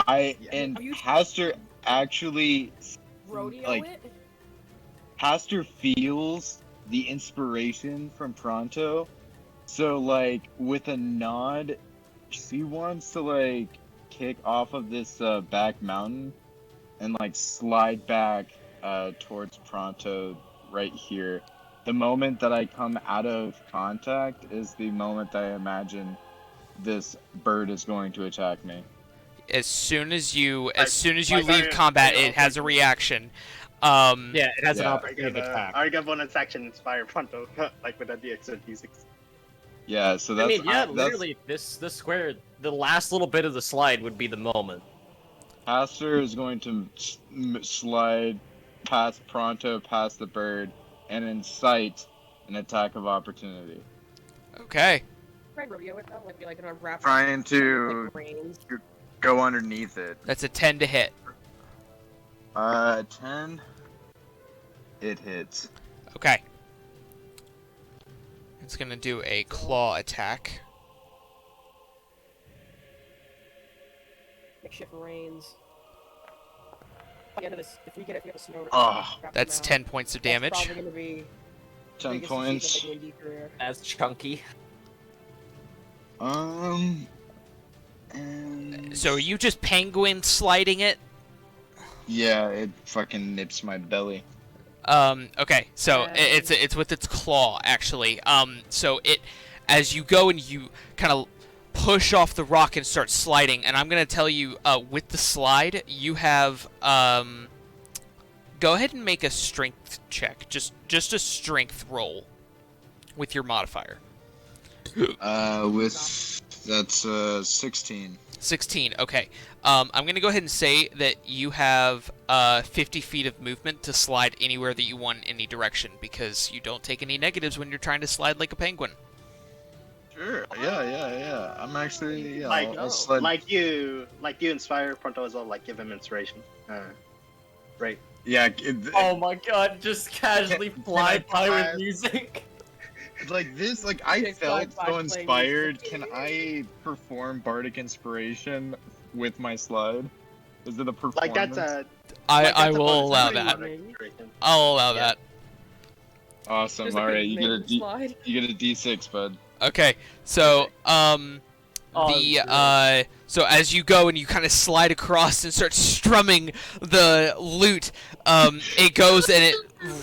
And Are you- Haster actually Rodeo like it? Haster feels the inspiration from Pronto. So like with a nod, she wants to like kick off of this back mountain and like slide back towards Pronto right here. The moment that I come out of contact is the moment that I imagine this bird is going to attack me. As soon as you like, leave combat, it has a reaction. Yeah, it has an Yeah. opportunity to attack. I get bonus action inspire Pronto like with a DX36. Yeah, so I that's mean, yeah, that's literally, this square, the last little bit of the slide would be the moment. Haster is going to slide past Pronto, past the bird, and incite an attack of opportunity. Okay. Right, rodeo it. That would be like a wrap. Trying to Like reins. go underneath it. That's a 10 to hit. 10. It hits. Okay. It's gonna do a claw attack. Makeshift reins. At the end of this, if we get a snow. Oh, That's 10 points of damage. That's probably gonna be 10 biggest points. achievement of the AD career. As chunky. And So are you just penguin sliding it? yeah, it fucking nips my belly. Okay, so it's with its claw actually. So it, as you go and you kind of push off the rock and start sliding, and I'm gonna tell you, with the slide, you have, go ahead and make a strength check, just a strength roll, with your modifier. That's 16. 16. Okay. I'm gonna go ahead and say that you have 50 feet of movement to slide anywhere that you want in any direction, because you don't take any negatives when you're trying to slide like a penguin. Sure. Yeah. I'm actually Like, I'll slide. like you inspire Pronto as well. Like give him inspiration. Right. Yeah, Oh my god, just casually Can fly I by with pass? music. like this, like I Just felt fly so by playing inspired. music. Can I perform bardic inspiration with my slide? Is it a performance? Like that's a I a will bonus allow action, that. bardic inspiration. I'll allow Yeah. that. Awesome. Just All like right, you get a D. slide. You get a D6, bud. Okay, so Oh, the great. so as you go and you kind of slide across and start strumming the lute, it goes and it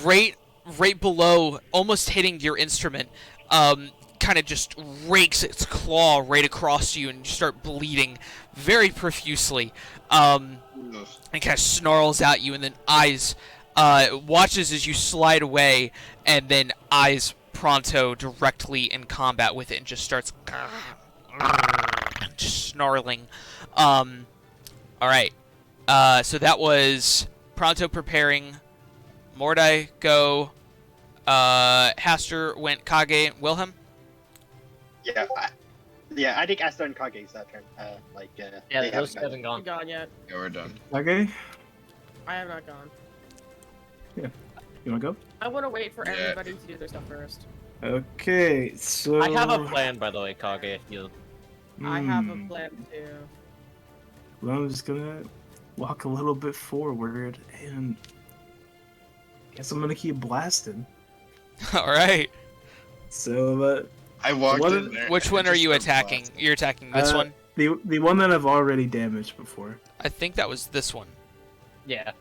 right below, almost hitting your instrument, kind of just rakes its claw right across you and you start bleeding very profusely. And kind of snarls at you and then eyes watches as you slide away and then eyes Pronto directly in combat with it and just starts just snarling. Alright. So that was Pronto preparing. Mordai go. Haster went Kage. Wilhelm? Yeah, I think Asta and Kage's turn. Yeah, they those haven't haven't Not gone. gone yet. Yeah, we're done. Okay, I have not gone. you wanna go? I want to wait for Yeah. everybody to do their stuff first. Okay, so I have a plan, by the way, Kage. If you... I have a Hmm. plan too. Well, I'm just gonna walk a little bit forward and guess I'm gonna keep blasting. Alright. So, I walked What in is- there. Which and one are just you started attacking? blasting. You're attacking this one? the one that I've already damaged before. I think that was this one. Yeah.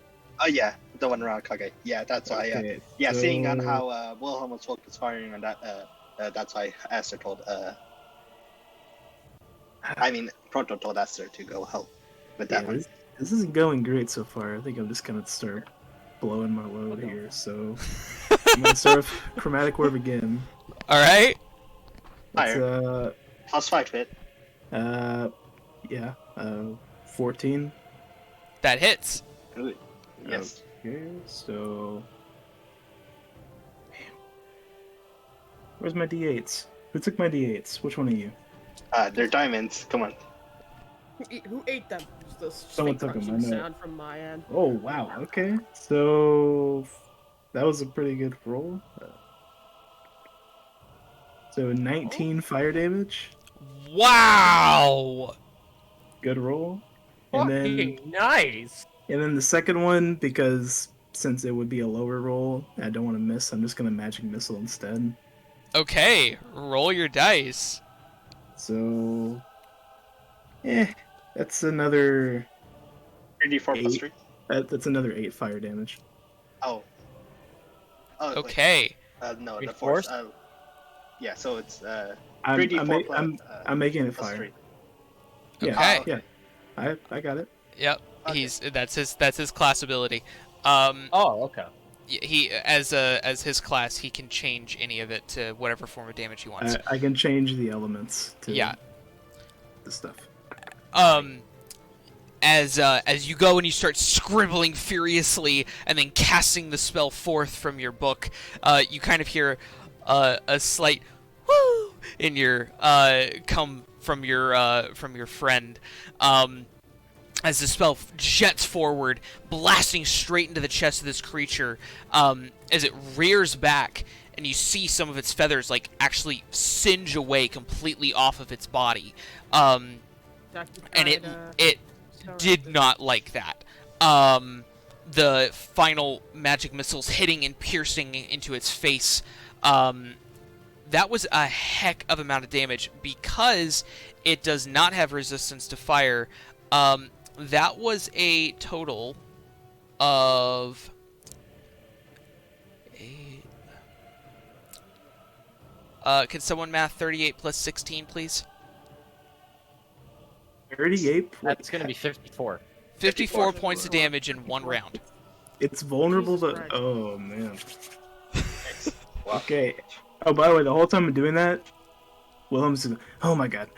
Oh yeah, the one around Kage. Yeah, that's why. Okay, Yeah, seeing on so- how Wilhelm was focused firing on that, that's why Aster told. I mean, Proto told Aster to go help with Yeah, that one. this isn't going great so far. I think I'm just gonna start blowing my load here. So I'm gonna start with chromatic orb again. Alright. It's, Plus 5 hit. yeah, 14. That hits. Yes. Okay, so where's my d8s? Who took my d8s? Which one of you? They're diamonds. Come on. Who ate them? The Someone took 'em, I crunching know. sound from my end. Oh wow. Okay, so that was a pretty good roll. So 19 fire damage. Wow! Good roll. And then Fucking nice. the second one, because since it would be a lower roll, I don't want to miss. I'm just gonna magic missile instead. Okay, roll your dice. So, that's another 3d4 plus 8. 3. That's another 8 fire damage. Oh. Oh. wait. Okay. No, Three the force. fourths? Yeah. So it's I'm 3d4 plus. I'm making it plus fire. 3. Yeah, Okay. yeah. I got it. Yep. Okay. That's his class ability. Oh, okay. He as his class, he can change any of it to whatever form of damage he wants. I can change the elements to Yeah. the stuff. As you go and you start scribbling furiously and then casting the spell forth from your book, you kind of hear a slight woo in your come from your friend. As the spell jets forward, blasting straight into the chest of this creature, as it rears back, and you see some of its feathers like actually singe away completely off of its body, and it did not like that. The final magic missiles hitting and piercing into its face. That was a heck of amount of damage because it does not have resistance to fire. That was a total of 8. Can someone math 38 plus 16, please? 38. That's gonna be 54. 54 points of damage in one round. It's vulnerable Jesus to. Christ. Oh man. Okay. Oh, by the way, the whole time I'm doing that, Wilhelm's just, oh my god,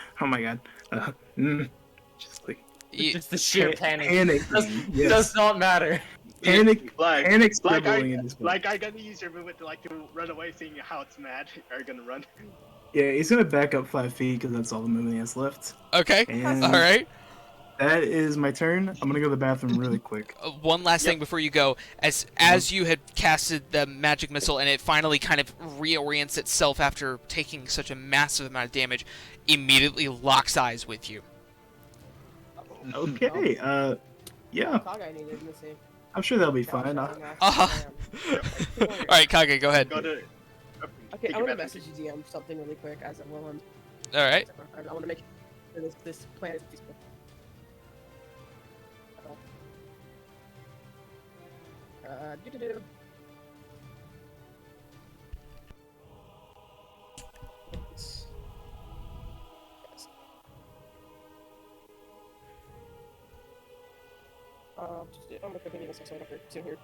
just like Just the sheer panic. panic, Does not matter. panic, Like, panic like scribbling in his book. I gonna use your movement to run away, seeing how it's mad. Are you gonna run? Yeah, he's gonna back up 5 feet because that's all the movement he has left. Okay, And all right. That is my turn. I'm gonna go to the bathroom really quick. One last thing before you go. As you had casted the magic missile and it finally kind of reorients itself after taking such a massive amount of damage, immediately locks eyes with you. Okay. Yeah. Kage needed, let me see. I'm sure that'll be fine. Alright, Kage, go ahead. Go to. Okay, I want to message you DM something really quick as I'm willing. Alright. I want to make sure this plan is peaceful. Do-do-do. Yes. I'm gonna quickly make this episode after soon here.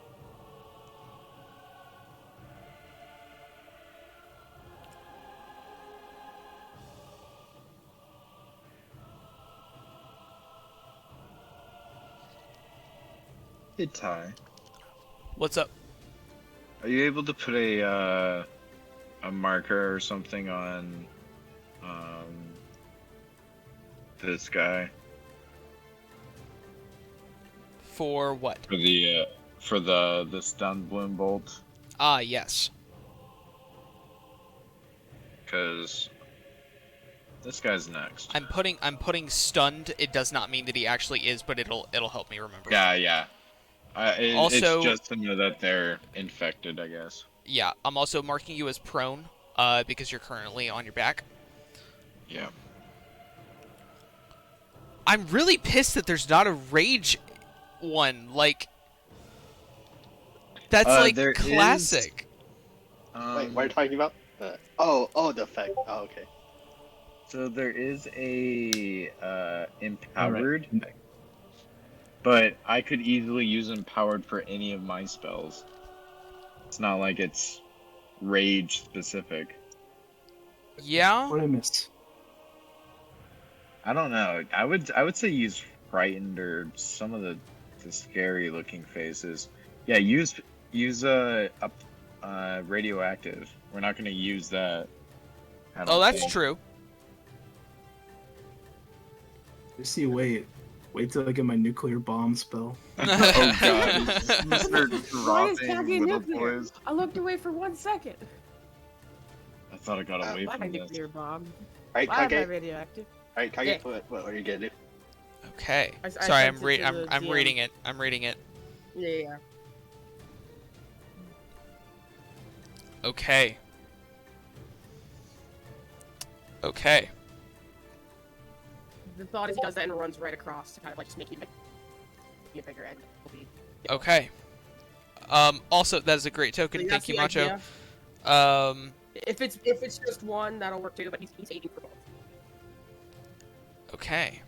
Hey Ty, What's up? are you able to put a marker or something on this guy For what? for the stun bloom bolt? Ah, yes. Because this guy's next. I'm putting stunned. It does not mean that he actually is, but it'll help me remember. Yeah. Also- it's just to know that they're infected, I guess. Yeah, I'm also marking you as prone, because you're currently on your back. Yeah. I'm really pissed that there's not a rage one. Like, that's like there classic. Wait, what are you talking about? The effect. Oh, okay. So there is a empowered, Alright. but I could easily use empowered for any of my spells. It's not like it's rage specific. Yeah. What I missed? I don't know. I would say use frightened or some of the scary looking faces. Yeah, use radioactive. We're not gonna use that. I don't Oh, that's think. true. Just see, wait till I get my nuclear bomb spell. Oh god, Mr. Why is dropping Kage little nuclear? boys. I looked away for 1 second. I thought I got away Why my from this. nuclear bomb? Alright, Why am I Kage. radioactive? Alright, Kage. Yeah. What are you gonna do? Okay. I Sorry, sent I'm it to the I'm DM. reading it. I'm reading it. Yeah. Okay. Okay. The thought is he does that and runs right across to kind of like just make you a bigger end. Okay. Also, that is a great token. Thank you, Macho. If it's just one, that'll work too. But he's aiming for both. Okay.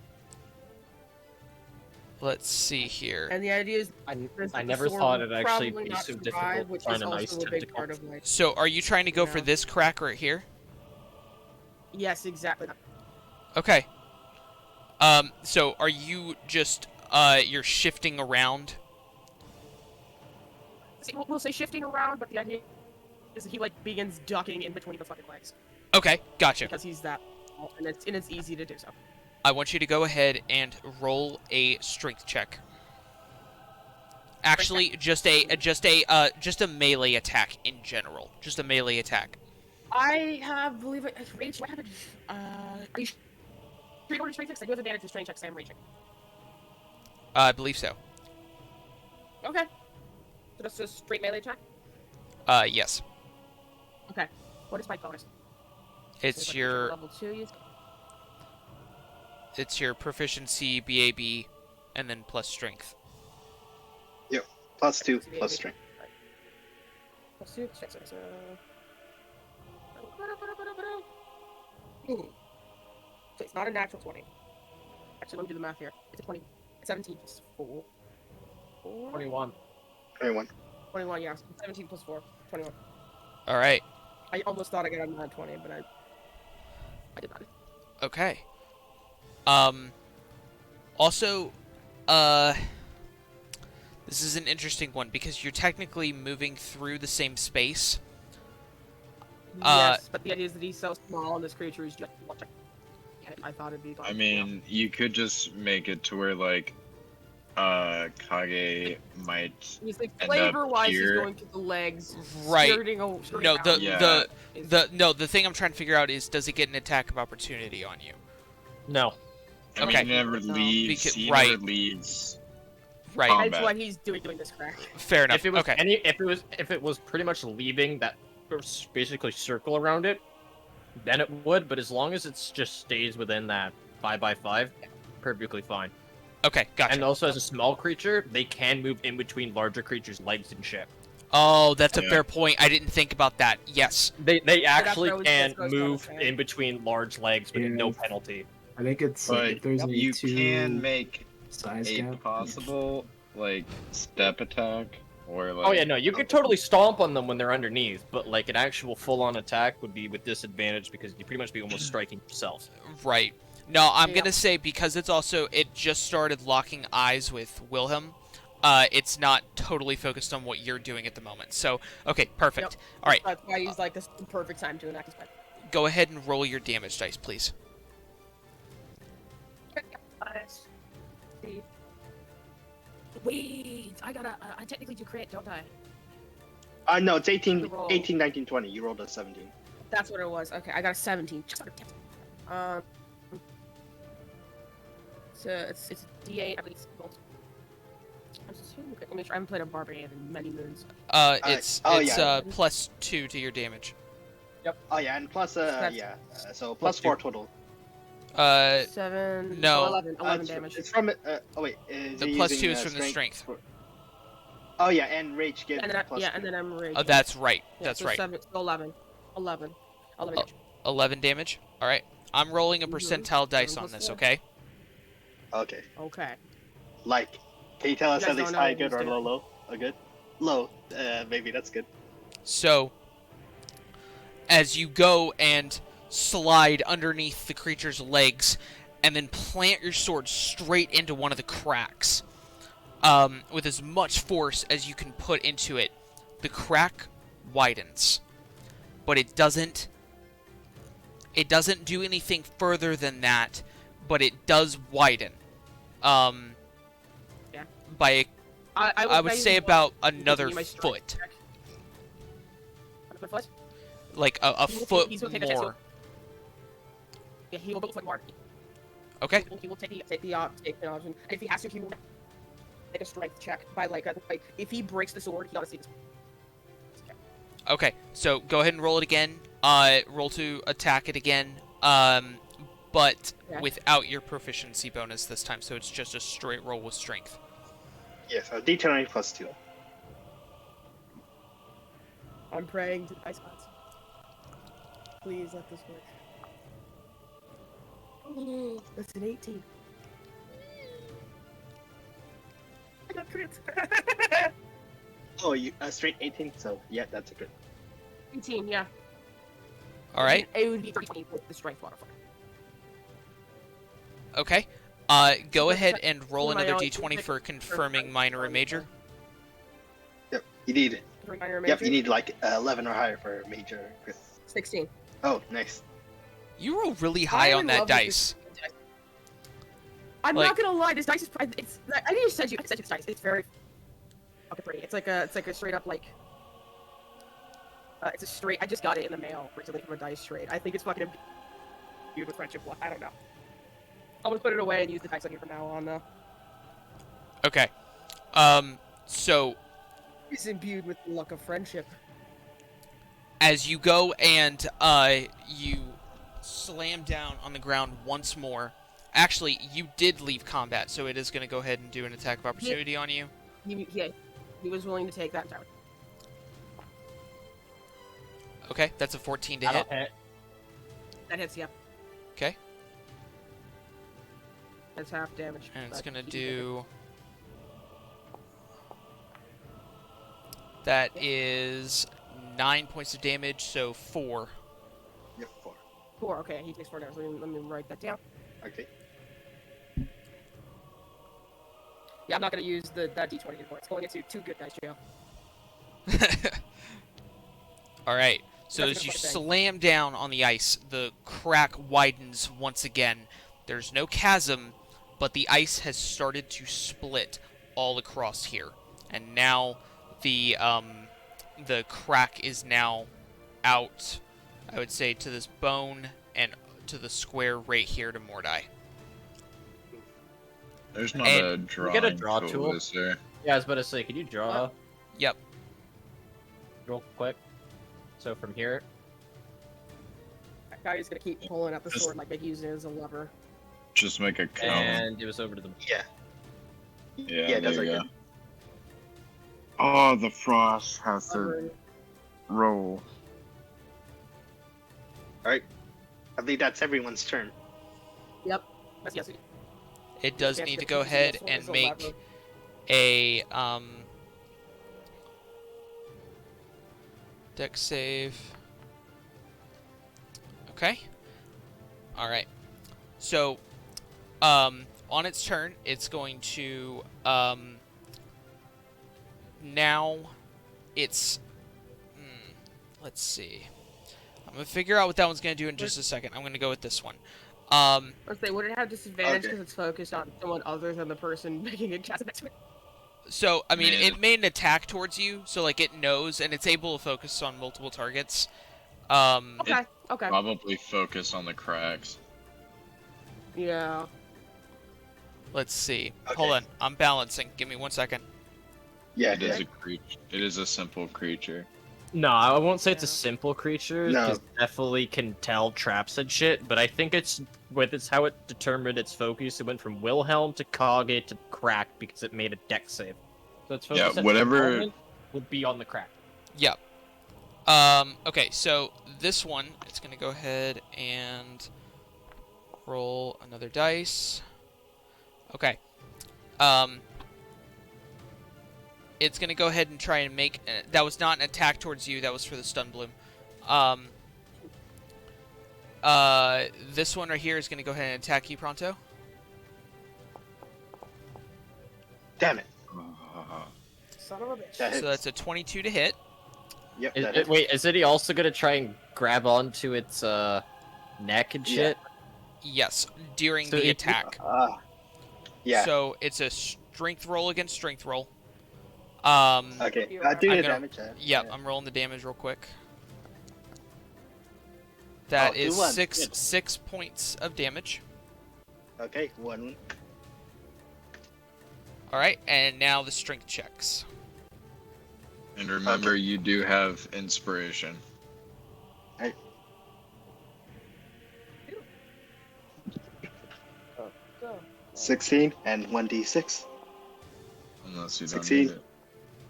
Let's see here. And the idea is, I never thought it'd actually be so difficult which to is find a nice also a big tentacle. part of like. So, are you trying to go for Yeah. this crack right here? Yes, exactly. Okay. So are you just, you're shifting around? We'll say shifting around, but the idea is he like begins ducking in between the fucking legs Okay, gotcha. because he's that, small, and it's easy to do so. I want you to go ahead and roll a strength check. Actually, just a melee attack in general. Just a melee attack. I have, believe it, rage. What happened? Are you straight order strength checks? I do have advantage to strength checks. I am raging. I believe so. Okay. So that's just straight melee attack. Yes. Okay. What is my bonus? It's your level 2. proficiency BAB, and then plus strength. +2 plus strength. Plus 2. Ooh. So it's not a natural 20. Actually, let me do the math here. It's a 20. 17 plus 4. 21. 21. 21, yeah. 17 plus 4. 21. All right. I almost thought I got a 20, but I did not. Okay. Also, this is an interesting one because you're technically moving through the same space. Yes, but the idea is that he's so small and this creature is just. I thought it'd be. I mean, you could just make it to where like Kage might He's like end up flavor-wise, he's here. going to the legs. Right. Skirting No, around Yeah. the thing I'm trying to figure out is, does it get an attack of opportunity on you? No. I mean, Okay. he never leaves. Because- He right. never leaves. Right. Combat. That's why he's doing this crack. Fair enough. If it was Okay. if it was pretty much leaving that basically circle around it, then it would. But as long as it just stays within that 5x5, perfectly fine. Okay. Gotcha. And also, as a small creature, they can move in between larger creatures' legs and shit. Oh, that's a Yeah. fair point. I didn't think about that. Yes. They actually what I was- can that's what I was gonna move say. in between large legs with Yeah. no penalty. I think it's like But if there's only you two can make size a gap. possible like step attack or like. Oh yeah, no, you could totally stomp on them when they're underneath, but like an actual full-on attack would be with disadvantage because you'd pretty much be almost striking yourself. Right. No, I'm Yeah. gonna say because it just started locking eyes with Wilhelm. It's not totally focused on what you're doing at the moment. So, okay, perfect. All right, That's why he's like, this is the perfect time to enact his plan. go ahead and roll your damage dice, please. Let's see. Wait, I technically do crit, don't I? No, it's 18, The roll. 18, 19, 20. You rolled a 17. That's what it was. Okay, I got a 17. So it's D8, I believe it's both. Let me make sure. I haven't played a barbarian in many moons. It's oh, yeah. +2 to your damage. Oh yeah, and plus That's- yeah, so plus 4 total. 7. no. 11 It's- damage. It's from oh wait, is The he +2 using, is from the strength. Oh yeah, and rage gives And then, plus yeah, 2. and then I'm raging. Oh, that's right. Yeah, That's so right. 7, so 11. 11. 11 damage. 11 damage. All right. I'm rolling a Mhm. percentile dice on Plus this. four. Okay. Okay. Okay. Like, can you tell us You guys at least don't know high, what good, he's or doing. low? A good? Low. Maybe that's good. So, as you go and slide underneath the creature's legs, and then plant your sword straight into one of the cracks, with as much force as you can put into it, the crack widens, but it doesn't do anything further than that, but it does widen. Yeah. By a I would bet say you about won't another continue my strength foot, check. My foot? like a He will foot take- he's gonna take a chance. more. Yeah, he will go a foot more. Okay. He will take the option. If he has to, he will make a strength check by like if he breaks the sword, he ought to see this. Okay, so go ahead and roll it again. Roll to attack it again. But Okay. without your proficiency bonus this time, so it's just a straight roll with strength. Yeah, so D20 plus 2. I'm praying to the ice gods. Please let this work. Ooh, that's an 18. I got crit. Oh, you straight 18, so yeah, that's a good. 18, yeah. All right. It would be 20 with the strength modifier. Okay. Go But ahead that- and roll my another own- d20 for confirming minor and major. Yep, you need. For minor and Yep, major. you need like 11 or higher for major crit. 16. Oh, nice. You roll really high I'm on in that love with dice. this dice. I'm Like- not gonna lie, this dice is probably, it's. I need to send you this dice. It's very fucking pretty. It's like a straight up like. It's a straight. I just got it in the mail recently from a dice trade. I think it's fucking imbued with friendship luck. I don't know. I'm gonna put it away and use the dice on here from now on though. Okay. So It's imbued with the luck of friendship. as you go and you slam down on the ground once more. Actually, you did leave combat, so it is going to go ahead and do an attack of opportunity on you. He was willing to take that entirely. Okay, that's a 14 to That'll hit. hit. That hits, yeah. Okay, That's half damage. and it's but going to he can take it. do... That is 9 points of damage, so 4. Yep, 4. 4. Okay, he takes 4 damage. Let me write that down. Okay. Yeah, I'm not gonna use that d20 anymore. It's going into 2 good dice jail. Alright, So That's as a you good thing. slam down on the ice, the crack widens once again. There's no chasm, but the ice has started to split all across here. And now the crack is now out, I would say, to this bone and to the square right here to Mordai. There's not And a you drawing get a draw tool, tool? is there? Yeah, I was about to say, can you draw Yep. real quick? So from here, That guy is gonna keep pulling out the Just- sword like using it as a lever. Just make a cone. and it was over to the. Yeah. Yeah, that's there you like go. Oh, the frost has to Lever. roll. I believe that's everyone's turn. Yes, yes. It does Yes, need to yes, go yes, ahead yes, and as a make lever. a dex save. Okay. All right. So, on its turn, it's going to now it's let's see. I'm gonna figure out what that one's gonna do in just a second. I'm gonna go with this one. Let's say, would it have disadvantage Okay. because it's focused on someone other than the person making a cast next to it? So I mean, Man. it made an attack towards you, so like it knows and it's able to focus on multiple targets. Um, Okay, okay. Probably focus on the cracks. Yeah. let's see. Okay. Hold on, I'm balancing. Give me 1 second. Yeah, It is a creature. It is a simple creature. No, I won't say it's a Yeah. simple creature. No. Because definitely can tell traps and shit. But I think it's how it determined its focus. It went from Wilhelm to Kage to Crack because it made a deck save. So its focus Yeah, at the whatever- moment would be on the Crack. Yep. Okay, so this one, it's gonna go ahead and roll another dice. Okay. It's gonna go ahead and try and make. That was not an attack towards you. That was for the stun bloom. This one right here is gonna go ahead and attack you, Pronto. Damn it. Son of a bitch. That hits. So that's a 22 to hit. Yep, that hits. Wait, is it also gonna try and grab onto its neck and Yeah. shit? Yes, during So the it- attack. Yeah. So it's a strength roll against strength roll. Okay. Do I'm the gonna- damage. Yep, Yeah. I'm rolling the damage real quick. That Oh, do is one. six Good. 6 points of damage. Okay, one. All right, and now the strength checks. And remember, you do have inspiration. 16 and 1d6 Unless you don't 16. need it.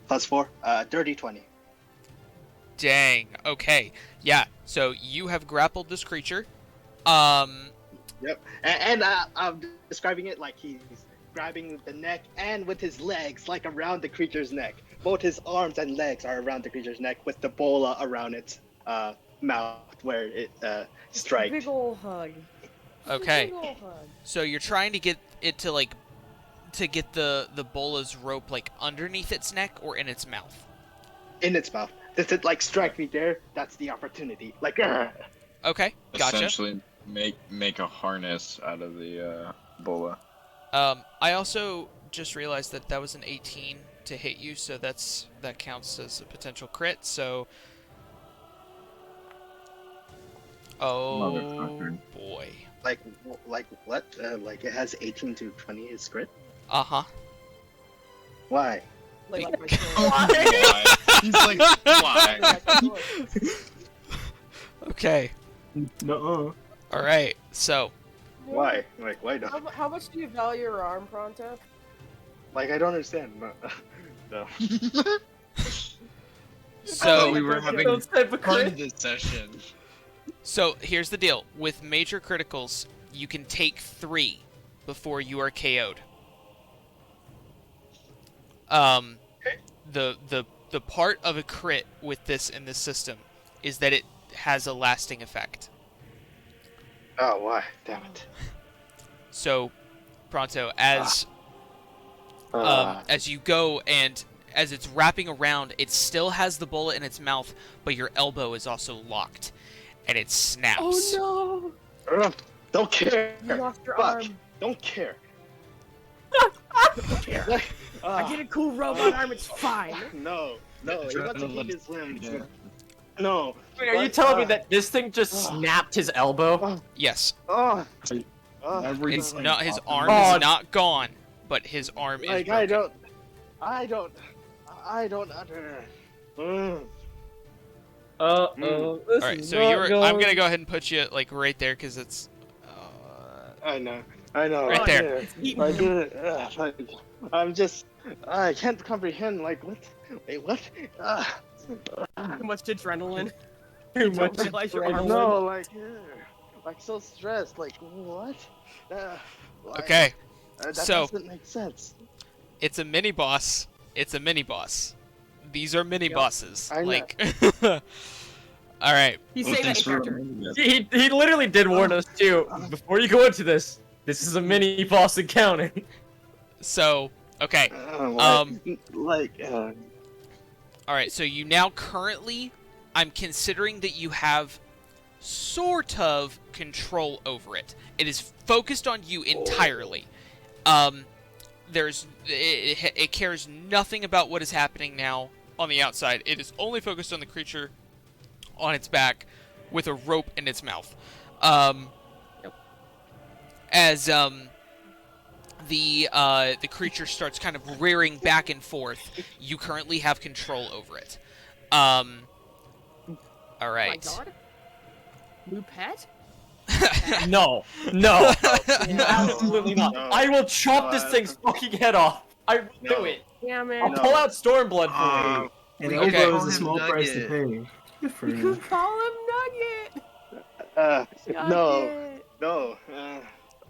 plus 4. Dirty 20. Dang. Okay. Yeah. So you have grappled this creature. Yep. And I'm describing it like he's grabbing the neck and with his legs, like around the creature's neck. Both his arms and legs are around the creature's neck with the bola around its mouth where it strikes. Big ol' hug. Okay. Big ol' hug. So you're trying to get it to get the bola's rope like underneath its neck or in its mouth. In its mouth. Does it like strike me there? That's the opportunity. Like, "Grr." Okay. Gotcha. Essentially, make a harness out of the bola. I also just realized that that was an 18 to hit you, so that counts as a potential crit. So, oh Motherfucker. boy. like what? Like it has 18 to 20 is crit? Uh-huh. Why? Like, Why? He's like, why? Okay. No. All right. So, Why? Like, why not? How much do you value your arm, Pronto? Like, I don't understand. No. so we were having Those type of fun crit. this session. So here's the deal. With major criticals, you can take 3 before you are KO'd. The part of a crit with this in this system is that it has a lasting effect. Oh, why? Damn it. So, Pronto, as you go and as it's wrapping around, it still has the bullet in its mouth, but your elbow is also locked, and it snaps. Oh no! Don't care. You lost your Fuck. arm. Don't care. Don't care. Like, I get a cool robot arm. It's fine. No, he wants to keep his limbs. Yeah. No. Wait, are you telling me that this thing just snapped his elbow? Yes. Oh. It's not his arm Oh. is not gone, but his arm is Like broken. I don't. Uh-oh. All right, so I'm gonna go ahead and put you like right there because it's. I know. Right there. I get it. Like, I'm just. I can't comprehend. Like what? Wait, what? Too much adrenaline. Too Don't much realize your adrenaline. arm No, like so stressed. Like what? Like, Okay, that so- doesn't make sense. it's a mini boss. It's a mini boss. These are mini bosses. I know. Like. All right. He's saying that in character. He literally did warn us too. Before you go into this is a mini boss encounter. So okay. Like. All right. So you now currently, I'm considering that you have sort of control over it. It is focused on you entirely. It cares nothing about what is happening now on the outside. It is only focused on the creature on its back with a rope in its mouth. As the creature starts kind of rearing back and forth, you currently have control over it. All Oh my right. god. New pet? No. Absolutely not. No. I will chop this thing's fucking head off. I will No. do it. Yeah, man. I'll pull out Stormblood for you. And Okay. elbow is Call a him small price to Nugget. pay. For You could call him Nugget. No. Nugget. No.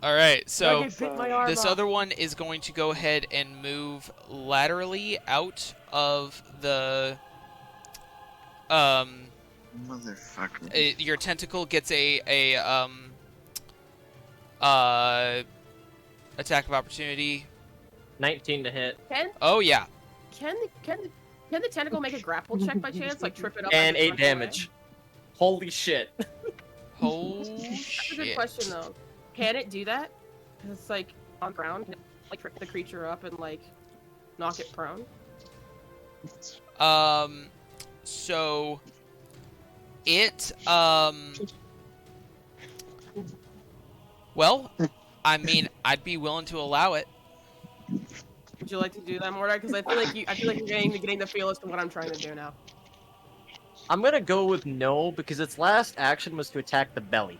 All right. So Nugget bit my arm this off. other one is going to go ahead and move laterally out of the Motherfucker. your tentacle gets a attack of opportunity. 19 to hit. Oh yeah. Can the tentacle make a grapple check by chance? Like trip it up? And as it's 8 rushing away? damage. Holy shit. Holy That's a good shit. question though. Can it do that? 'Cause it's like on the ground, can it, like trip the creature up and like knock it prone. So it well, I mean, I'd be willing to allow it. Would you like to do that, Mordai? Because I feel like you're getting the feel as to what I'm trying to do now. I'm gonna go with no because its last action was to attack the belly.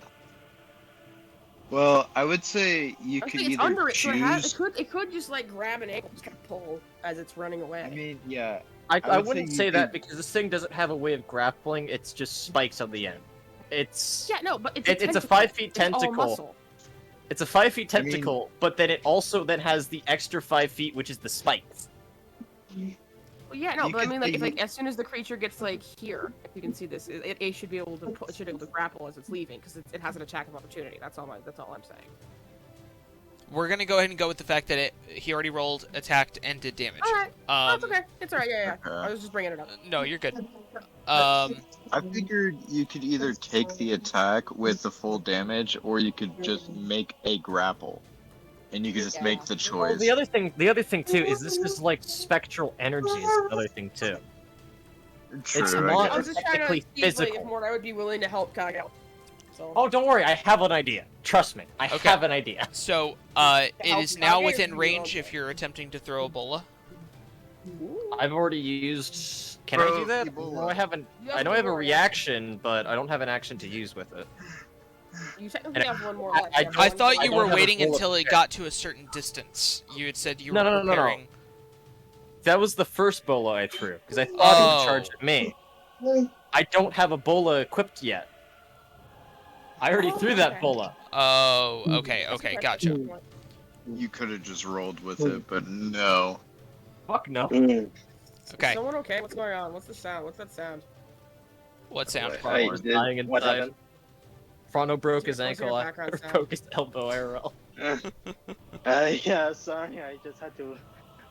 Well, I would say you could Honestly, it's either under it, so choose. it could just like grab an ankle, just kind of pull as it's running away. I mean, yeah. I would wouldn't say say you that could- because this thing doesn't have a way of grappling. It's just spikes on the end. It's yeah, no, but it's it's a tentacle. 5 feet It's all tentacle. muscle. It's a 5 feet I mean- tentacle, but then it also then has the extra 5 feet, which is the spikes. Well, yeah, no, You but I could mean, like, say if, you- like as soon as the creature gets like here, if you can see this, it should be able to it should be able to grapple as it's leaving because it has an attack of opportunity. That's all I'm saying. We're gonna go ahead and go with the fact that he already rolled, attacked, and did damage. All right, that's okay. It's all right. Yeah. Okay. I was just bringing it up. No, you're good. I figured you could either take the attack with the full damage, or you could just make a grapple, and you could just make the Well, choice. the other thing too is this is like spectral energy is the other thing too. True, it's I not- I guess. was just trying to technically see if, like, physical. Mordai would be willing to help Kag out. So. Oh, don't worry, I have an idea. Trust me, I Okay. have an idea. So, it is help now Kage within or range you if you're attempting to throw a bola. I've already used. Can I Bro, do that? Ebola. No, I haven't. You have I know I have a one more reaction, but I don't have an action to use with it. You technically have one more. I- life. I You have don't- I one thought more you life. were have a waiting bullet until it there. got to a certain distance. You had said you were No, no, no, no. preparing. That was the first bola I threw because I thought he Oh. would charge at me. I don't have a bola equipped yet. I already Oh, threw that okay. bola. Oh, okay, That's okay, okay. gotcha. You could have just rolled with it, but no. Fuck no. Mm. Okay, Is someone okay? What's going on? What's the sound? What's that sound? what sound? Hey, Frono's did- dying what inside. happened? Frono broke his What's your ankle. background Or sound? broke his elbow IRL. Yeah, sorry. I just had to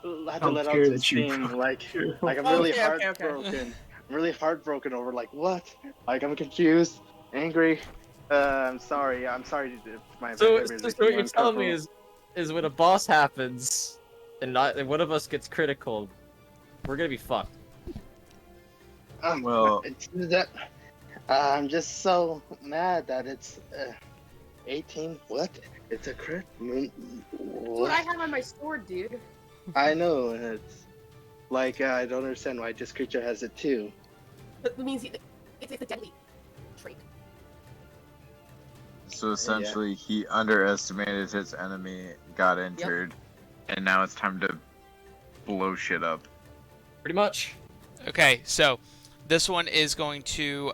had to I'm let out sure some that you steam. Like I'm Oh, really okay, okay, okay. heartbroken. I'm really heartbroken over like what? Like I'm confused, angry. I'm sorry. I'm sorry if my So, behavior is so what making you you're telling me uncomfortable. is when a boss happens, and one of us gets critical, we're gonna be fucked. Well- It's that I'm just so mad that it's 18. What? It's a crit. That's what I have on my sword, dude. I know. It's like I don't understand why this creature has it too. That means it's a deadly trait. So essentially, he underestimated his enemy, got injured, and now it's time to blow shit up. Pretty much. Okay, so this one is going to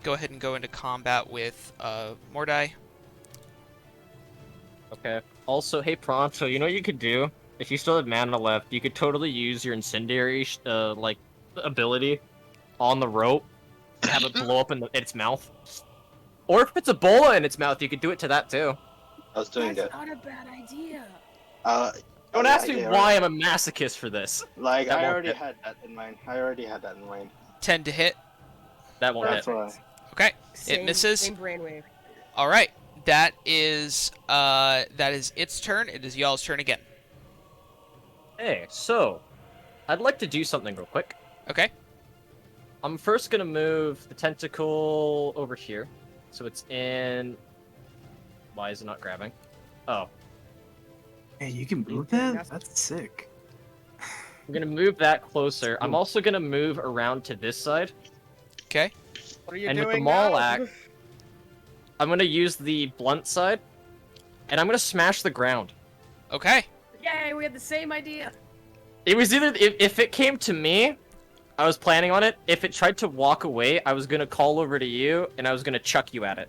go ahead and go into combat with Mordai. Okay. Also, hey Pronto, you know what you could do? If you still had mana left, you could totally use your incendiary like ability on the rope and have it blow up in its mouth. Or if it's a bola in its mouth, you could do it to that too. I was doing That's that. not a bad idea. Don't ask me yeah, why I'm a masochist for this. Like That I won't already hit. had that in mind. 10 to hit. That won't That's hit. why. Okay, Same, it misses. Same brainwave. All right, that is its turn. It is y'all's turn again. Hey, so I'd like to do something real quick. Okay. I'm first gonna move the tentacle over here, so it's in. Why is it not grabbing? Oh, Hey, you can move that? That's sick. I'm gonna move that closer. I'm also gonna move around to this side, Okay. What are you and with the doing maul now? axe, I'm gonna use the blunt side, and I'm gonna smash the ground. Okay. Yay, we had the same idea. It was either if it came to me, I was planning on it. If it tried to walk away, I was gonna call over to you, and I was gonna chuck you at it.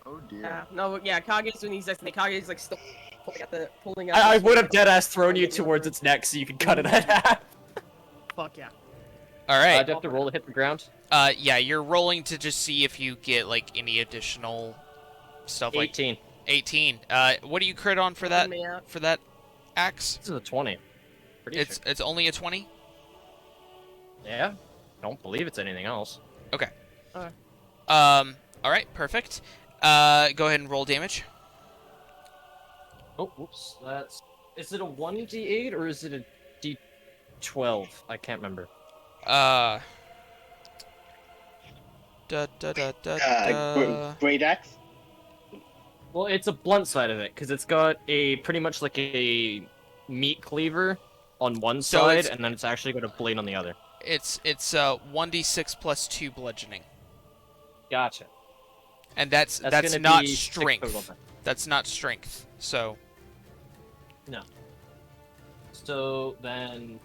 Oh dear. Yeah, no, yeah, Kage's doing these. Kage's like still pulling out. I the would have sword. deadass thrown you towards its neck so you could cut it in half. Fuck yeah. All I right. have to roll to hit the ground. Yeah, you're rolling to just see if you get like any additional stuff. Like 18. 18. What do you crit on for that? Me out. For that axe? This is a 20. Pretty sure. It's only a 20. Yeah. Don't believe it's anything else. Okay. Okay. All right. Perfect. Go ahead and roll damage. Oh, whoops. Is it a 1d8 or is it a d12? I can't remember. Da da da da. Great axe. Well, it's a blunt side of it because it's got a pretty much like a meat cleaver on one So side, it's- and then it's actually got a blade on the other. It's 1d6 plus 2 bludgeoning, Gotcha. and that's gonna not be 6 total strength. then. That's not strength. So So then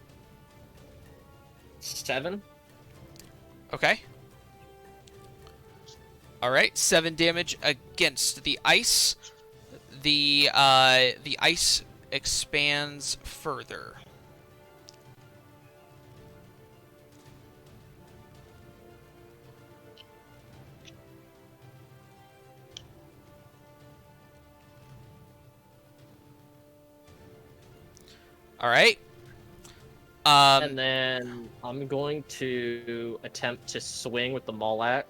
7. okay. All right, 7 damage against the ice. The ice expands further. All right. And then I'm going to attempt to swing with the maul axe,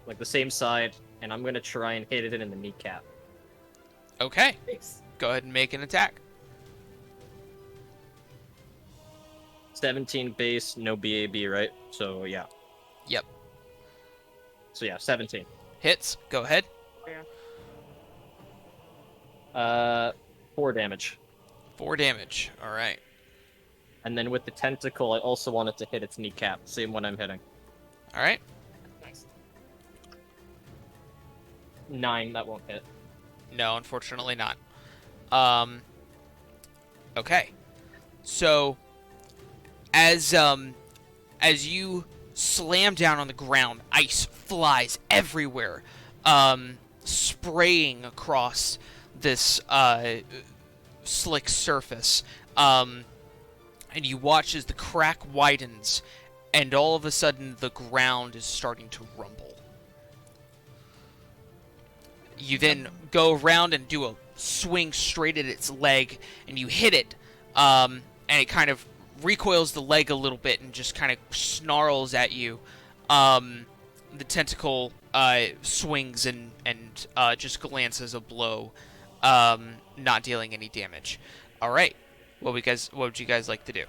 like the same side, and I'm going to try and hit it in the kneecap. Okay. Thanks. Go ahead and make an attack. 17 base, no BAB, right? So yeah. Yep. So yeah, 17. Hits. Go ahead. 4 damage. 4 damage. All right. And then with the tentacle, I also wanted to hit its kneecap, same one I'm hitting. All right. Nice. 9, that won't hit. No, unfortunately not. Okay. So as you slam down on the ground, ice flies everywhere, spraying across this slick surface. And you watch as the crack widens, and all of a sudden the ground is starting to rumble. You then go around and do a swing straight at its leg, and you hit it, and it kind of recoils the leg a little bit and just kind of snarls at you. The tentacle swings and just glances a blow, not dealing any damage. All right, what would you guys like to do?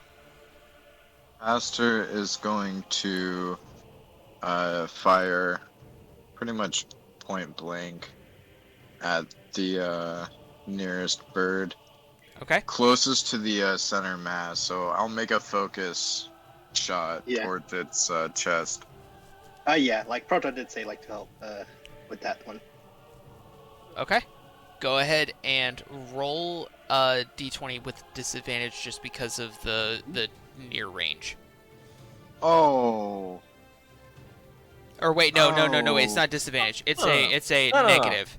Aster is going to fire pretty much point blank at the nearest bird. Okay. Closest to the center mass, so I'll make a focus shot Yeah. towards its chest. Yeah, like Proto did say like to help with that one. Okay. Go ahead and roll a d20 with disadvantage just because of the near range. Oh. Or wait, no, it's Oh. not disadvantage. It's a No. negative.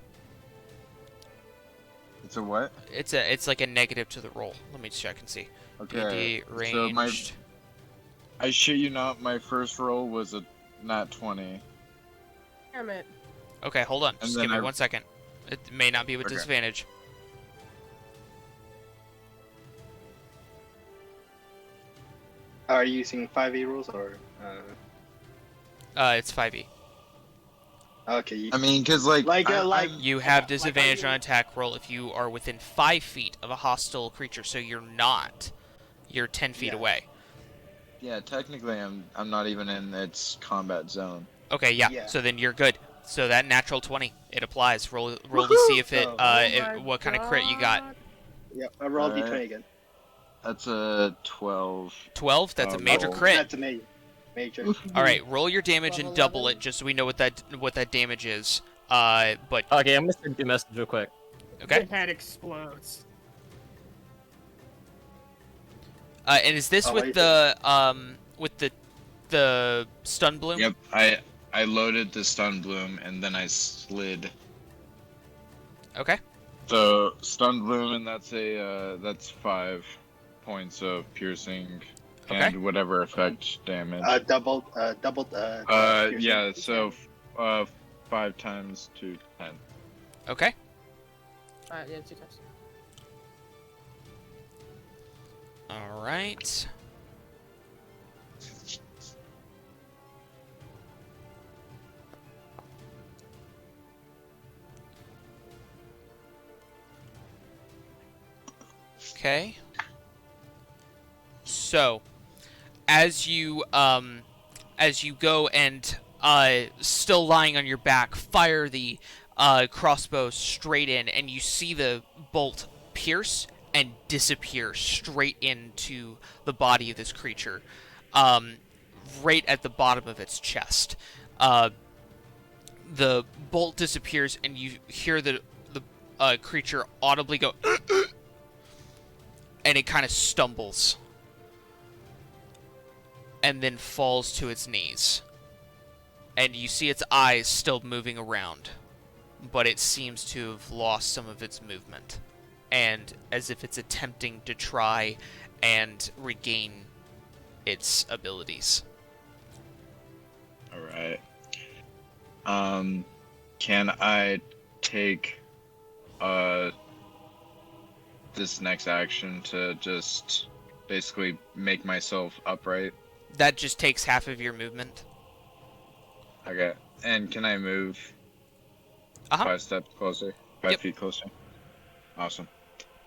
It's a what? It's like a negative to the roll. Let me check and see. Okay. DD So ranged. I shit you not, my first roll was a nat 20. Damn it. Okay, hold on. And Just then give me I- 1 second. It may not be with Okay. disadvantage. Are you using 5e rules or? It's 5e. Okay. I mean, cause like, Like, I'm- like- I'm- You have Like, disadvantage are you- on attack roll if you are within 5 feet of a hostile creature, so you're not. You're 10 feet Yeah. away. yeah, technically I'm not even in its combat zone. Okay, yeah. Yeah. So then you're good. So that natural 20, it applies. Roll to see if it, Oh. my what kind of crit you got. God. Yeah, I roll Alright. d20 again. That's a 12. 12. That's a Oh, major no. crit. That's a major. All right, roll your damage and Level double 11. it, just so we know what that damage is. But Okay, I'm gonna send you a message real quick. okay. The head explodes. And is this Oh, with wait. the stun bloom? Yep, I loaded the stun bloom and then I slid. Okay. So stun bloom, and that's 5 points of piercing Okay. and whatever effect damage. Doubled. Piercing. Yeah, so 5 times to 10. Okay. Yeah, 2 times. All right. Okay. So, as you go and still lying on your back, fire the crossbow straight in, and you see the bolt pierce and disappear straight into the body of this creature, right at the bottom of its chest. The bolt disappears, and you hear the creature audibly go, and it kind of stumbles, and then falls to its knees. And you see its eyes still moving around, but it seems to have lost some of its movement, and as if it's attempting to try and regain its abilities. Alright. Can I take this next action to just basically make myself upright? That just takes half of your movement. Okay. And can I move Uh-huh. 5 steps closer? 5 Yep. feet closer? Awesome.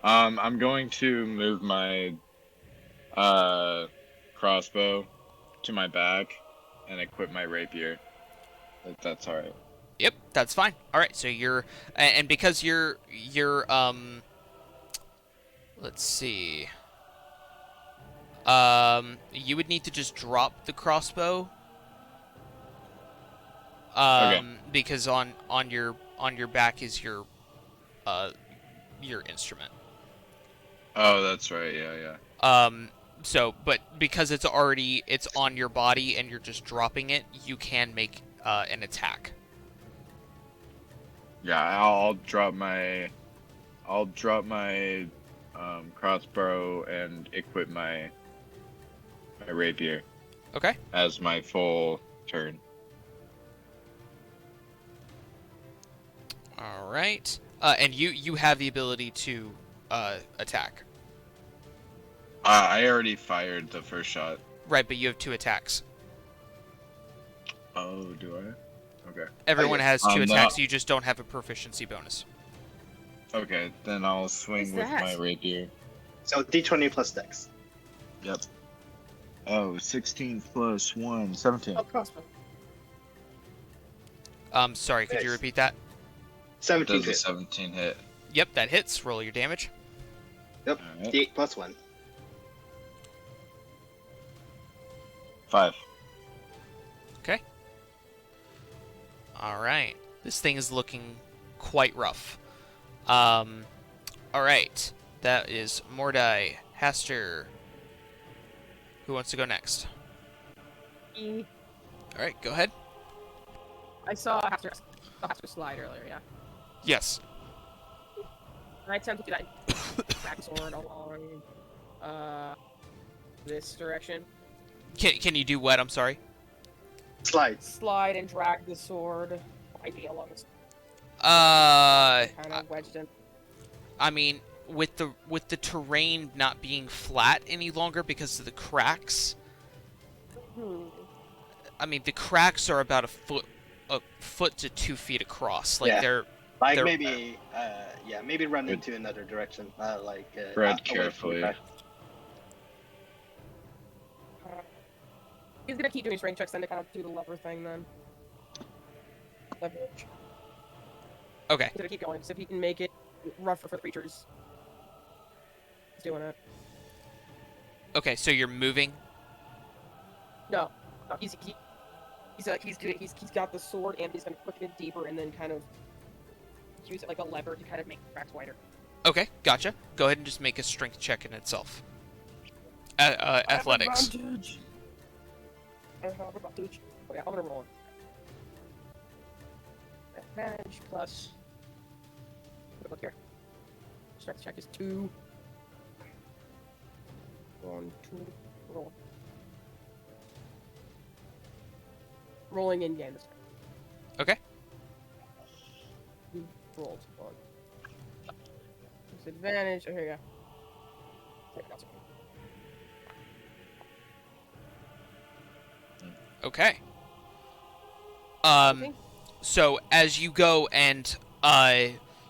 I'm going to move my crossbow to my back and equip my rapier. If that's alright. Yep, that's fine. All right, so and because you're let's see. You would need to just drop the crossbow. Because on your back is your instrument. Oh, that's right. Yeah. So, but because it's on your body and you're just dropping it, you can make an attack. Yeah, I'll drop my crossbow and equip my rapier Okay. as my full turn. All right. And you have the ability to attack. I already fired the first shot. Right, but you have 2 attacks. Oh, do I? Okay. Everyone has 2 No. attacks. You just don't have a proficiency bonus. Okay, then I'll swing with that? my rapier. So D20 plus Dex. Yep. Oh, 16 plus 1, 17. Oh, crossbow. Sorry, could you Nice. repeat that? 17 Does a hit. 17 hit? Yep, that hits. Roll your damage. Yep. Alright. D8 plus 1. 5. Okay. All right. This thing is looking quite rough. All right. That is Mordai, Haster. Who wants to go next? E. All right, go ahead. I saw Haster slide earlier, yeah. Yes. And I attempt to do that backsword along this direction. Can you do what? I'm sorry. Slide. Slide and drag the sword ideally along this Uh, kind of wedged in. I mean, with the terrain not being flat any longer because of the cracks. I mean, the cracks are about a foot to 2 feet across. Like Yeah. they're Maybe, maybe run into another direction. Tread away from the carefully. crack. He's gonna keep doing strength checks then to kind of do the lever thing then. Leverage. okay. He's gonna keep going, so if he can make it rougher for the creatures. He's doing it. Okay, so you're moving. No, he's got the sword and he's gonna push it deeper and then kind of use it like a lever to kind of make the cracks wider. Okay, gotcha. Go ahead and just make a strength check in itself. Athletics. I have advantage. Okay, I'm gonna roll it. Advantage plus. Look here. Strength check is 2. 1, 2, roll. Rolling in game this time. Okay. You rolled 1. Disadvantage. Oh, here you go. Take it out. Okay. Okay. So as you go and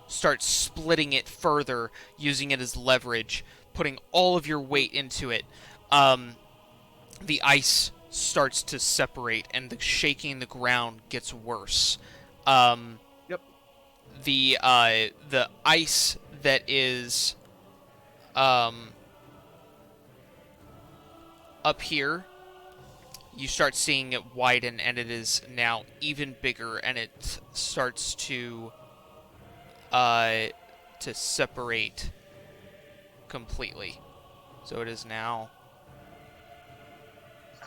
start splitting it further, using it as leverage, putting all of your weight into it, the ice starts to separate and the shaking the ground gets worse. Yep. The ice that is up here, you start seeing it widen, and it is now even bigger, and it starts to separate completely. So it is now.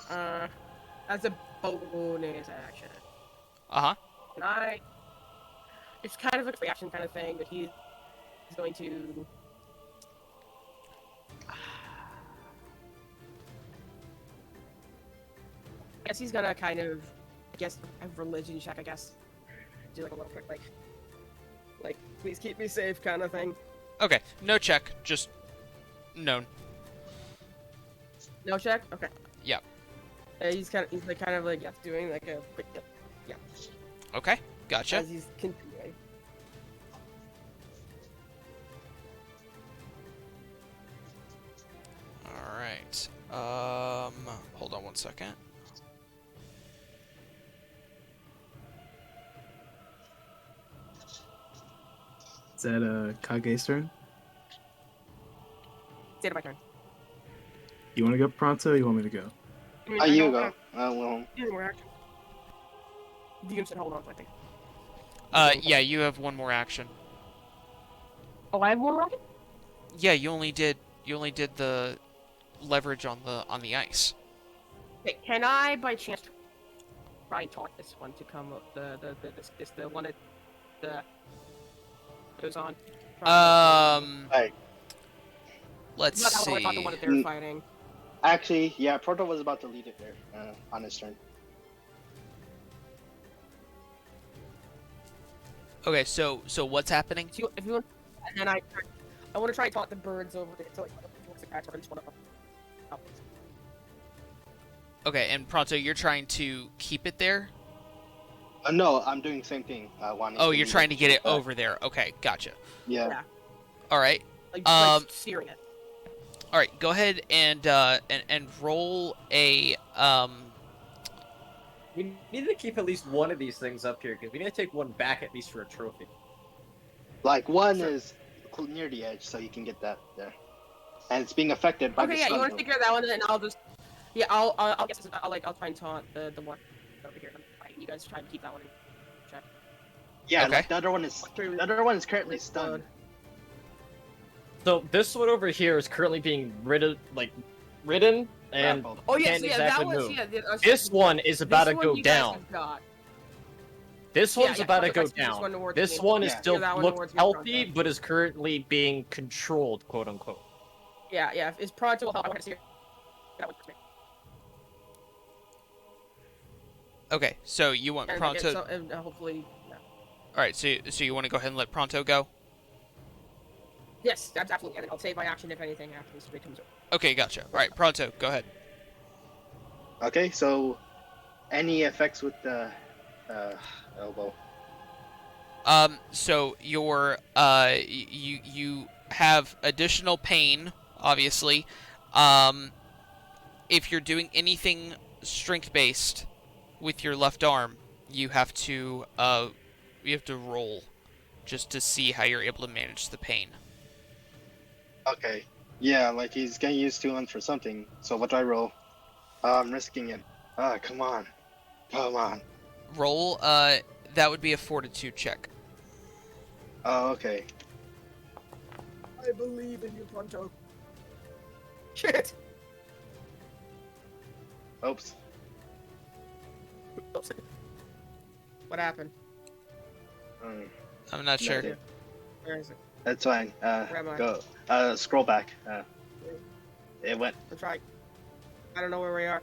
As a bonus action. Uh-huh. Can I? It's kind of a reaction kind of thing, but he's going to. I guess he's gonna kind of, a religion check. I guess do like a little quick, like please keep me safe kind of thing. Okay, no check, just known. No check. Okay. Yeah. He's doing like a quick, yeah. Okay, gotcha. As he's continuing. All right. Hold on one second. Is that Kage's turn? It's the end of my turn. You want to go pronto? Or you want me to go? You go. Well, More action. You can sit hold on, I think. Yeah, you have one more action. Oh, I have one rocket? Yeah, you only did the leverage on the ice. Okay, can I by chance try and talk this one to come up the one that the goes on? Like, Let's Not how I talk the see. one that they're fighting. actually, yeah, Proto was about to lead it there on his turn. Okay, so what's happening? So if you want, and then I want to try and taunt the birds over there. So like, towards the catch, I just want to. Okay, and Pronto, you're trying to keep it there? No, I'm doing the same thing. Wanting Oh, to you're lead trying to get it back. over there. Okay, gotcha. Yeah. Yeah. All right. Like steering it. All right, go ahead and roll a We need to keep at least one of these things up here because we need to take one back at least for a trophy. Like one Sure. is near the edge, so you can get that there, and it's being affected by the Okay, yeah, sun. you want to take care of that one, and I'll just. Yeah, I'll guess I'll try and taunt the one over here. You guys try and keep that one in check. Yeah, Okay. like the other one is currently stunned. So this one over here is currently being ridden, and Grappled. Oh yeah, can't so yeah, exactly that one's move. This This one is about to go you guys down. have got. This Yeah, one's yeah, about to I'll go see this one down. towards This me. one is Yeah. still Yeah, that one looks towards me, healthy, Pronto. but is currently being controlled, quote unquote. Yeah, yeah. Is Pronto will help? I want to see that one towards me. Okay, so you want And Pronto. hopefully. Yeah. All right, so you want to go ahead and let Pronto go? Yes, that's absolutely. And I'll save my action if anything after this comes over. Okay, gotcha. All right, Pronto, go ahead. Okay, so any effects with the elbow? So your you have additional pain, obviously. If you're doing anything strength based with your left arm, you have to roll just to see how you're able to manage the pain. Okay. Yeah, like he's getting used to one for something. So what do I roll? I'm risking it. Come on. Come on. Roll that would be a fortitude check. Oh, okay. I believe in you, Pronto. Shit. Oops. What happened? I'm not sure. Nothing. Where is it? That's fine. Where am I? Go. Scroll back. It went. Let's try. I don't know where we are.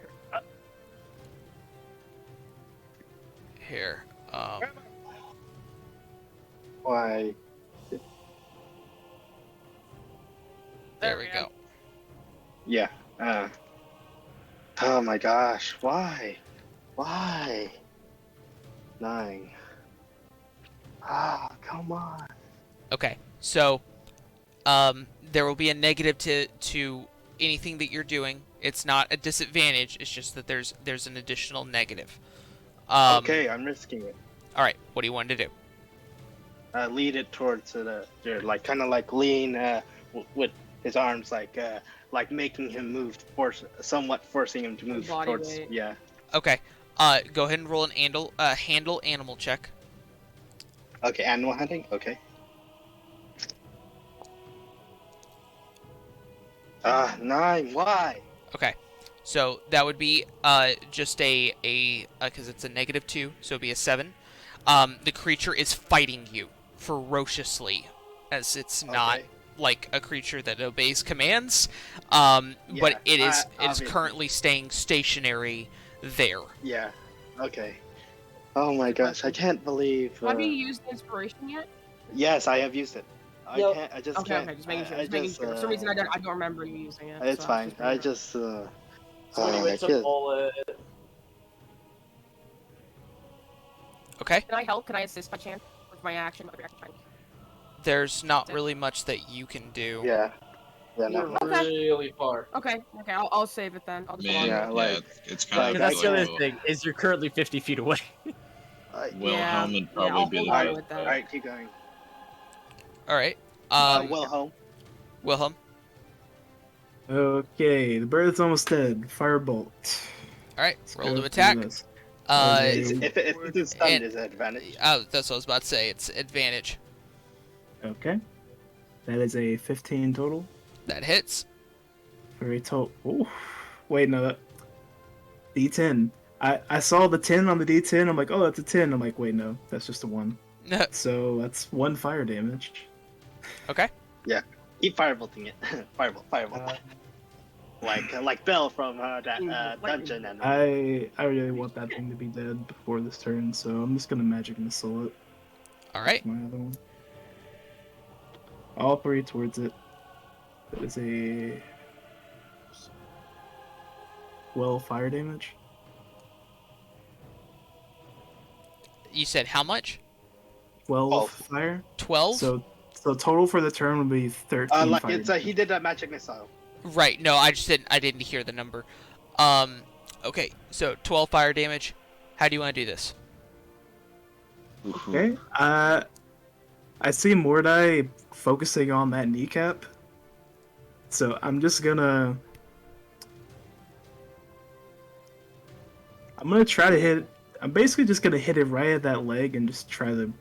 Here. Why? There we go. Yeah. Oh my gosh. Why? Why? 9. Come on. Okay, so there will be a negative to anything that you're doing. It's not a disadvantage. It's just that there's an additional negative. Okay, I'm risking it. All right. What do you want to do? Lead it towards like kind of like lean with his arms, like making him move, somewhat forcing him to move Body towards. weight. Yeah. Okay. Go ahead and roll an handle animal check. Okay, animal hunting. Okay. 9. Why? Okay. So that would be just a because it's a -2, so it'd be a 7. The creature is fighting you ferociously, as it's not Okay. like a creature that obeys commands. Yeah, But it is obviously. currently staying stationary there. Yeah. Okay. Oh my gosh, I can't believe. Have you used inspiration yet? Yes, I have used it. Yep. I just Okay, can't. okay, just making sure. I Just making just, sure. For some reason, I don't remember you using it. It's so fine. just I making just. So Oh, anyway, my so kid. Okay. sure. Can I help? Can I assist by chance with my action? There's not really much that you can do. Yeah. Yeah. You're No. Okay. really far. Okay, okay, I'll save it then. I'll just Man, Yeah, log like- it's kind Because of that's the like other thing is you're currently 50 feet away. Wilhelm would yeah, I'll probably be hold on like, with that. All right, keep going. All right. Wilhelm. Wilhelm. Okay, the bird's almost dead. Firebolt. All right. Let's Roll go to through attack. this. If it's stunned, And- is it advantage? Oh, that's what I was about to say. It's advantage. Okay. That is a 15 total. That hits. For a total. Oh, wait, no. D10. I saw the 10 on the D10. I'm like, oh, that's a 10. I'm like, wait, no, that's just a 1. So that's 1 fire damage. Okay. Keep firebolting it. Firebolt. Like Bell from that dungeon. And I really want that thing to be dead before this turn, so I'm just gonna magic missile it. All right. My other one. All three towards it. That is a 12 fire damage. You said how much? 12 12. fire. 12? So total for the turn would be 13 Like fire it's damage. he did that magic missile. Right. No, I didn't hear the number. Okay. So 12 fire damage. How do you want to do this? Okay. I see Mordai focusing on that kneecap. So I'm gonna try to hit. I'm basically just gonna hit it right at that leg and just try to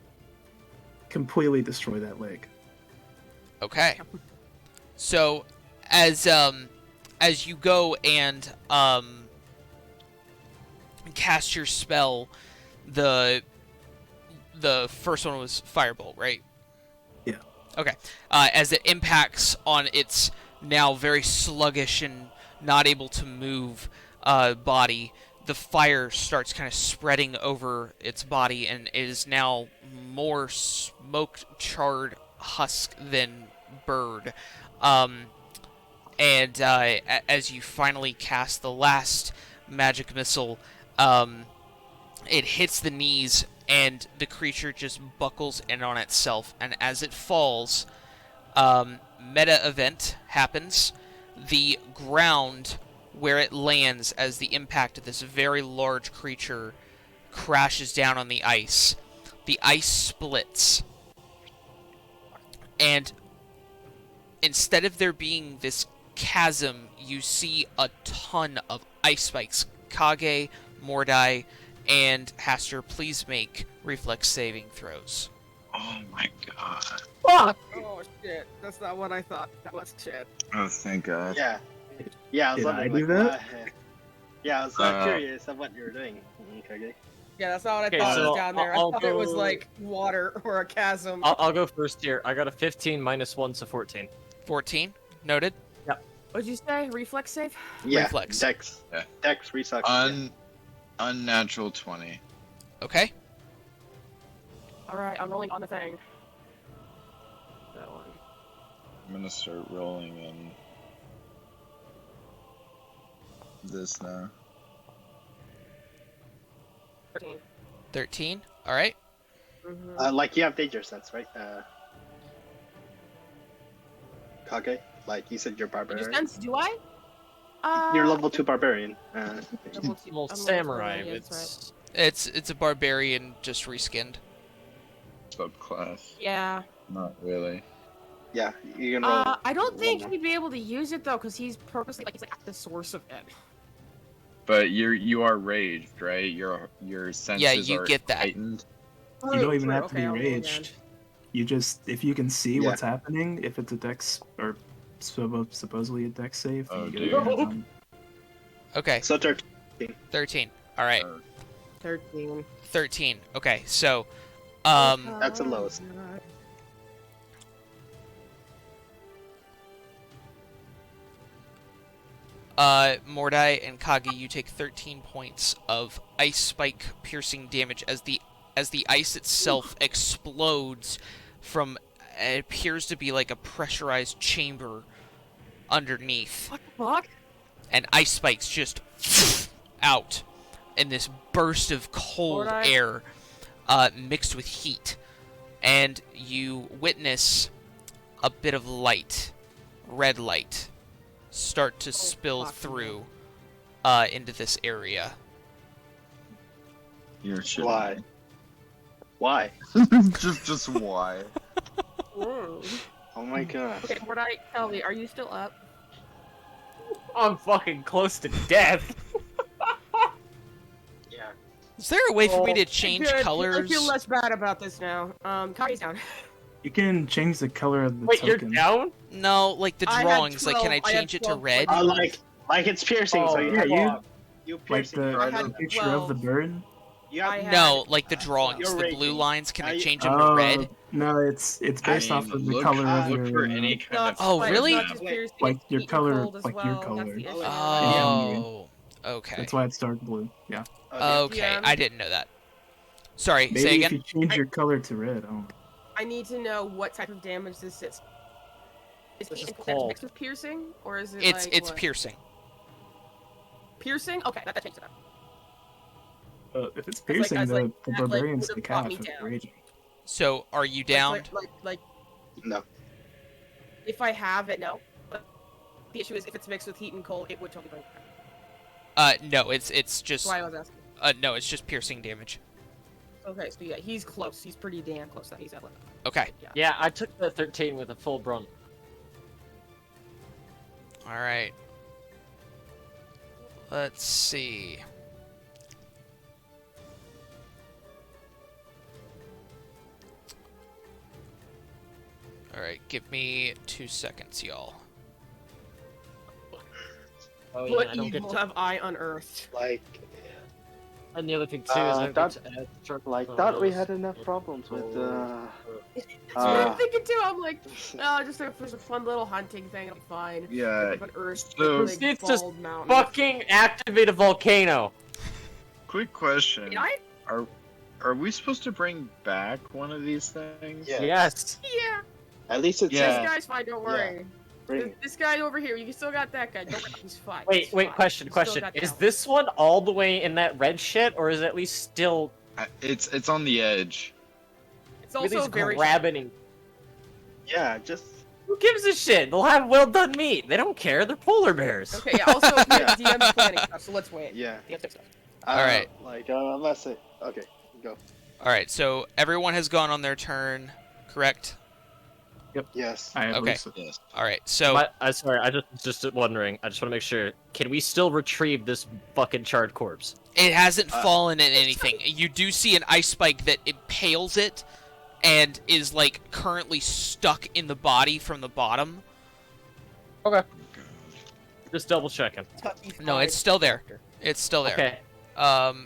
completely destroy that leg. Okay. So as you go and cast your spell, the first one was firebolt, right? Yeah. Okay. As it impacts on its now very sluggish and not able to move body, the fire starts kind of spreading over its body and is now more smoke-charred husk than bird. And as you finally cast the last magic missile, it hits the knees and the creature just buckles in on itself. And as it falls, meta event happens. The ground where it lands as the impact of this very large creature crashes down on the ice. The ice splits. And instead of there being this chasm, you see a ton of ice spikes. Kage, Mordai, and Haster, please make reflex saving throws. Oh my god. Fuck! Oh shit, that's not what I thought. That was shit. Oh, thank god. Yeah. Yeah, I was Did wondering, I do like, that? yeah, I was curious of what you were doing. Okay. Yeah, that's not what I Okay, thought so was down there. I'll I thought it was go- like water or a chasm. I'll go first here. I got a 15 minus 1, so 14. 14, noted. What'd you say? Reflex save? Yeah, Reflex. Dex. Yeah. Dex resucks. Unnatural 20. Okay. Alright, I'm rolling on the thing. That one. I'm gonna start rolling in this now. 13. 13, alright. Mm-hmm. Like you have danger sense, right? Kage? Like you said, you're Danger barbarian. sense, do I? You're level 2 barbarian. Level two- Well, I'm level samurai, 2, yeah, that's It's a barbarian just reskinned. Subclass. Yeah. Not really. Yeah, you can roll. I don't think one more. he'd be able to use it though, because he's purposely he's like at the source of it. But you are raged, right? Your senses Yeah, you are get that. heightened. You don't even True, have to be okay, I'll roll again. raged. You just, if you can see Yeah. what's happening, if it's a dex or supposedly a dex save, Oh, you get dude. your hands on- Okay, So 13. 13. Alright, 13. 13. Okay, so, That's the lowest. Mordai and Kage, you take 13 points of ice spike piercing damage as the ice itself explodes from it appears to be like a pressurized chamber underneath, What the fuck? and ice spikes just out in this burst of cold Mordai? air mixed with heat, and you witness a bit of light, red light, start to spill fucking through into this area. You're shitting Why? me. Why? just why? Whoa. Oh my god. Okay, Mordai, tell me, are you still up? I'm fucking close to death. Yeah. Is there a way for me to change Good, colors? I feel less bad about this now. Kage's down. You can change the color of the Wait, you're token. down? No, like the I had drawings. Like, can I 12, I had change it to 12 red? points. Like it's piercing, Oh, so you yeah, have you Like piercing. the, right? I had the picture 12. of the bird. You I have had- No, like the drawings, You're the blue raging. lines. Can I I- change them to red? No, it's based off of the look, color of look your. for any kind Not- of. Oh, but really? It's not just piercing, Like it's your heat and color- cold as like your well, color. That's the issue. Oh, okay. That's why it's dark blue. Yeah. Okay, Yeah. I didn't know that. Sorry, Maybe say if again. you change your color to red, I don't know. I need to know what type of damage this is. Is This is it cold. mixed with piercing, or is it It's what? piercing. Piercing? Okay, that changes it up. If it's I piercing, was like, the that, barbarians would've take brought half me of down. raging. So, are you downed? Like, No. if I have it, no. But the issue is, if it's mixed with heat and cold, it would totally break. No, it's just That's why I was asking. no, it's just piercing damage. Okay, so yeah, he's close. He's pretty damn close. That he's at 11. Okay. Yeah. Yeah, I took the 13 with a full brunt. All right. Let's see. All right, give me 2 seconds, y'all. Oh, What I don't get evil to... have I unearthed? Like, And the other thing, too, is I don't that- get to add chart thought we photos. had enough problems with. That's what I'm thinking too. I'm like, oh, just if there's a fun little hunting thing, it'll be fine. Yeah. Like an earth, So- big, It's just bald mountain. Fucking activate a volcano. Quick question: Did I? Are we supposed to bring back one of these things? Yeah. Yes. Yeah. At least it's Yeah. This guy's fine. Don't worry. bring. This guy over here, you still got that guy. Don't worry, he's fine. Wait, He's wait, fine. question, You still question. got Is talent. this one all the way in that red shit, or is it at least still It's on the edge. It's really also very. grabbing? Yeah, just. Who gives a shit? They'll have well done meat. They don't care. They're polar bears. Okay. Yeah, also, DM's planning stuff, so let's wait. Yeah. DM's stuff. Alright. Like, unless it. Okay, go. All right, so everyone has gone on their turn, correct? Yes. I Okay. believe so. Yes. All right, so Sorry, I just wondering. I just want to make sure. Can we still retrieve this fucking charred corpse? it hasn't fallen in anything. You do see an ice spike that impales it and is like currently stuck in the body from the bottom. Just double checking. No, it's still there. It's still there. Okay.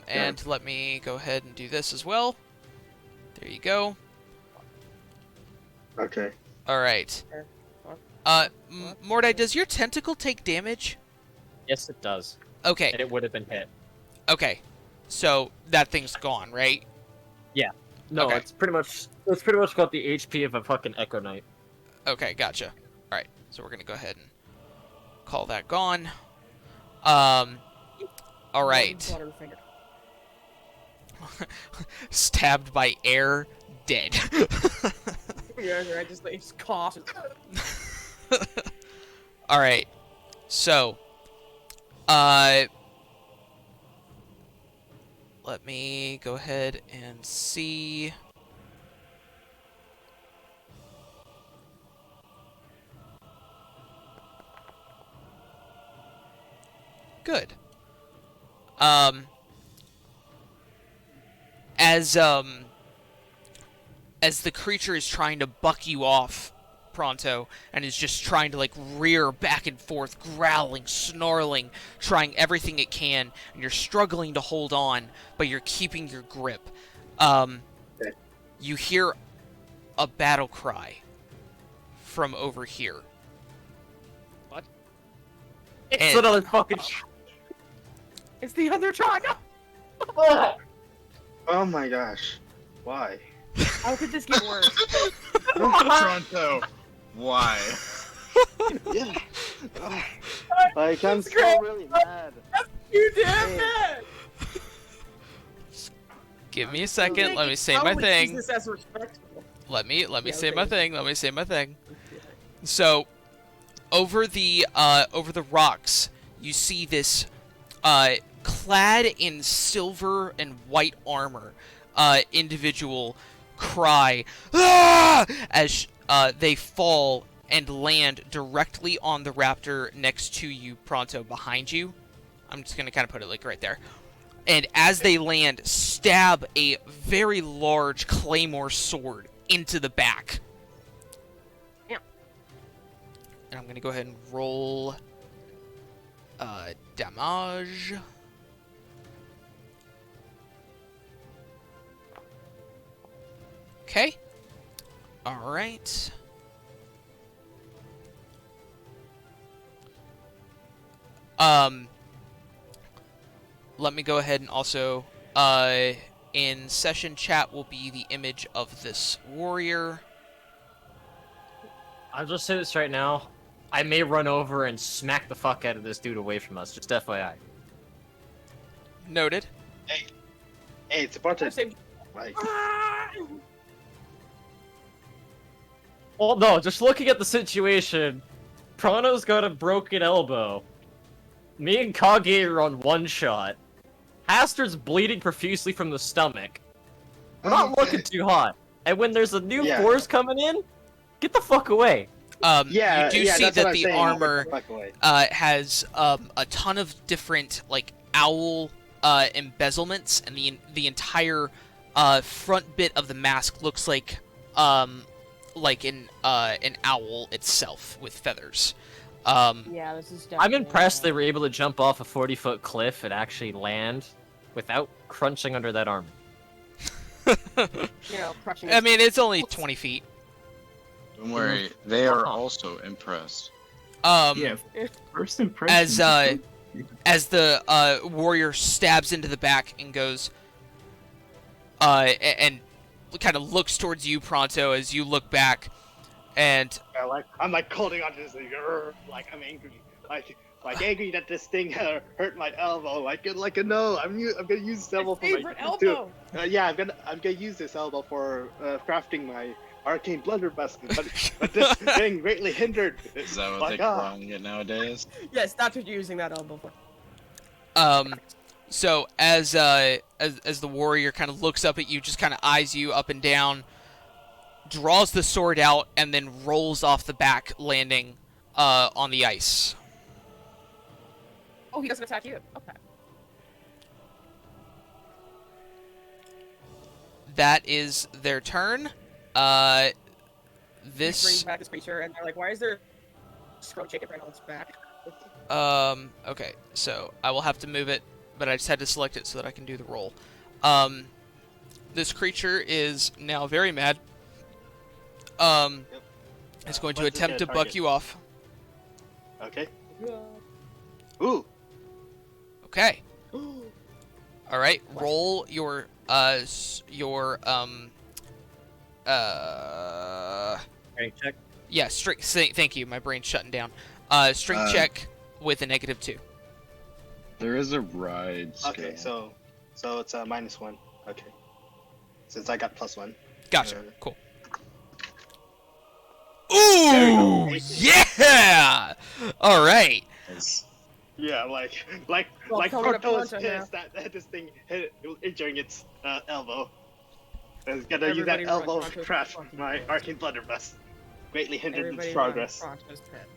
And let me go ahead and do this as well. There you go. Okay. All right. Mordai, does your tentacle take damage? Yes, it does. Okay. And it would have been hit. Okay. So that thing's gone, right? No, Okay. it's pretty much got the HP of a fucking Echo Knight. Okay, gotcha. All right. So we're gonna go ahead and call that gone. All right. Stabbed by air, dead. Yeah, I just like cough. All right. So, let me go ahead and see. Good. As the creature is trying to buck you off, Pronto, and is just trying to like rear back and forth, growling, snarling, trying everything it can, and you're struggling to hold on, but you're keeping your grip. You hear a battle cry from over here. It's And- another fucking. It's the other tribe. Oh my gosh. Why? How could this get worse? Toronto. Why? Yeah. Like, I'm so great. really mad. You damn Hey. man! Give me a second. Let me say my Probably thing. use this as respectful. Let me Yeah, say okay. my thing. Let me say my thing. So, over the rocks, you see this clad in silver and white armor individual cry "Ah!" as they fall and land directly on the raptor next to you, Pronto, behind you. I'm just gonna kind of put it like right there. And as they land, stab a very large claymore sword into the back. Yeah. And I'm gonna go ahead and roll damage. Okay. All right. Let me go ahead and also in session chat will be the image of this warrior. I'll just say this right now. I may run over and smack the fuck out of this dude away from us. Just FYI. Noted. Hey, it's important. Same- Like, Well, no, just looking at the situation, Prano's got a broken elbow. Me and Kage are on one shot. Hastard's bleeding profusely from the stomach. We're not looking too hot. And when there's a new Yeah. force coming in, get the fuck away. yeah, You do yeah, see that's that what I'm the saying. armor Fuck away. has a ton of different like owl embezzlements, and the entire front bit of the mask looks like an owl itself with feathers. Yeah, this is. I'm impressed they were able to jump off a 40-foot cliff and actually land without crunching under that armor. Crushing. I mean, it's only 20 feet. Don't worry, they are also impressed. Yeah, first impression. As the warrior stabs into the back and goes, and kind of looks towards you, Pronto, as you look back, and I'm like holding onto this thing, like I'm angry, like angry that this thing hurt my elbow. Like no, I'm gonna use this elbow for my favorite elbow. yeah, I'm gonna use this elbow for crafting my arcane blunderbuss, but this thing greatly hindered. Is that what Like, they call it nowadays? Yes, that's what you're using that elbow for. so as the warrior kind of looks up at you, just kind of eyes you up and down, draws the sword out, and then rolls off the back, landing on the ice. Oh, he doesn't attack you. Okay. That is their turn. He This brings back this creature, and they're like, "Why is there scroll chicken right on its back?" okay, so I will have to move it, but I just had to select it so that I can do the roll. This creature is now very mad. It's going to What's it attempt to gonna buck target? you off. Okay. Ooh. Okay. All right. Roll your Right, check. yeah, strength. Thank you. My brain's shutting down. Strength check with a -2. There is a ride skill. Okay, so it's a -1. Okay. Since I got +1. Gotcha. Uh, Cool. There Ooh, we go. yeah! All right. It's- Yeah, like Well, tell me to Porto is punch on pissed that this thing injuring its elbow. It's gonna use that Everybody elbow run to Porto's crash punch. my arcane blunderbuss. Greatly hindered Everybody its run progress. Pronto's pit.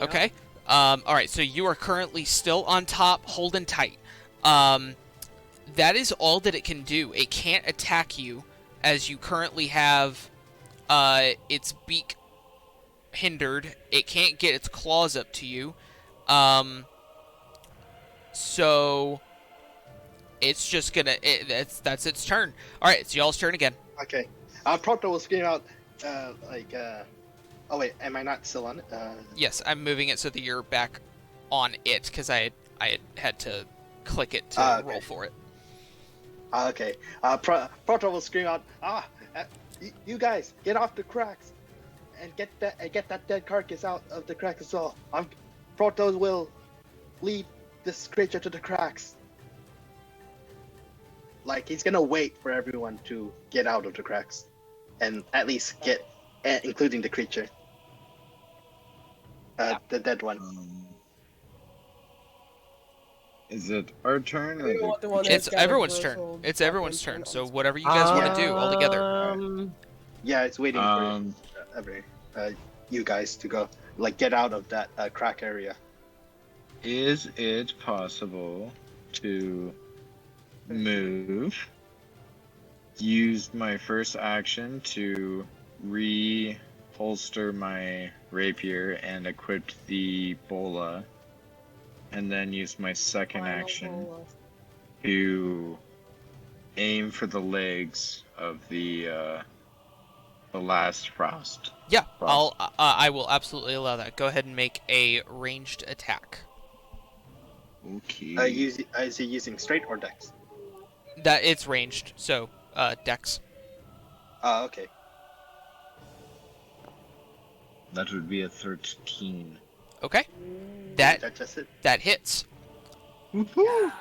Okay. All right. So you are currently still on top, holding tight. That is all that it can do. It can't attack you, as you currently have its beak hindered. It can't get its claws up to you. So it's just gonna. That's its turn. All right. It's y'all's turn again. Okay. Proto will scream out, oh wait, am I not still on it? Yes, I'm moving it so that you're back on it because I had to click it to Okay. roll for it. Okay. Proto will scream out, you guys, get off the cracks, and get that dead carcass out of the cracks as well. Proto will lead this creature to the cracks. Like, he's gonna wait for everyone to get out of the cracks, and at least get, including the creature, the dead one. Is it our turn or You want the one It's that's got a everyone's turn. bristled It's everyone's fucking turn. turn So on its whatever you guys want to do all together. Yeah, it's waiting for you guys to go, like, get out of that crack area. is it possible to move, use my first action to reholster my rapier and equip the bola, and then use my second action to aim for the legs of the last frost? Yeah, I will absolutely allow that. Go ahead and make a ranged attack. Okay. Is he using straight or dex? That it's ranged, so Dex. Oh, okay. That would be a 13. Okay, That that just it. that hits. Woohoo!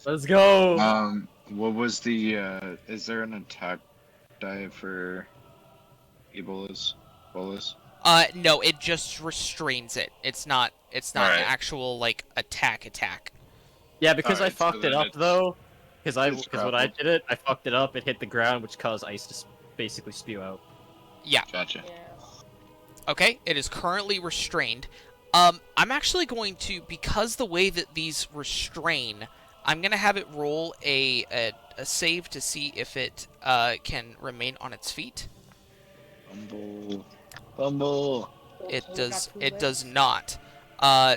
Let's go. What was the? Is there an attack die for Ebolas? No, it just restrains it. It's not an Alright. actual like attack. Yeah, because I Alright, so fucked it then up it's- though. it's Because when I grappled. did it, I fucked it up. It hit the ground, which caused ice to basically spew out. Yeah. Gotcha. Yeah. Okay, it is currently restrained. I'm actually going to, because the way that these restrain, I'm gonna have it roll a save to see if it can remain on its feet. Fumble. It Only got does. two It legs. does not.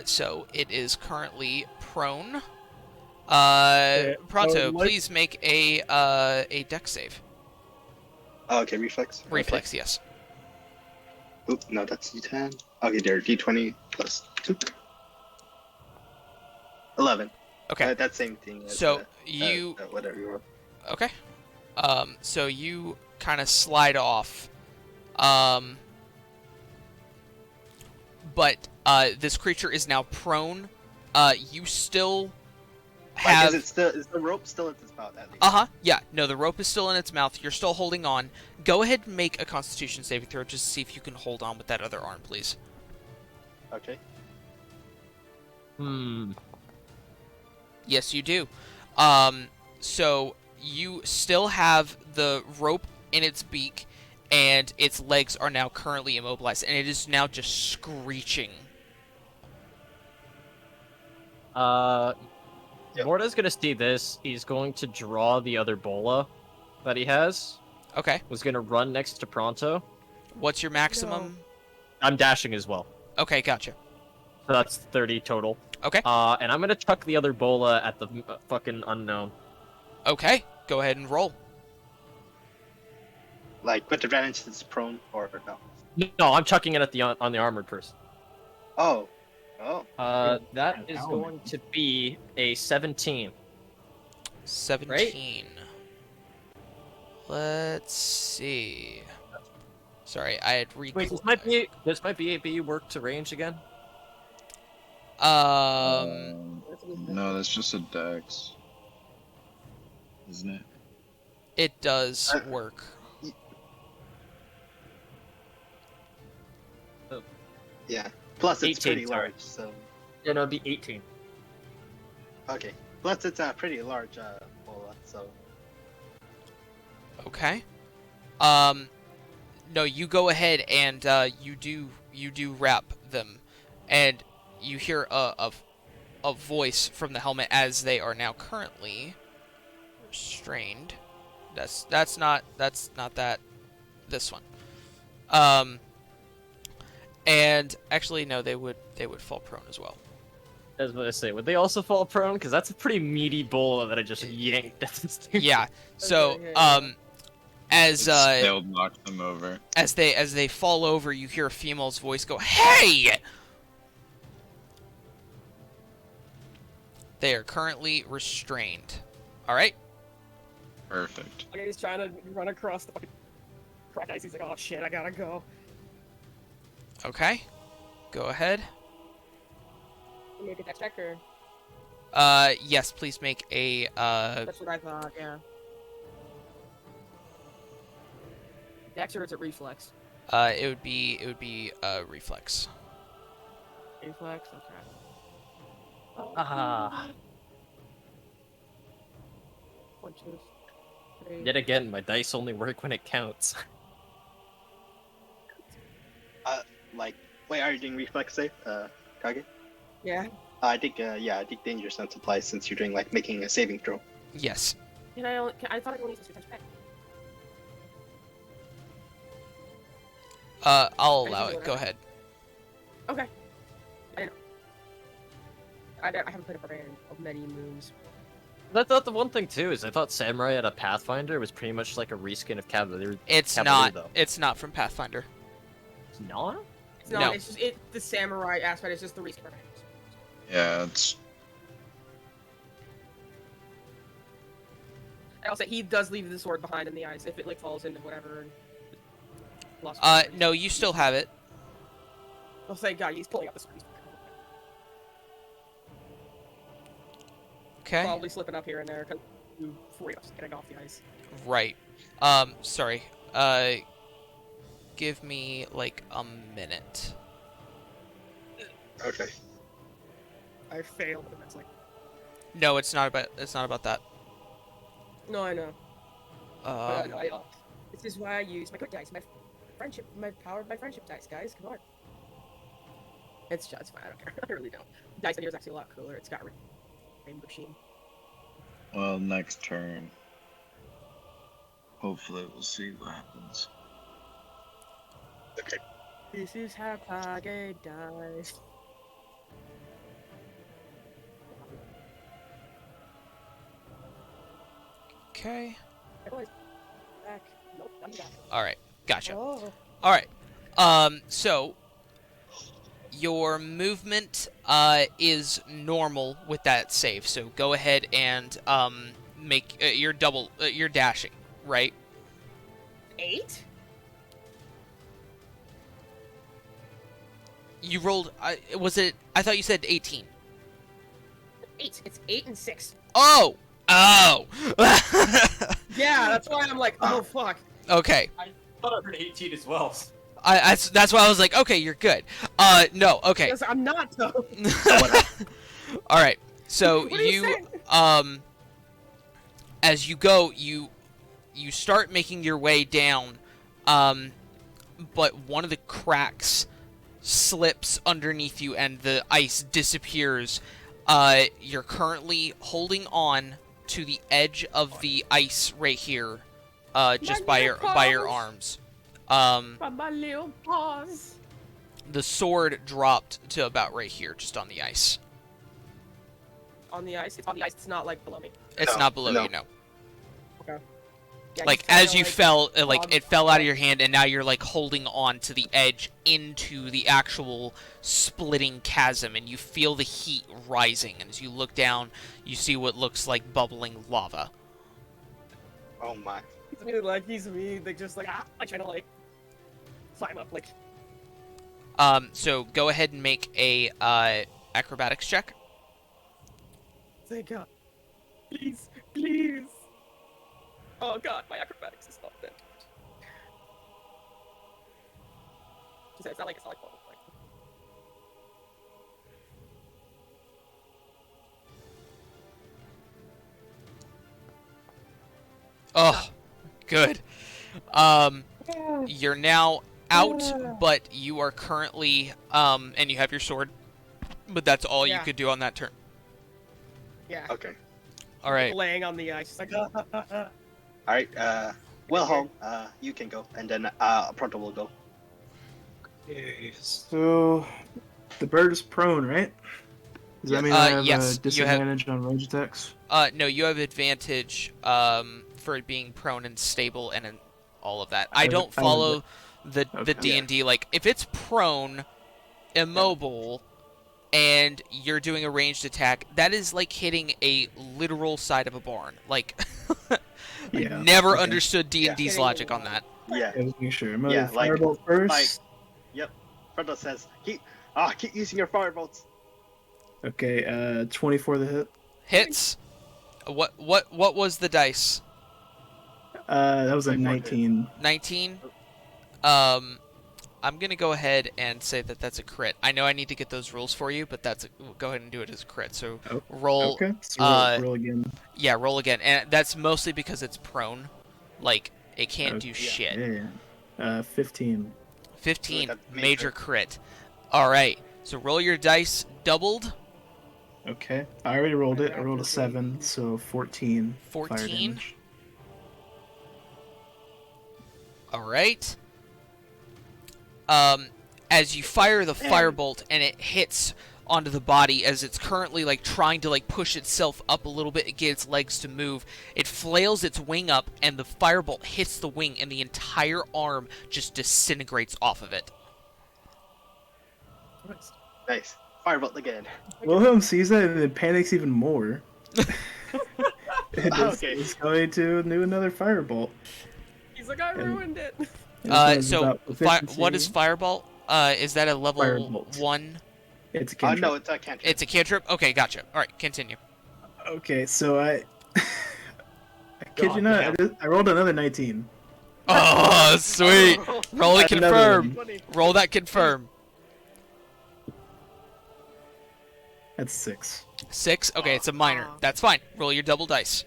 So it is currently prone. Pronto, like- please make a dex save. Oh, okay, reflex. Reflex, yes. Okay. Oop, no, that's D10. Okay, there, D20 plus 2. 11. Okay. That same thing. As, So you whatever you want. okay? So you kind of slide off. But this creature is now prone. You still have. Is the rope still at its mouth at least? Yeah. No, the rope is still in its mouth. You're still holding on. Go ahead and make a Constitution saving throw just to see if you can hold on with that other arm, please. Okay. Yes, you do. So you still have the rope in its beak, and its legs are now currently immobilized, and it is now just screeching. Yep. Morta's gonna see this. He's going to draw the other bola that he has. Okay. Was gonna run next to Pronto. What's your maximum? I'm dashing as well. Okay, gotcha. So that's 30 total. Okay. And I'm gonna chuck the other bola at the fucking unknown. Okay. Go ahead and roll. Like, with advantage since it's prone, or no? No, I'm chucking it at the on the armored person. Oh. Oh. That is going to be a 17. 17. Let's see. Sorry, I had Wait, this might be a work to range again. No, that's just a dex, isn't it? It does work. Yeah. Plus, it's 18, pretty sorry. large, so. Yeah, no, it'd be 18. Okay. Plus, it's a pretty large bola, so. Okay. No, you go ahead and you do wrap them, and you hear a voice from the helmet as they are now currently restrained. That's not that. This one. And actually no, they would fall prone as well. I was gonna say, would they also fall prone? Because that's a pretty meaty bola that I just yanked at this thing. Yeah. So Okay, yeah. as They'll knock them over. as they fall over, you hear a female's voice go, "Hey!" They are currently restrained. All right. Perfect. Okay, he's trying to run across the fucking crack ice. He's like, oh shit, I gotta go. Okay. Go ahead. Can you get that checker? Yes, please make a That's what I thought, yeah. Dex or is it reflex? it would be reflex. Reflex, okay. Ah. 1, 2, 3. Yet again, my dice only work when it counts. Like, wait, are you doing reflex save, Kage? Yeah. I think danger sense applies since you're doing, like, making a saving throw. Yes. I thought it only used 2 times back. I'll I allow just it. Go ahead. Okay. I haven't played a barbarian of many moves. I thought the one thing too is I thought Samurai at a Pathfinder was pretty much like a reskin of Cavalier. It's Cavalier, not. though. It's not from Pathfinder. It's not? It's not. No. It's just the samurai aspect. It's just the reskin barbarians. Yeah, it's I'll say he does leave the sword behind in the ice if it like falls into whatever. And lost No, you still have it. Oh, thank God, he's pulling up the sword. Okay. Probably slipping up here and there because you worried about getting off the ice. Right. Sorry. Give me like a minute. Okay. I failed, and it's like, No, it's not about that. no, I know. But Um, this is why I use my good dice, my powered by friendship dice, guys. Come on. It's fine. I don't care. I really don't. Dice in here is actually a lot cooler. It's got rainbow sheen. Well, next turn. Hopefully, we'll see what happens. Okay. This is how Kage dies. okay. Boys, back. Nope, I'm back. All right. Gotcha. Oh. All right. So your movement is normal with that save. So go ahead and make your you're dashing, right? 8? You rolled was it I thought you said 18. 8. It's 8 and 6. Oh. Oh. Yeah, that's why I'm like, oh fuck. Okay. I thought I heard 18 as well. That's why I was like, okay, you're good. No, okay. Because I'm not though. All right. So What are you saying? as you go, you start making your way down, but one of the cracks slips underneath you and the ice disappears. You're currently holding on to the edge of the ice right here, just by your arms. My little paws. The sword dropped to about right here, just on the ice. On the ice. It's on the ice. It's not like below me. It's No, not below no. you, no. Okay. Yeah, Like kinda, as you like, fell, like log- it fell out of your hand, and now you're like holding on to the edge into the actual splitting chasm, and you feel the heat rising. And as you look down, you see what looks like bubbling lava. Oh my. Like he's me, like just like I try to like climb up like. So go ahead and make a acrobatics check. Thank God. Please, please. Oh God, my acrobatics is not that. It's not like it's not like. Oh, good. You're now out, but you are currently and you have your sword, but that's all you Yeah. could do on that turn. Yeah. Okay. All right. Laying on the ice, like. All right. Wilhelm, you can go, and then Pronto will go. Okay, so the bird is prone, right? Does that mean I have yes, a you disadvantage on range attacks? No, you have advantage for it being prone and stable and all of that. I don't follow the Okay. D&D, like if it's prone, immobile, and you're doing a ranged attack, that is like hitting a literal side of a barn. Like Yeah. never okay. understood D&D's Yeah. logic on that. Yeah. Yeah, just make sure. I'm gonna Yeah, like- firebolt first. like- Yep. Pronto says, keep using your firebolts. Okay, 24 the hit. Hits. What was the dice? That was a 24 hit. 19. 19. I'm gonna go ahead and say that that's a crit. I know I need to get those rules for you, but go ahead and do it as a crit. So Oh, roll. Okay, so roll again. Yeah, roll again, and that's mostly because it's prone. Like it can't do Okay. shit. Yeah. 15. 15 That's major major. crit. All right. So roll your dice doubled. Okay, I already rolled it. I rolled a 7, so 14. Fire 14. damage. All right. As you fire the firebolt and it hits onto the body as it's currently like trying to like push itself up a little bit and get its legs to move, it flails its wing up and the firebolt hits the wing and the entire arm just disintegrates off of it. Nice. Firebolt again. Wilhelm sees that and then panics even more. Okay. It's going to do another firebolt. He's like, I ruined it. And it does So without what is proficiency. Fireball? Is that a level Firebolt. 1? It's a cantrip. No, it's a cantrip. It's a cantrip? Okay, gotcha. Alright, continue. Okay, so I kid you God not, I rolled another 19. Oh, sweet! Roll to Another confirm. one. Roll that confirm. That's 6. 6? Okay, it's a minor. That's fine. Roll your double dice.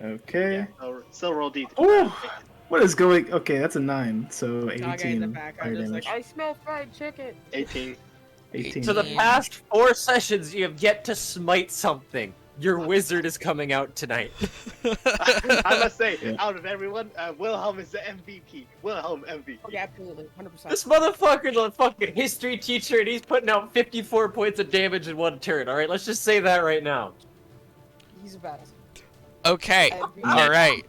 Okay. Yeah, so still roll D. Oh, what is going? Okay, that's a 9. So Kage in the 18 back. fire I'm just damage. like, I smell fried chicken. 18. 18. So the past 4 sessions, you have yet to smite something. Your wizard is coming out tonight. I must say, Yeah. out of everyone, Wilhelm is the MVP. Wilhelm MVP. Okay, absolutely, 100%. This motherfucker's a fucking history teacher, and he's putting out 54 points of damage in 1 turn. All right, let's just say that right now. He's a badass. Okay. MVP. Alright.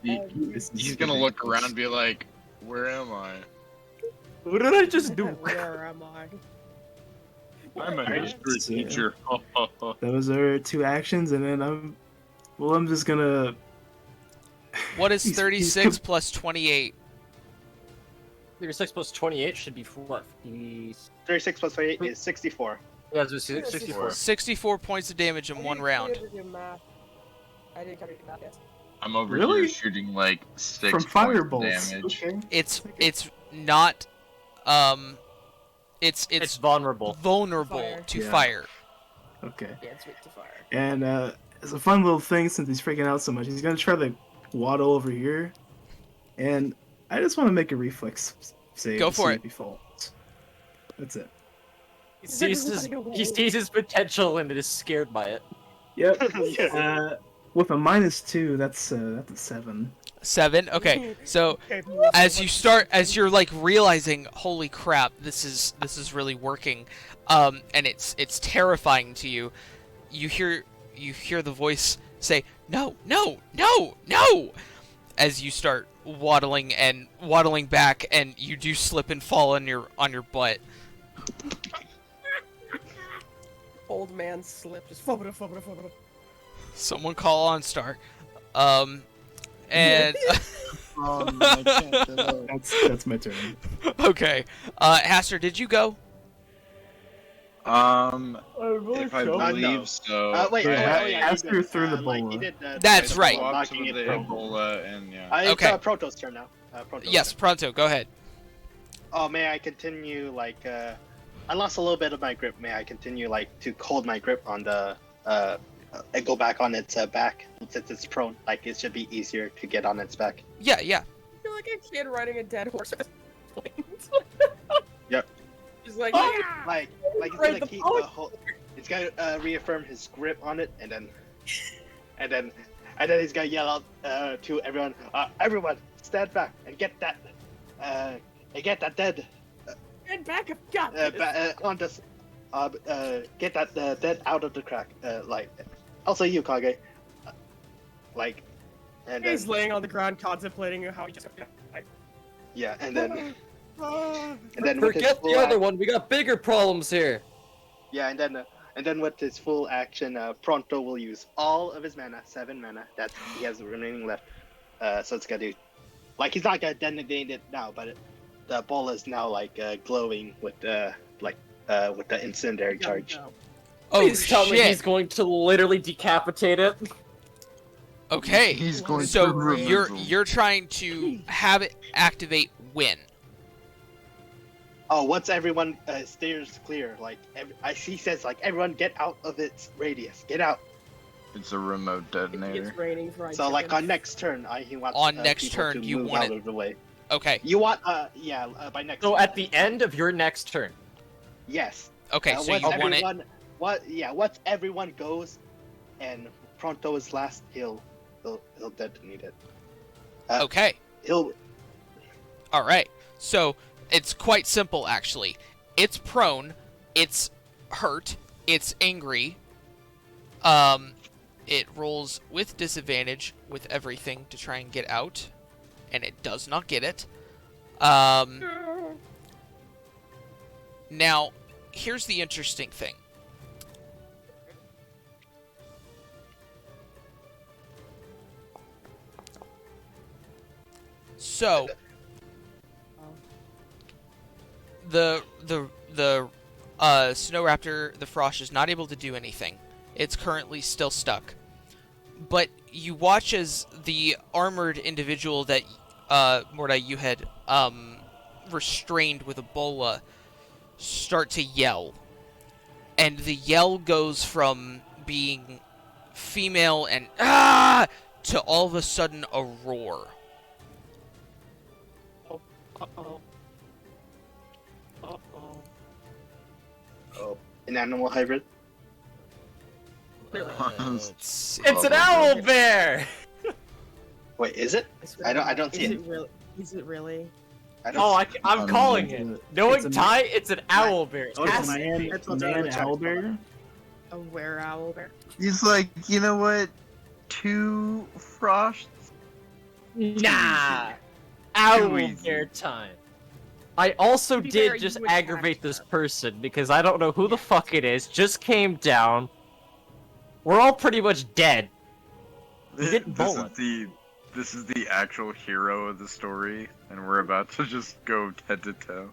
He's gonna look around and be like, "Where am I? What did I just do? Where am I? I'm a history So, teacher." those are 2 actions, and then I'm just gonna. What is He's- 36 plus 28? 36 plus 28 should be what? 36 plus 28 is 64. Yeah, it's 64. 64 points of damage in 1 round. I didn't cover your math, yes. I'm over Really? here shooting like 6 From points firebolts. of damage. Okay. It's not it's It's vulnerable. vulnerable Fire. to Yeah. fire. Okay. Yeah, it's weak to fire. And it's a fun little thing since he's freaking out so much. He's gonna try to waddle over here, and I just want to make a reflex save. Go to for see it. if he falls. That's it. He sees his potential and is scared by it. Yep. Yeah. With a -2, that's a 7. 7. Okay. So Okay, as you're like realizing, holy crap, this is really working, and it's terrifying to you. You hear the voice say, "No, no, no, no!" As you start waddling back, and you do slip and fall on your butt. Old man slip, just fubba. Someone call on Star. And I can't do it. That's my turn. okay, Haster, did you go? If I believe no. so. Wait, Yeah, oh, yeah, he Aster did, through the like, bola. he did, That's I right. walked Knocking it the from- Ebola and yeah. It's Okay. Proto's turn now. Proto's Yes, turn. Pronto, go ahead. Oh, may I continue, like, I lost a little bit of my grip. May I continue, like, to hold my grip on the, and go back on its back, since it's prone? Like, it should be easier to get on its back. Yeah. I feel like a kid riding a dead horse. Yep. He's like, Oh, yeah! Like, it's Right, gonna the keep power- the whole... It's gonna, reaffirm his grip on it, and then he's gonna yell out, to everyone, everyone, stand back, and get that, dead, Get back, I've got this. on this, get that dead out of the crack. Like, also you, Kage. Like, and He's then, laying on the ground contemplating how he just... yeah, and then with his Forget full the other act- one. We got bigger problems here. Yeah, and then with his full action, Pronto will use all of his mana, 7 mana that he has remaining left. So it's gonna do, like, he's not gonna detonate it now, but the ball is now like glowing with with the incendiary charge. Oh Please tell me shit. he's going to literally decapitate it. Okay. He's going So to remove you're them. trying to have it activate when? Oh, once everyone steers clear, like he says, like, everyone get out of its radius, get out. It's a remote detonator. It's raining fried So like chicken. on next turn, he wants On next people turn, to you move want out it- of the way. Okay. You want by next. So turn. at the end of your next turn, Yes. Okay, so once you want it. everyone, once everyone goes, and Pronto is last, he'll detonate it. Okay. He'll All right. So it's quite simple, actually. It's prone. It's hurt. It's angry. It rolls with disadvantage with everything to try and get out, and it does not get it. Now, here's the interesting thing. So the snow raptor, the frosh, is not able to do anything. It's currently still stuck. But you watch as the armored individual that Mordai, you had restrained with Ebola start to yell. And the yell goes from being female and ah to all of a sudden a roar. Uh-oh. Uh-oh. Oh, an animal hybrid. Let's see. It's an owl bear. Wait, is it? I don't see Is it. it really? Is it really? I don't Oh, see I'm calling it. Knowing Ty, it's an owl bear. Oh, it's Has a to be. man owlbear. A were-owl bear. He's like, you know what? 2 frosts? Nah. Owl easy. bear time. I also To be fair, did just you would aggravate catch this her. person because I don't know who the fuck it is. Just came down. We're all pretty much dead. We didn't This bullet. is the actual hero of the story, and we're about to just go head to toe.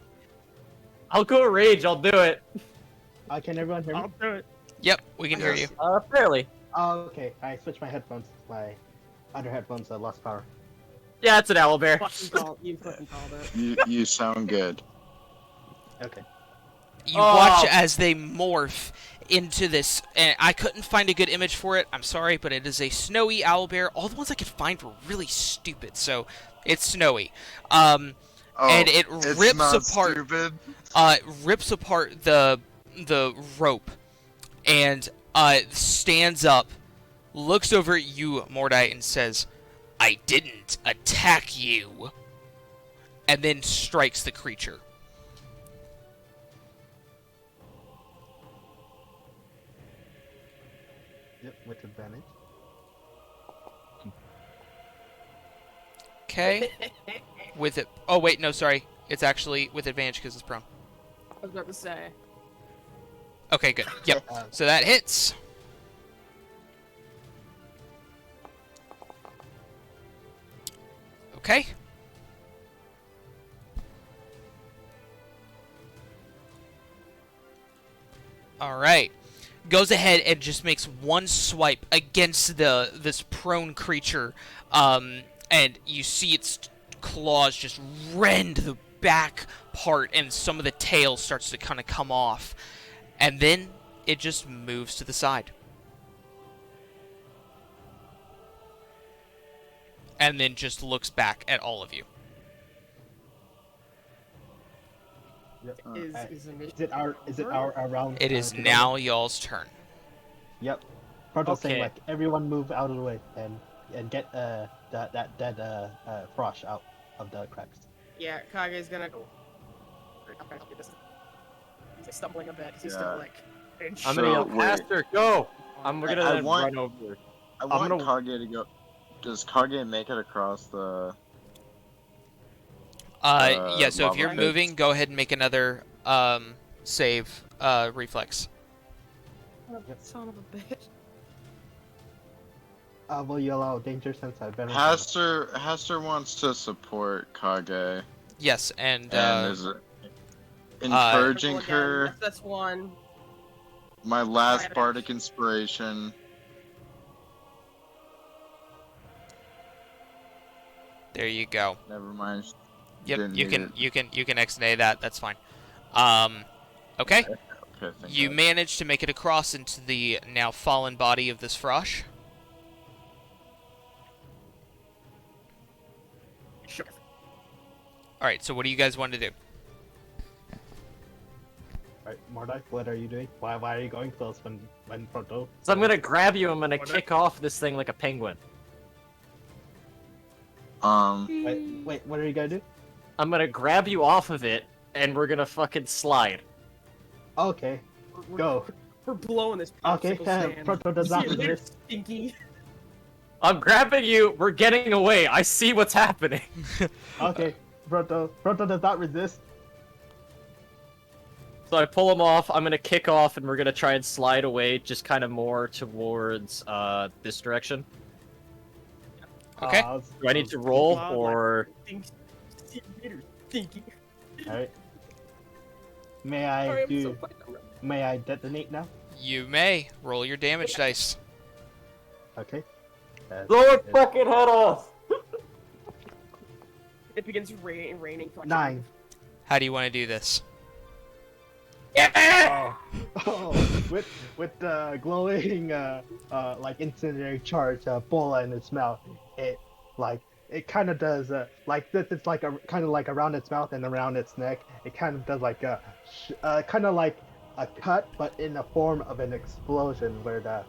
I'll go rage. I'll do it. Can everyone hear me? I'll do it. Yep, we can hear you. Fairly. Oh, okay. I switched my headphones. My other headphones lost power. Yeah, it's an owl bear. You fucking called it. You sound good. Okay. You Oh. watch as they morph into this, and I couldn't find a good image for it. I'm sorry, but it is a snowy owlbear. All the ones I could find were really stupid, so it's snowy. And it it's rips not apart. Stupid. Rips apart the rope, and stands up, looks over at you, Mordai, and says, "I didn't attack you," and then strikes the creature. Yep, with advantage. Okay. With it. Oh wait, no, sorry. It's actually with advantage because it's prone. I was about to say. Okay, good. Yep. So that hits. Okay. All right. Goes ahead and just makes one swipe against this prone creature, and you see its claws just rend the back part, and some of the tail starts to kind of come off, and then it just moves to the side, and then just looks back at all of you. Yep. Is it our round? It is to go? now y'all's turn. Yep. Proto's saying Okay. like everyone move out of the way and get that dead frosh out of the cracks. Yeah, Kage's gonna go. I'm gonna help you. He's like stumbling a bit. He's Yeah. still like. In I'm So, gonna yell, wait. faster, go! I'm gonna I then want- run over. I want gonna- Kage to go. Does Kage make it across the? Yeah, so if lava you're pits? moving, go ahead and make another save reflex. Son of a bitch. Will you allow danger sense? I better. Haster wants to support Kage Yes, and and is encouraging Roll again. her. That's one. My last bardic inspiration. there you go. Never mind. Yep, Didn't you need can it. you can X-nay that. That's fine. Okay. Okay, thank You God. manage to make it across into the now fallen body of this frosh. Sure. All right. So what do you guys want to do? Right, Mordai, what are you doing? Why are you going close when Proto? So I'm gonna grab you, I'm gonna kick off this thing like a penguin. Wait, what are you gonna do? I'm gonna grab you off of it, and we're gonna fucking slide. Okay, go. We're blowing this. Okay, popsicle stand. Proto does You not see it? They're resist. stinky. I'm grabbing you, we're getting away, I see what's happening. Okay, Proto does not resist. So I pull him off, I'm gonna kick off, and we're gonna try and slide away, just kind of more towards, this direction. Okay. Do I need to roll Claw, or? Stinky. Alright. May Sorry, I I'm so do? fucking around. May I detonate now? You may roll your damage dice. Okay. Blow its fucking head off! It begins raining. fucking- 9. How do you want to do this? Yeah! Oh, with the glowing like incendiary charge bola in its mouth, it kind of does like this. It's like a kind of like around its mouth and around its neck. It kind of does like a kind of like a cut, but in the form of an explosion where the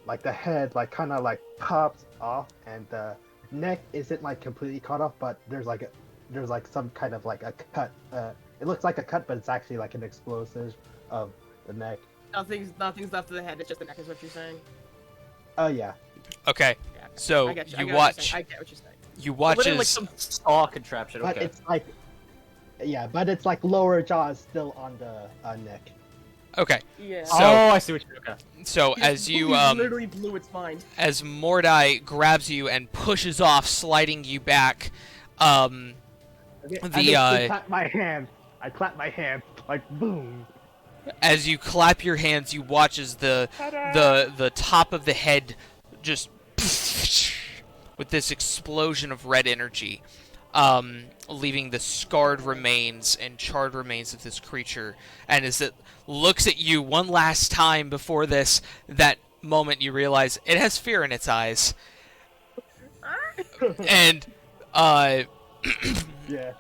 like the head like kind of like pops off and the neck isn't like completely cut off, but there's like some kind of like a cut. It looks like a cut, but it's actually like an explosive of the neck. Nothing's left of the head. It's just the neck, is what you're saying. Oh yeah. Okay. Yeah. So I get you. you I get what you're watch. saying. I get what you're saying. You watch Literally like as some saw contraption. But Okay. it's like, yeah, but it's like lower jaw is still on the neck. okay. Yeah. So- Oh, I see what you're. Okay. So He as you literally blew its mind. as Mordai grabs you and pushes off, sliding you back, Okay, The, I clap my hand. I clap my hand like boom. as you clap your hands, you watch as the top of the head just with this explosion of red energy, leaving the scarred remains and charred remains of this creature. And as it looks at you one last time before that moment, you realize it has fear in its eyes. And Yeah.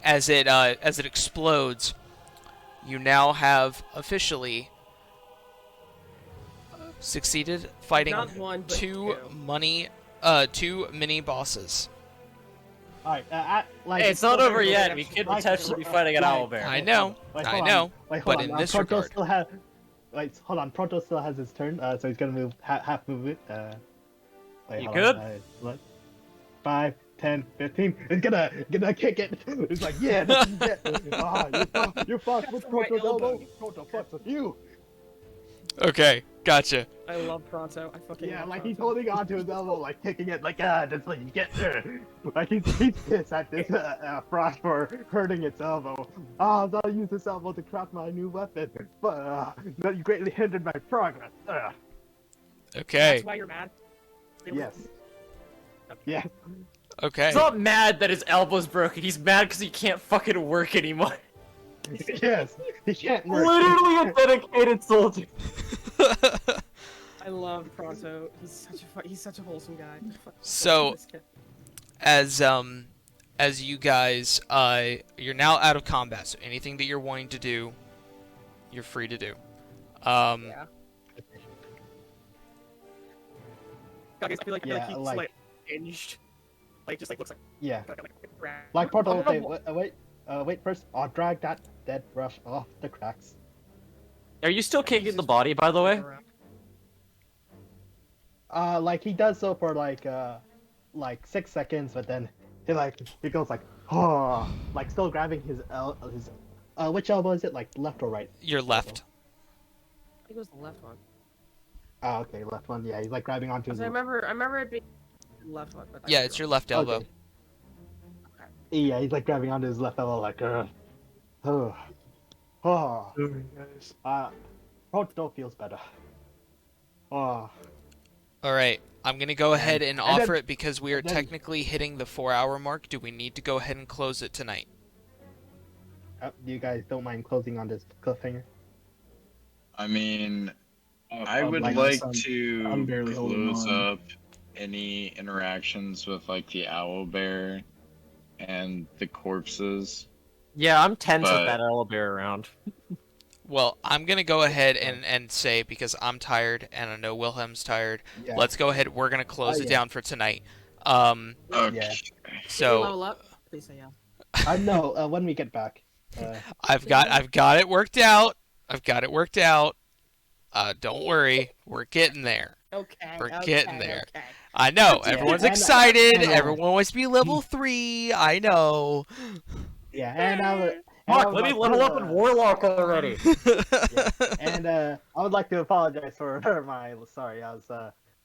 as it explodes, you now have officially succeeded fighting Not one, but two mini bosses. All right. Like Hey, it's not over yet. We could like- potentially be fighting an like- owlbear. I know, Wait, I hold know, on. Wait, but hold in on. this Proto regard, still has. Wait, hold on. Proto still has his turn, so he's gonna move half move it. Wait, You hold good? On. What? 5, 10, 15. It's gonna kick it. It's like yeah, this is it. You fucked with That's my Proto's elbow. elbow. Proto fucks with you. okay, gotcha. I love Pronto. I fucking Yeah, love like Pronto. he's holding on to his elbow, like kicking it, like just like you get like he's pissed at this Frost for hurting its elbow. I'll use this elbow to craft my new weapon, but that you greatly hindered my progress. Okay, That's why you're mad. Yes. Yes. okay. He's not mad that his elbow's broken. He's mad because he can't fucking work anymore. Yes. He can't work. Literally a dedicated soldier. I love Pronto. He's such a wholesome guy. So- as you guys, you're now out of combat, so anything that you're wanting to do, you're free to do. Yeah. I feel like Yeah, he's like- like hinged. Like just like looks like Yeah. like Like Proto will say, wait first. I'll drag that dead brush off the cracks. Are you still kicking the body, by the way? Like he does so for like 6 seconds, but then he goes like, oh, like still grabbing his which elbow is it? Like left or right? Your left. I think it was the left one. Oh, okay, left one. Yeah, he's like grabbing onto his. I remember it being the left one. But I Yeah, could it's be your wrong. left elbow. Okay. Yeah, he's like grabbing onto his left elbow, like, oh, Proto feels better. Oh, All right, I'm gonna go ahead and and offer then- it because we are and then- technically hitting the 4-hour mark. Do we need to go ahead and close it tonight? you guys don't mind closing on this cliffhanger? I mean, I I'm would like- like I'm to barely holding close on. up any interactions with like the owl bear and the corpses. Yeah, I'm tense But- with that owlbear around. Well, I'm gonna go ahead and say, because I'm tired and I know Wilhelm's tired, Yeah. let's go ahead. We're gonna close Oh, it yeah. down for tonight. Okay. Yeah. Can we So level up? Please say yeah. I know. When we get back. I've got it worked out. Don't worry, we're getting there. Okay. We're okay, getting there. Okay. I know Yeah, everyone's and- excited. and- Everyone wants to be level 3. I know. Yeah, And I Fuck, would let me like level to, up in Warlock already. yeah. And I would like to apologize for my sorry. I was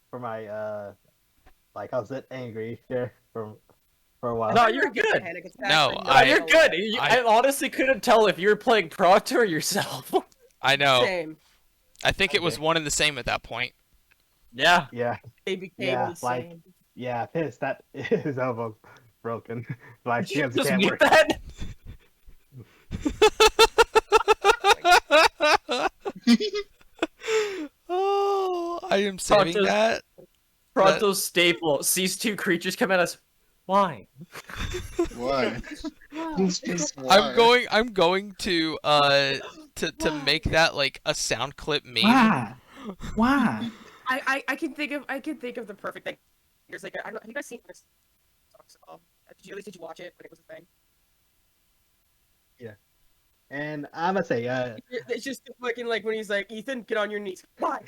for my like I was a bit angry there for a while. No, you're good. Panic attack, No, like, No, I- you're good. I I- honestly couldn't tell if you were playing Proctor or yourself. I know. Same. I think it was Okay. one and the same at that point. Yeah. Yeah, They became Yeah, insane. yeah, pissed that his elbow broken. Like he Just can't mute work. that. Oh, I am saving Pronto's- that. Pronto's staple. Sees two creatures come at us. Why? Why? Just I'm why? going to make that like a sound clip meme. Why? Why? I can think of the perfect thing. Here's like I don't know, have you guys seen this? Did you watch it when it was a thing? And I'm gonna say, It's just fucking like when he's like, Ethan, get on your knees. Why?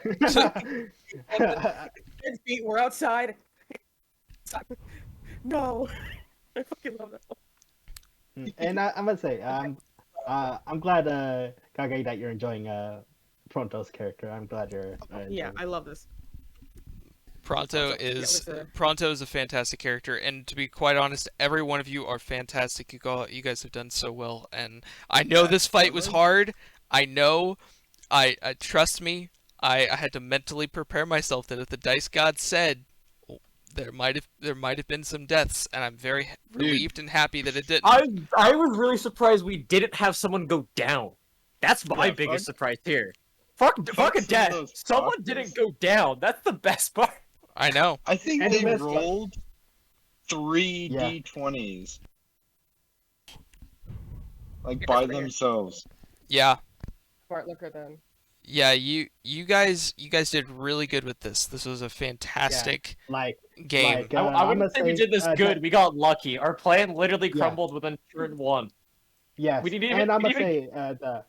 10 feet, we're outside. No. I fucking love that. and I'm gonna say, I'm glad, Kage, that you're enjoying Pronto's character. I'm glad you're. Yeah, enjoying I love this. Pronto Yeah, is with the- Pronto is a fantastic character, and to be quite honest, every one of you are fantastic. You guys have done so well, and I know this fight was hard. I know. I trust me. I had to mentally prepare myself that if the dice god said there might have been some deaths, and I'm very relieved and happy that it didn't. I was really surprised we didn't have someone go down. That's my Yeah, biggest fuck- surprise here. Fuck a some death. of those Someone doctors. didn't go down. That's the best part. I know. I think And they he missed, rolled 3 Yeah. d20s. Like Here's by the weird- themselves. Yeah. Smart looker then. Yeah, you guys did really good with this. This was a fantastic like, game. like, I I'm wouldn't say gonna we did this that- good. We got lucky. Our plan literally Yeah. crumbled within turn one. Yes, We didn't even- and I'm we gonna didn't say,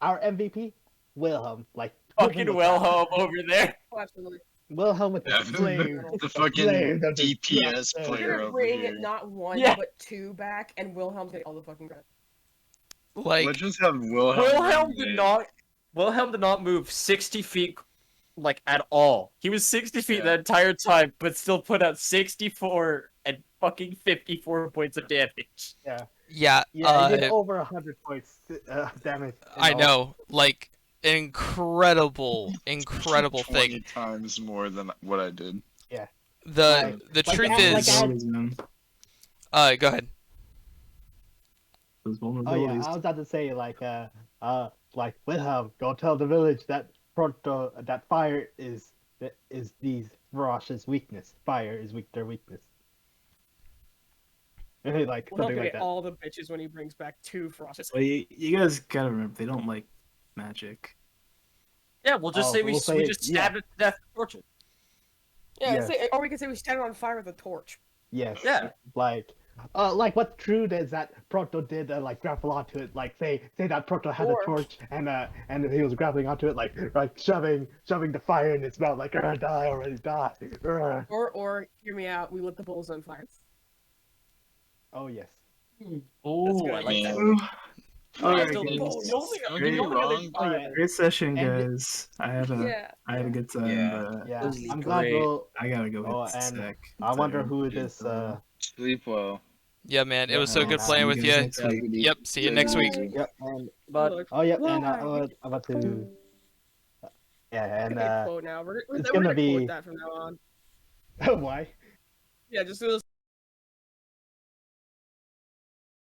our MVP, Wilhelm, like Fucking Wilhelm over there. Oh, absolutely. Wilhelm with the Yeah, flame. the fucking flame of his DPS breath. We're player gonna over bring here. not one Yeah. but two back, and Wilhelm's getting all the fucking credit. Like, Let's just have Wilhelm. Wilhelm win. did not move 60 feet like at all. He was 60 feet Yeah. the entire time, but still put out 64 and fucking 54 points of damage. yeah, Yeah, he did over 100 points damage. in I all. know. Like, an incredible thing. 20 times more than what I did. The like truth I- like is, I- Always, man. go ahead. Those Oh yeah, vulnerabilities. I was about to say like Wilhelm, go tell the village that Pronto that fire is these Varash's weakness. Fire is their weakness. Like We'll something get like that. all the bitches when he brings back two Frosted. Well, you guys gotta remember, they don't like magic. Yeah, we'll just Oh, say we'll we say- just stabbed it to death with torches. Yeah, Yes. or we could say we stand on fire with a torch. Yes. Yeah. Like what's true is that Pronto did like grapple onto it. Like say that Pronto had Or- a torch and he was grappling onto it like shoving the fire in his mouth like die already die. Or hear me out, we lit the bulls on fire. Oh yes. Oh, good. I like that. Man. Alright, Still the guys. bulls. Don't get me wrong. Oh yeah. Great session, And- guys. I had a good time. Yeah. But Yeah. This is I'm glad great. we'll. I gotta go Oh, hit and sec. I wonder who this. Sleep well. Yeah, man, it was so Yeah, good man. playing See with you you. guys next week. Yep, see you next week. Yep. And But oh yep. And Why? I'm about to. Yeah. It's And a quote now. We're it's gonna gonna be- quote that from now on. why? Yeah, just do this.